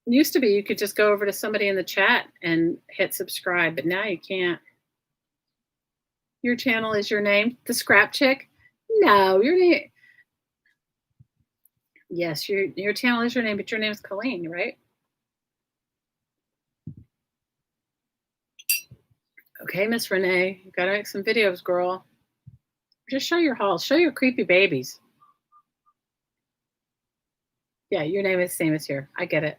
It used to be you could just go over to somebody in the chat and hit subscribe, but now you can't. Your channel is your name, the Scrap Chick. No, your name. Yes, your channel is your name, but your name is Colleen, right? Okay, Miss Renee, you gotta make some videos, girl. Just show your hauls. Show your creepy babies. Yeah, your name is the same as here. I get it.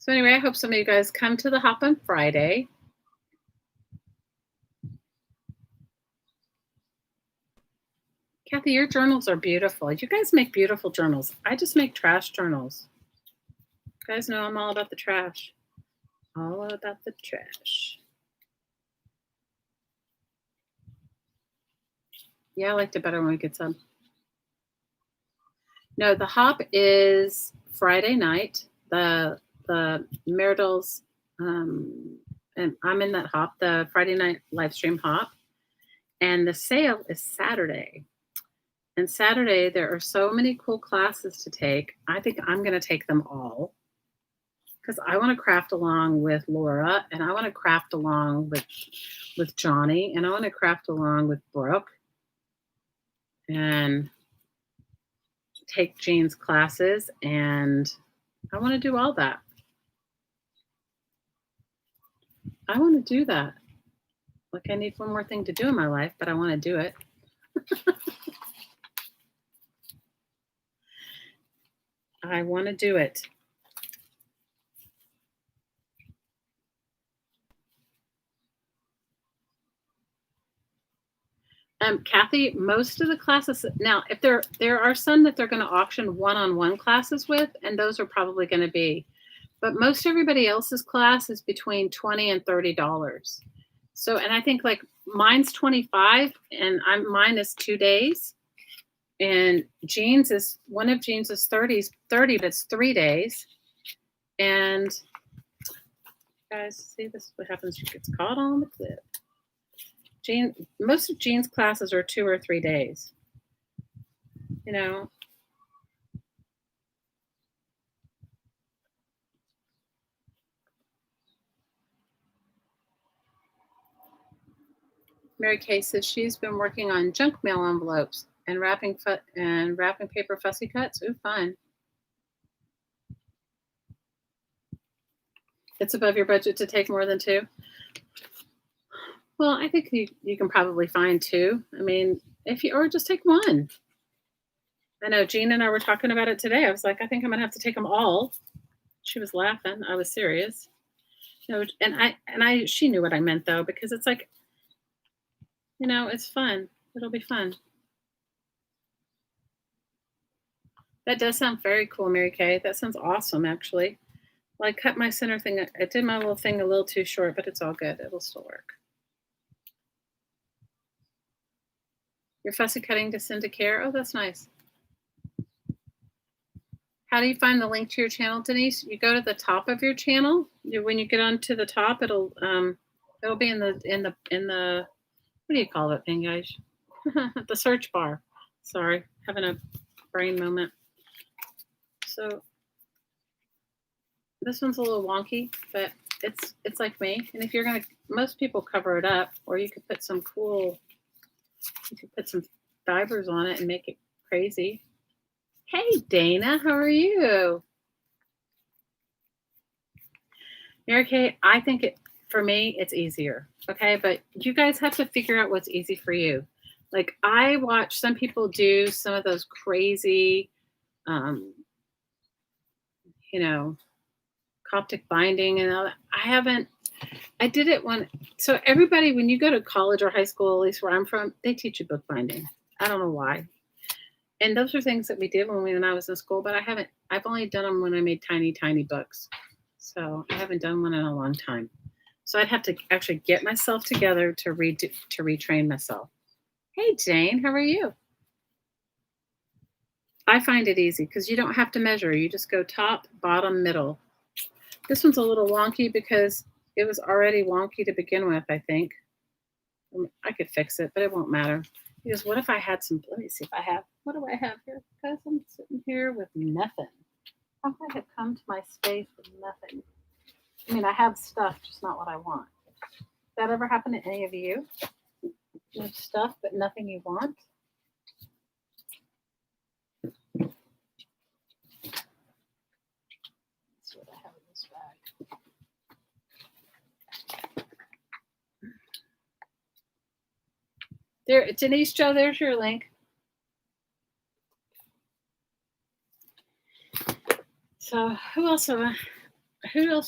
So anyway, I hope some of you guys come to the hop on Friday. Kathy, your journals are beautiful. You guys make beautiful journals. I just make trash journals. You guys know I'm all about the trash. All about the trash. Yeah, I liked it better when we get some. No, the hop is Friday night. The Meridals, and I'm in that hop, the Friday night live stream hop. And the sale is Saturday. And Saturday, there are so many cool classes to take. I think I'm going to take them all because I want to craft along with Laura, and I want to craft along with Johnny, and I want to craft along with Brooke, and take Jane's classes, and I want to do all that. I want to do that. Like I need one more thing to do in my life, but I want to do it. I want to do it. Kathy, most of the classes now, if there are some that they're going to auction one-on-one classes with, and those are probably going to be, but most everybody else's class is between $20 and $30. So, and I think like mine's 25, and mine is 2 days, and Jean's is one of Jean's is 30, but it's 3 days, and guys, see this is what happens. She gets caught on the clip. Most of Jean's classes are 2 or 3 days. You know. Mary Kay says she's been working on junk mail envelopes and wrapping paper fussy cuts. Ooh, fun. It's above your budget to take more than 2. Well, I think you can probably find 2. I mean, or just take 1. I know Jean and I were talking about it today. I was like, I think I'm gonna have to take them all. She was laughing. I was serious. And she knew what I meant though, because it's like, it's fun. It'll be fun. That does sound very cool, Mary Kay. That sounds awesome, actually. Well, I cut my center thing. I did my little thing a little too short, but it's all good. It'll still work. Your fussy cutting to send to care. Oh, that's nice. How do you find the link to your channel, Denise? You go to the top of your channel. When you get onto the top, it'll be in the what do you call that thing, guys? The search bar. Sorry, having a brain moment. So this one's a little wonky, but it's like me. And if you're gonna, most people cover it up, or you could put some fibers on it and make it crazy. Hey, Dana, how are you? Mary Kay, I think for me, it's easier. Okay. But you guys have to figure out what's easy for you. Like I watch some people do some of those crazy, um, you know, Coptic binding and all that. I did it so everybody, when you go to college or high school, at least where I'm from, they teach you bookbinding. I don't know why. And those are things that we did when I was in school, but I've only done them when I made tiny, tiny books. So I haven't done one in a long time. So I'd have to actually get myself together to retrain myself. Hey, Jane, how are you? I find it easy because you don't have to measure. You just go top, bottom, middle. This one's a little wonky because it was already wonky to begin with, I think. I could fix it, but it won't matter. Because what if I had some, let me see if I have, what do I have here? Because I'm sitting here with nothing. How could I have come to my space with nothing? I mean, I have stuff, just not what I want. That ever happen to any of you? You have stuff, but nothing you want? Let's see what I have in this bag. There, Denise Joe, there's your link. So who else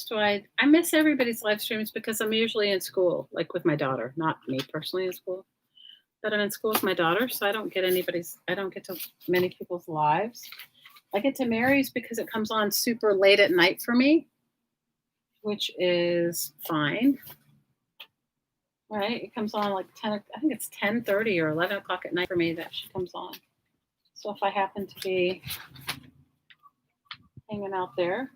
do I miss everybody's live streams because I'm usually in school, like with my daughter, not me personally in school, but I'm in school with my daughter. So I don't get to many people's lives. I get to Mary's because it comes on super late at night for me, which is fine. Right? It comes on like 10, I think it's 10:30 or 11 o'clock at night for me that she comes on. So if I happen to be hanging out there,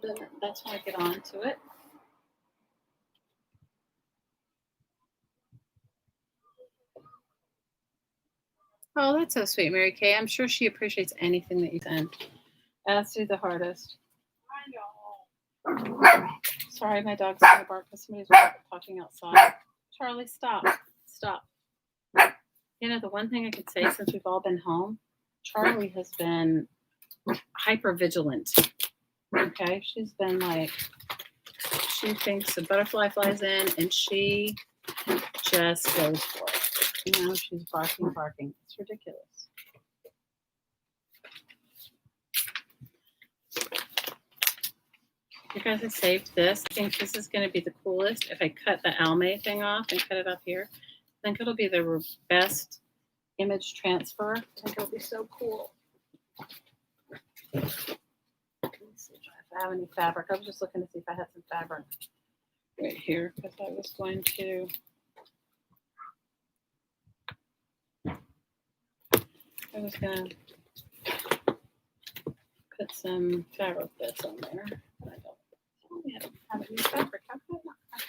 then that's when I get on to it. Oh, that's so sweet, Mary Kay. I'm sure she appreciates anything that you send. As do the hardest. Sorry, my dog's going to bark because somebody's talking outside. Charlie, stop. Stop. You know, the one thing I could say since we've all been home, Charlie has been hyper vigilant. Okay? She's been like, she thinks a butterfly flies in and she just goes for it. You know, she's barking. It's ridiculous. You guys have saved this. I think this is going to be the coolest. If I cut the Almay thing off and cut it up here, I think it'll be the best image transfer. I think it'll be so cool. Let me see if I have any fabric. I was just looking to see if I had some fabric right here because I was going to. Put some fabric bits on there. But I don't have any fabric. How could I not have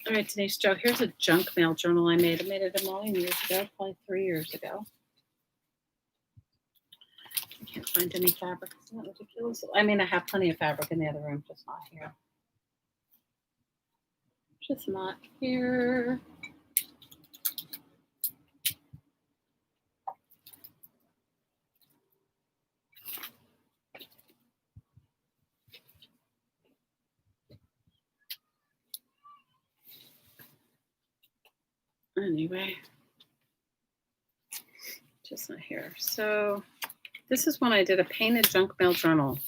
All right, Denise Joe, here's a junk mail journal I made. I made it a million years ago, probably 3 years ago. I can't find any fabric. Isn't that ridiculous? I mean, I have plenty of fabric in the other room, just not here. Just not here. Anyway, just not here. So this is when I did a painted junk mail journal.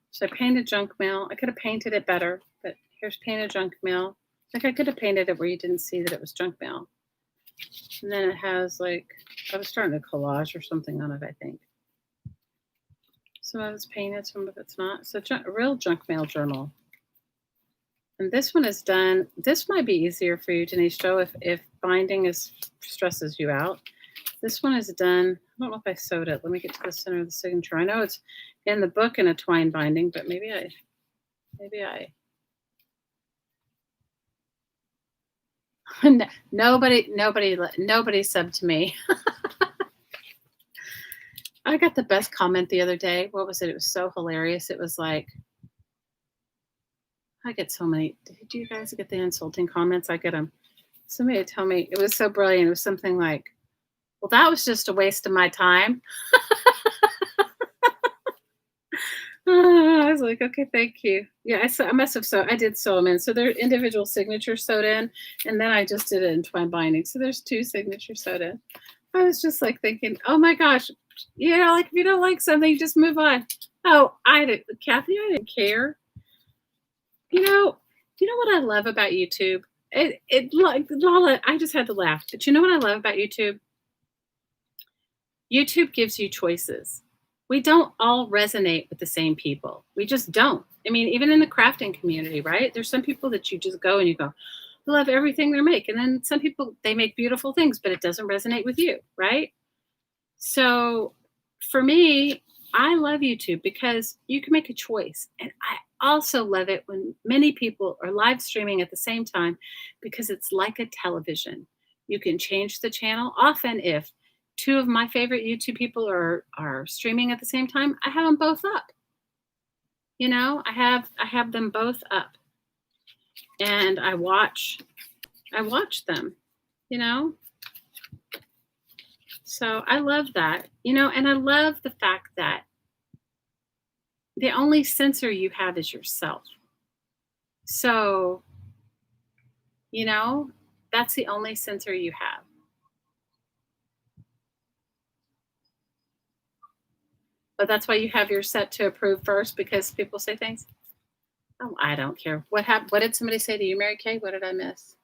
So I painted junk mail. I could have painted it better, but here's painted junk mail. Like I could have painted it where you didn't see that it was junk mail. And then it has like, I was starting a collage or something on it, I think. Some of it's painted, some of it's not. So a real junk mail journal. And this one is done. This might be easier for you, Denise Joe, if binding stresses you out. This one is done. I don't know if I sewed it. Let me get to the center of the signature. I know it's in the book in a twine binding, but maybe I. Nobody subbed to me. I got the best comment the other day. What was it? It was so hilarious. It was like, I get so many. Do you guys get the insulting comments? I get them. Somebody would tell me, it was so brilliant. It was something like, Well, that was just a waste of my time. I was like, okay, thank you. Yeah, I must have I did sew them in. So they're individual signatures sewed in, and then I just did it in twine binding. So there's two signatures sewed in. I was just like thinking, oh my gosh, like if you don't like something, just move on. Oh, I didn't, Kathy, I didn't care. You know, you know what I love about YouTube? It like Lala, I just had to laugh. But you know what I love about YouTube? YouTube gives you choices. We don't all resonate with the same people. We just don't. I mean, even in the crafting community, right? There's some people that you just go and you go, I love everything they make. And then some people, they make beautiful things, but it doesn't resonate with you, right? So for me, I love YouTube because you can make a choice. And I also love it when many people are live streaming at the same time because it's like a television. You can change the channel. Often, if two of my favorite YouTube people are streaming at the same time, I have them both up. I have them both up, and I watch them. You know, so I love that. And I love the fact that the only censor you have is yourself. So, you know, that's the only censor you have. But that's why you have your set to approve first because people say things. Oh, I don't care. What happened? What did somebody say to you, Mary Kay? What did I miss?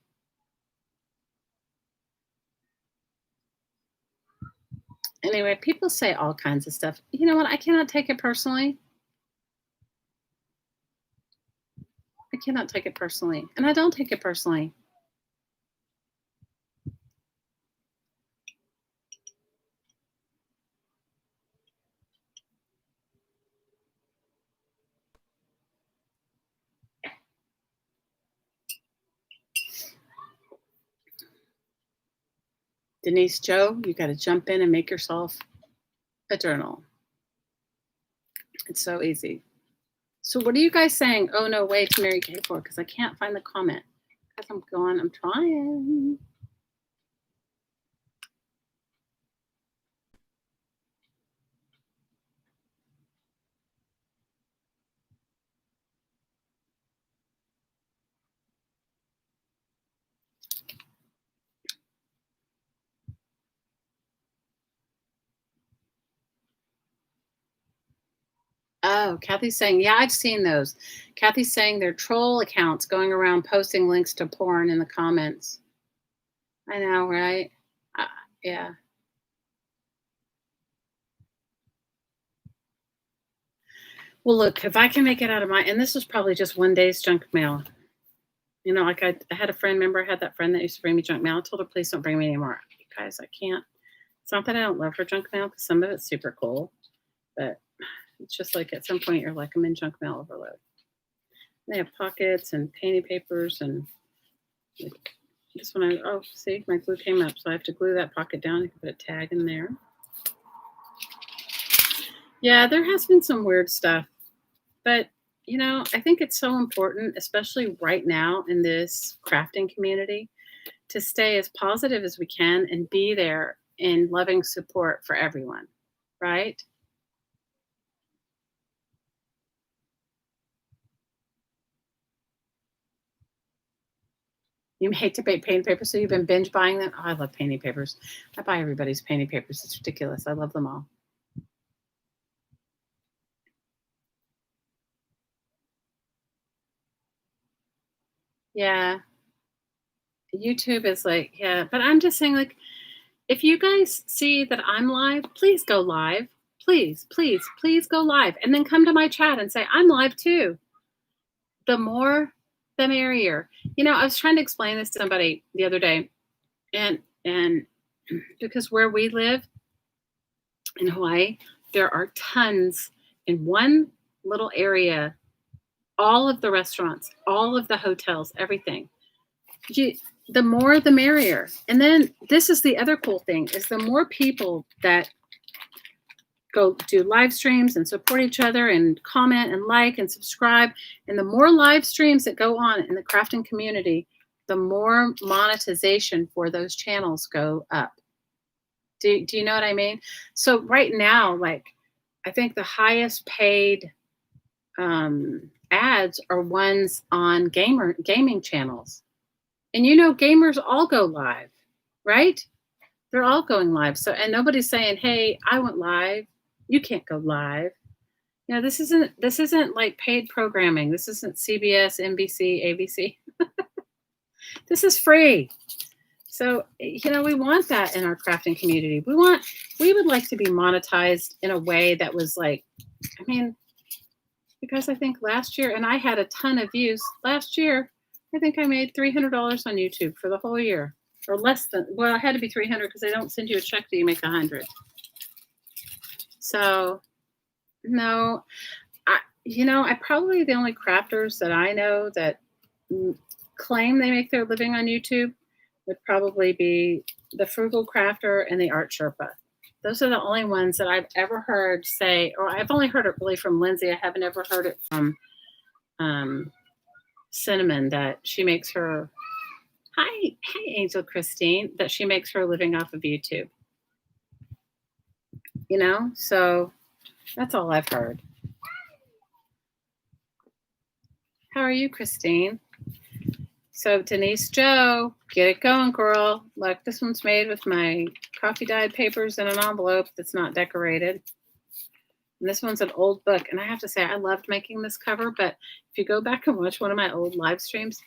Anyway, people say all kinds of stuff. You know what? I cannot take it personally. I cannot take it personally. And I don't take it personally. Denise Joe, you got to jump in and make yourself a journal. It's so easy. So what are you guys saying? Oh, no, way to Mary Kay for? Because I can't find the comment. Because I'm trying. Oh, Kathy's saying, yeah, I've seen those. Kathy's saying they're troll accounts going around posting links to porn in the comments. I know, right? Yeah. Well, look, if I can make it out of and this was probably just one day's junk mail. Like I had a friend, remember I had that friend that used to bring me junk mail. I told her, please don't bring me anymore. You guys, I can't. It's not that I don't love her junk mail because some of it's super cool, but it's just like at some point you're like, I'm in junk mail overload. They have pockets and painting papers and this one. See, my glue came up, so I have to glue that pocket down. I can put a tag in there. Yeah, there has been some weird stuff, but I think it's so important, especially right now in this crafting community, to stay as positive as we can and be there in loving support for everyone, right? You hate to bake painting papers, so you've been binge buying them. Oh, I love painting papers. I buy everybody's painting papers. It's ridiculous. I love them all. Yeah. YouTube is like, yeah, but I'm just saying, like, if you guys see that I'm live, please go live. Please, please, please go live. And then come to my chat and say, I'm live too. The more, the merrier. I was trying to explain this to somebody the other day. And because where we live in Hawaii, there are tons in one little area, all of the restaurants, all of the hotels, everything. The more the merrier. And then this is the other cool thing is the more people that go do live streams and support each other and comment and like and subscribe, and the more live streams that go on in the crafting community, the more monetization for those channels go up. Do you know what I mean? So right now, like, I think the highest paid ads are ones on gaming channels. And gamers all go live, right? They're all going live. So, and nobody's saying, "Hey, I went live. You can't go live." This isn't like paid programming. This isn't CBS, NBC, ABC. This is free. So, we want that in our crafting community. We would like to be monetized in a way that was like, I mean, because I think last year, and I had a ton of views last year, I think I made $300 on YouTube for the whole year, or less than. Well, it had to be 300 because they don't send you a check till you make 100. So, no, I probably the only crafters that I know that claim they make their living on YouTube would probably be the Frugal Crafter and the Art Sherpa. Those are the only ones that I've ever heard say, or I've only heard it really from Lindsay. I haven't ever heard it from Cinnamon, that she makes her, hi Angel Christine, that she makes her living off of YouTube. So that's all I've heard. How are you, Christine? So Denise Joe, get it going, girl. Look, this one's made with my coffee dyed papers in an envelope that's not decorated. And this one's an old book. And I have to say, I loved making this cover. But if you go back and watch one of my old live streams,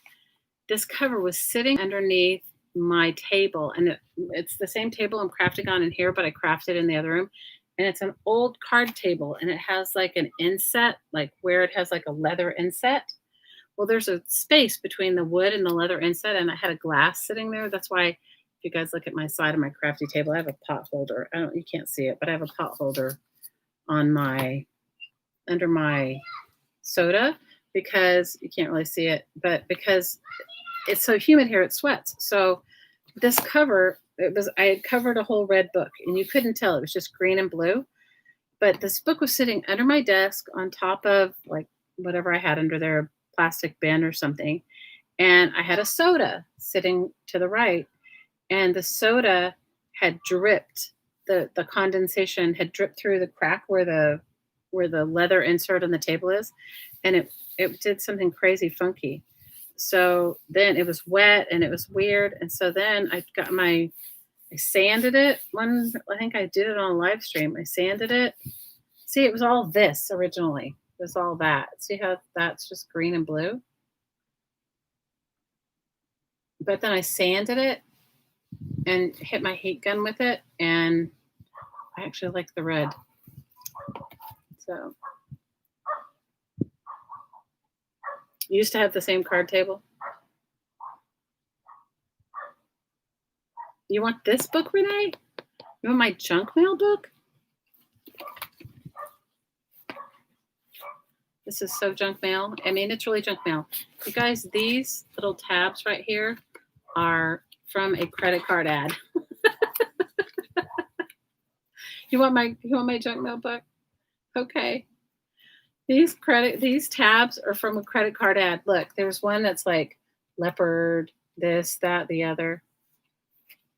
this cover was sitting underneath my table. And it's the same table I'm crafting on in here, but I crafted in the other room. And it's an old card table. And it has like an inset, like where it has like a leather inset. Well, there's a space between the wood and the leather inset, and I had a glass sitting there. That's why, if you guys look at my side of my crafty table, I have a pot holder. You can't see it, but I have a pot holder on under my soda, because you can't really see it, but because it's so humid here, it sweats. So this cover, I had covered a whole red book, and you couldn't tell. It was just green and blue. But this book was sitting under my desk on top of like whatever I had under there, plastic bin or something, and I had a soda sitting to the right, and the soda had dripped, the condensation had dripped through the crack where the leather insert on the table is, and it did something crazy funky. So then it was wet and it was weird, and so then I sanded it. I think I did it on a live stream. I sanded it. See, it was all this originally. Was all that. See how that's just green and blue? But then I sanded it and hit my heat gun with it, and I actually like the red. So you used to have the same card table? You want this book, Renee? You want my junk mail book? This is so junk mail. I mean, it's really junk mail. You guys, these little tabs right here are from a credit card ad. You want my junk mail book? Okay. These tabs are from a credit card ad. Look, there's one that's like leopard, this, that, the other.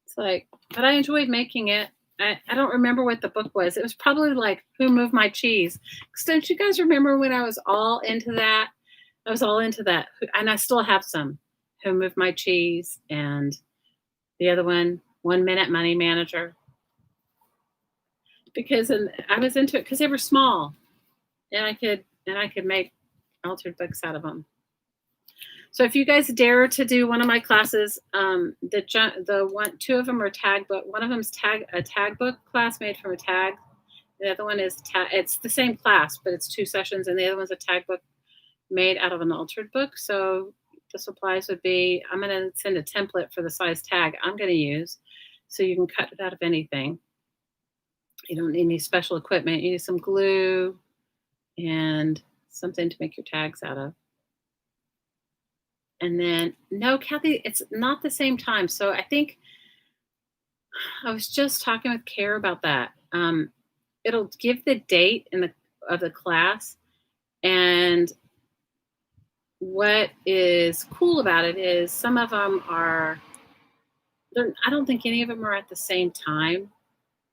It's like, but I enjoyed making it. I don't remember what the book was. It was probably like Who Moved My Cheese. Don't you guys remember when I was all into that? I was all into that. And I still have some. Who Moved My Cheese, and the other one, 1 Minute Money Manager. Because I was into it because they were small, and I could make altered books out of them. So if you guys dare to do one of my classes, two of them are tag book. One of them's a tag book class made from a tag. The other one is it's the same class, but it's 2 sessions, and the other one's a tag book made out of an altered book. So the supplies would be, I'm going to send a template for the size tag I'm going to use, so you can cut it out of anything. You don't need any special equipment. You need some glue and something to make your tags out of. And then, no, Kathy, it's not the same time. So I think I was just talking with Care about that. It'll give the date of the class. And what is cool about it is some of them I don't think any of them are at the same time.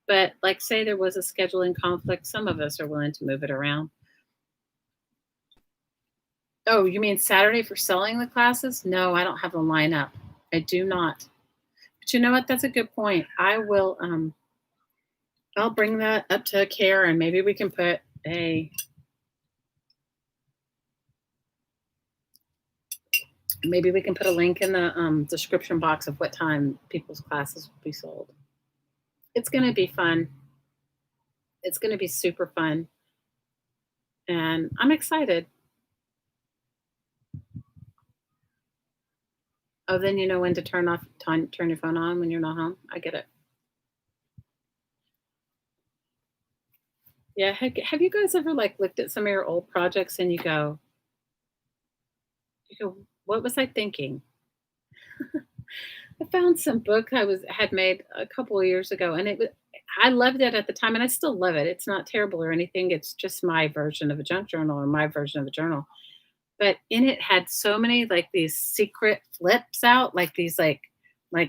But like, say there was a scheduling conflict, some of us are willing to move it around. Oh, you mean Saturday for selling the classes? No, I don't have a lineup. I do not. But you know what? That's a good point. I will I'll bring that up to care, and maybe we can put a link in the description box of what time people's classes will be sold. It's going to be fun. It's going to be super fun. And I'm excited. Oh, then you know when to turn your phone on when you're not home. I get it. Yeah. Have you guys ever like looked at some of your old projects and you go, what was I thinking? I found some book had made a couple of years ago, and I loved it at the time, and I still love it. It's not terrible or anything. It's just my version of a junk journal or my version of a journal. But in it had so many like these secret flips out, like these like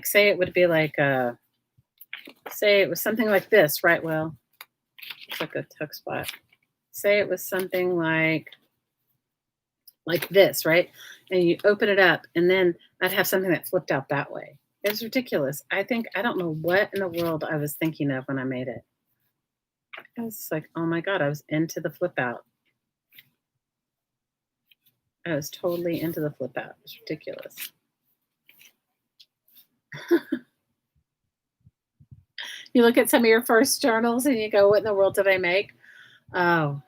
say it would be like say it was something like this, right? Well, it's like a tuck spot. Say it was something like this, right? And you open it up, and then I'd have something that flipped out that way. It's ridiculous. I don't know what in the world I was thinking of when I made it. I was like, oh my God, I was into the flip out. I was totally into the flip out. It's ridiculous. You look at some of your first journals and you go, what in the world did I make? Oh,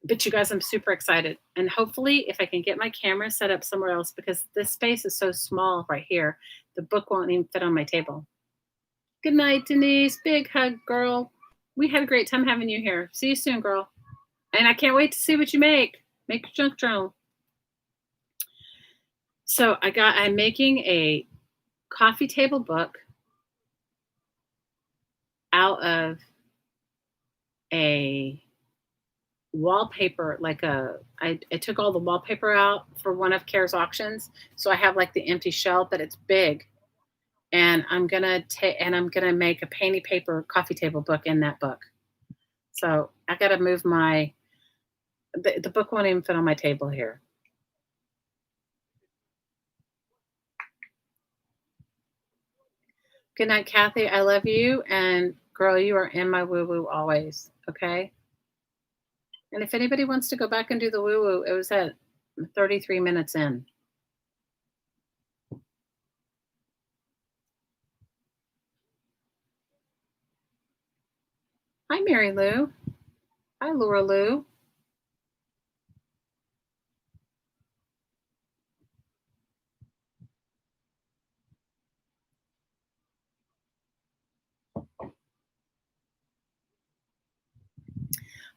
but you guys, I'm super excited. And hopefully, if I can get my camera set up somewhere else, because this space is so small right here, the book won't even fit on my table. Good night, Denise. Big hug, girl. We had a great time having you here. See you soon, girl. And I can't wait to see what you make. Make your junk journal. So I'm making a coffee table book out of a wallpaper, I took all the wallpaper out for one of Care's auctions. So I have like the empty shell, but it's big. And I'm gonna make a painty paper coffee table book in that book. So I gotta move the book won't even fit on my table here. Good night, Kathy. I love you. And girl, you are in my woo woo always. Okay. And if anybody wants to go back and do the woo woo, it was at 33 minutes in. Hi, Mary Lou. Hi, Laura Lou.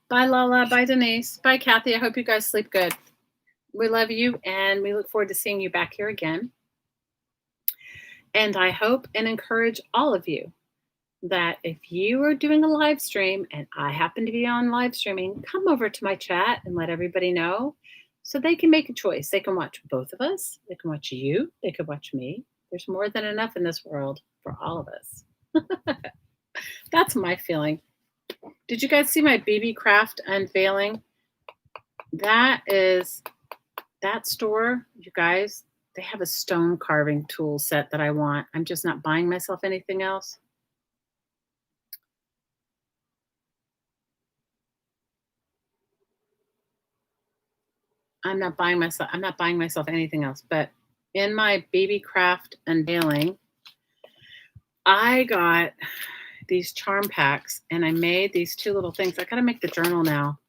Bye, Lala. Bye, Denise. Bye, Kathy. I hope you guys sleep good. We love you, and we look forward to seeing you back here again. And I hope and encourage all of you that if you are doing a live stream and I happen to be on live streaming, come over to my chat and let everybody know so they can make a choice. They can watch both of us. They can watch you. They can watch me. There's more than enough in this world for all of us. That's my feeling. Did you guys see my BB Craft unveiling? That store, you guys, they have a stone carving tool set that I want. I'm just not buying myself anything else. I'm not buying myself anything else. But in my BB Craft unveiling, I got these charm packs and I made these two little things. I gotta make the journal now.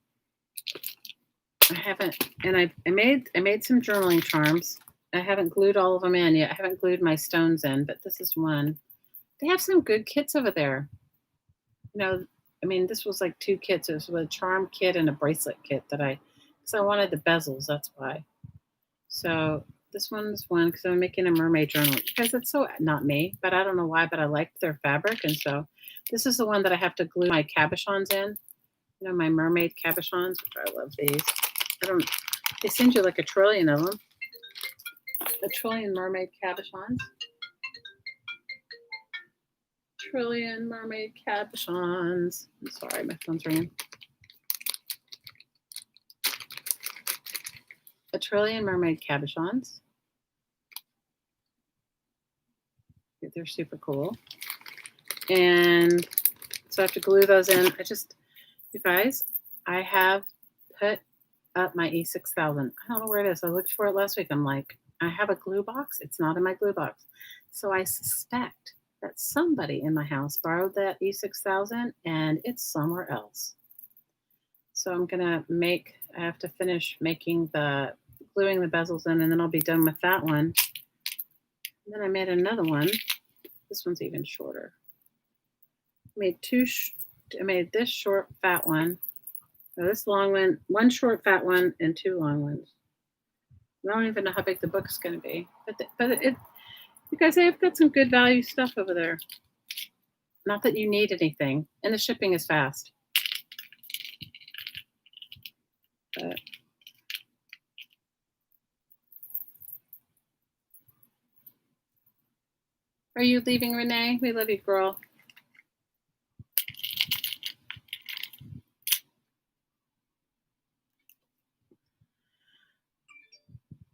I haven't, and I made some journaling charms. I haven't glued all of them in yet. I haven't glued my stones in, but this is one. They have some good kits over there. This was like two kits. It was a charm kit and a bracelet kit because I wanted the bezels. That's why. So this one's one because I'm making a mermaid journal because it's so not me, but I don't know why, but I liked their fabric. And so this is the one that I have to glue my cabochons in. My mermaid cabochons. I love these. They send you like a trillion of them. A trillion mermaid cabochons. trillion mermaid cabochons. I'm sorry, my phone's ringing. A trillion mermaid cabochons. They're super cool. And so I have to glue those in. You guys, I have put up my E6000. I don't know where it is. I looked for it last week. I'm like, I have a glue box. It's not in my glue box. So I suspect that somebody in my house borrowed that E6000 and it's somewhere else. So I have to finish gluing the bezels in, and then I'll be done with that one. And then I made another one. This one's even shorter. I made this short, fat one. So this long one short, fat one, and two long ones. I don't even know how big the book's going to be. You guys, I've got some good value stuff over there. Not that you need anything. And the shipping is fast. But are you leaving, Renee? We love you, girl.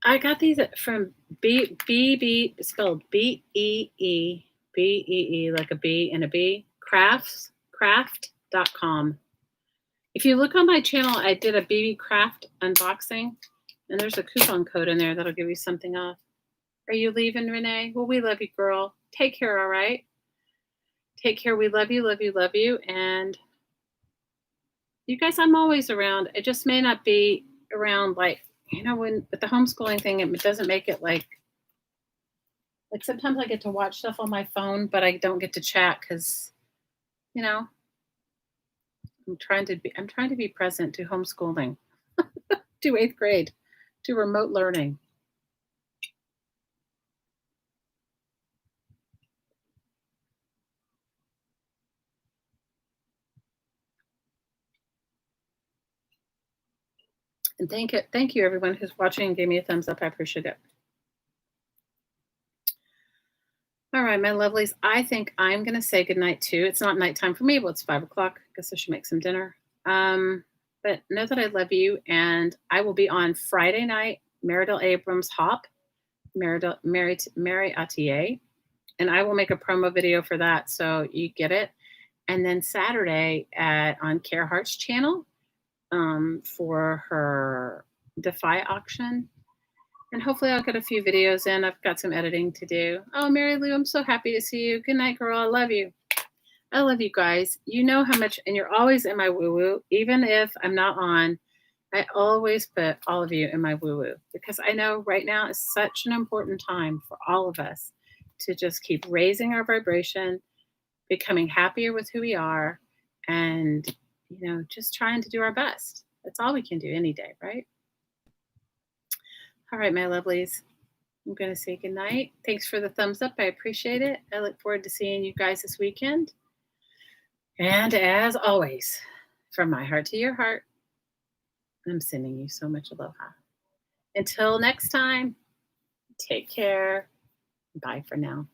I got these from B spelled BEE, like a B and a B, craft.com. If you look on my channel, I did a BB Craft unboxing, and there's a coupon code in there that'll give you something off. Are you leaving, Renee? Well, we love you, girl. Take care, all right? Take care. We love you, love you, love you. And you guys, I'm always around. It just may not be around like, with the homeschooling thing, it doesn't make it like sometimes I get to watch stuff on my phone, but I don't get to chat because, I'm trying to be present to homeschooling, to 8th grade, to remote learning. And thank you everyone who's watching and gave me a thumbs up. I appreciate it. All right, my lovelies. I think I'm gonna say goodnight too. It's not nighttime for me, but it's 5 o'clock. I guess I should make some dinner. But know that I love you, and I will be on Friday night, Meridel Abrams Hop, Mary Atier, and I will make a promo video for that so you get it. And then Saturday on Care Heart's channel for her Defy auction. And hopefully I'll get a few videos in. I've got some editing to do. Oh, Mary Lou, I'm so happy to see you. Good night, girl. I love you. I love you guys. You know how much, and you're always in my woo-woo. Even if I'm not on, I always put all of you in my woo-woo because I know right now is such an important time for all of us to just keep raising our vibration, becoming happier with who we are, and, just trying to do our best. That's all we can do any day, right? All right, my lovelies. I'm going to say goodnight. Thanks for the thumbs up. I appreciate it. I look forward to seeing you guys this weekend. And as always, from my heart to your heart, I'm sending you so much aloha. Until next time, take care. Bye for now.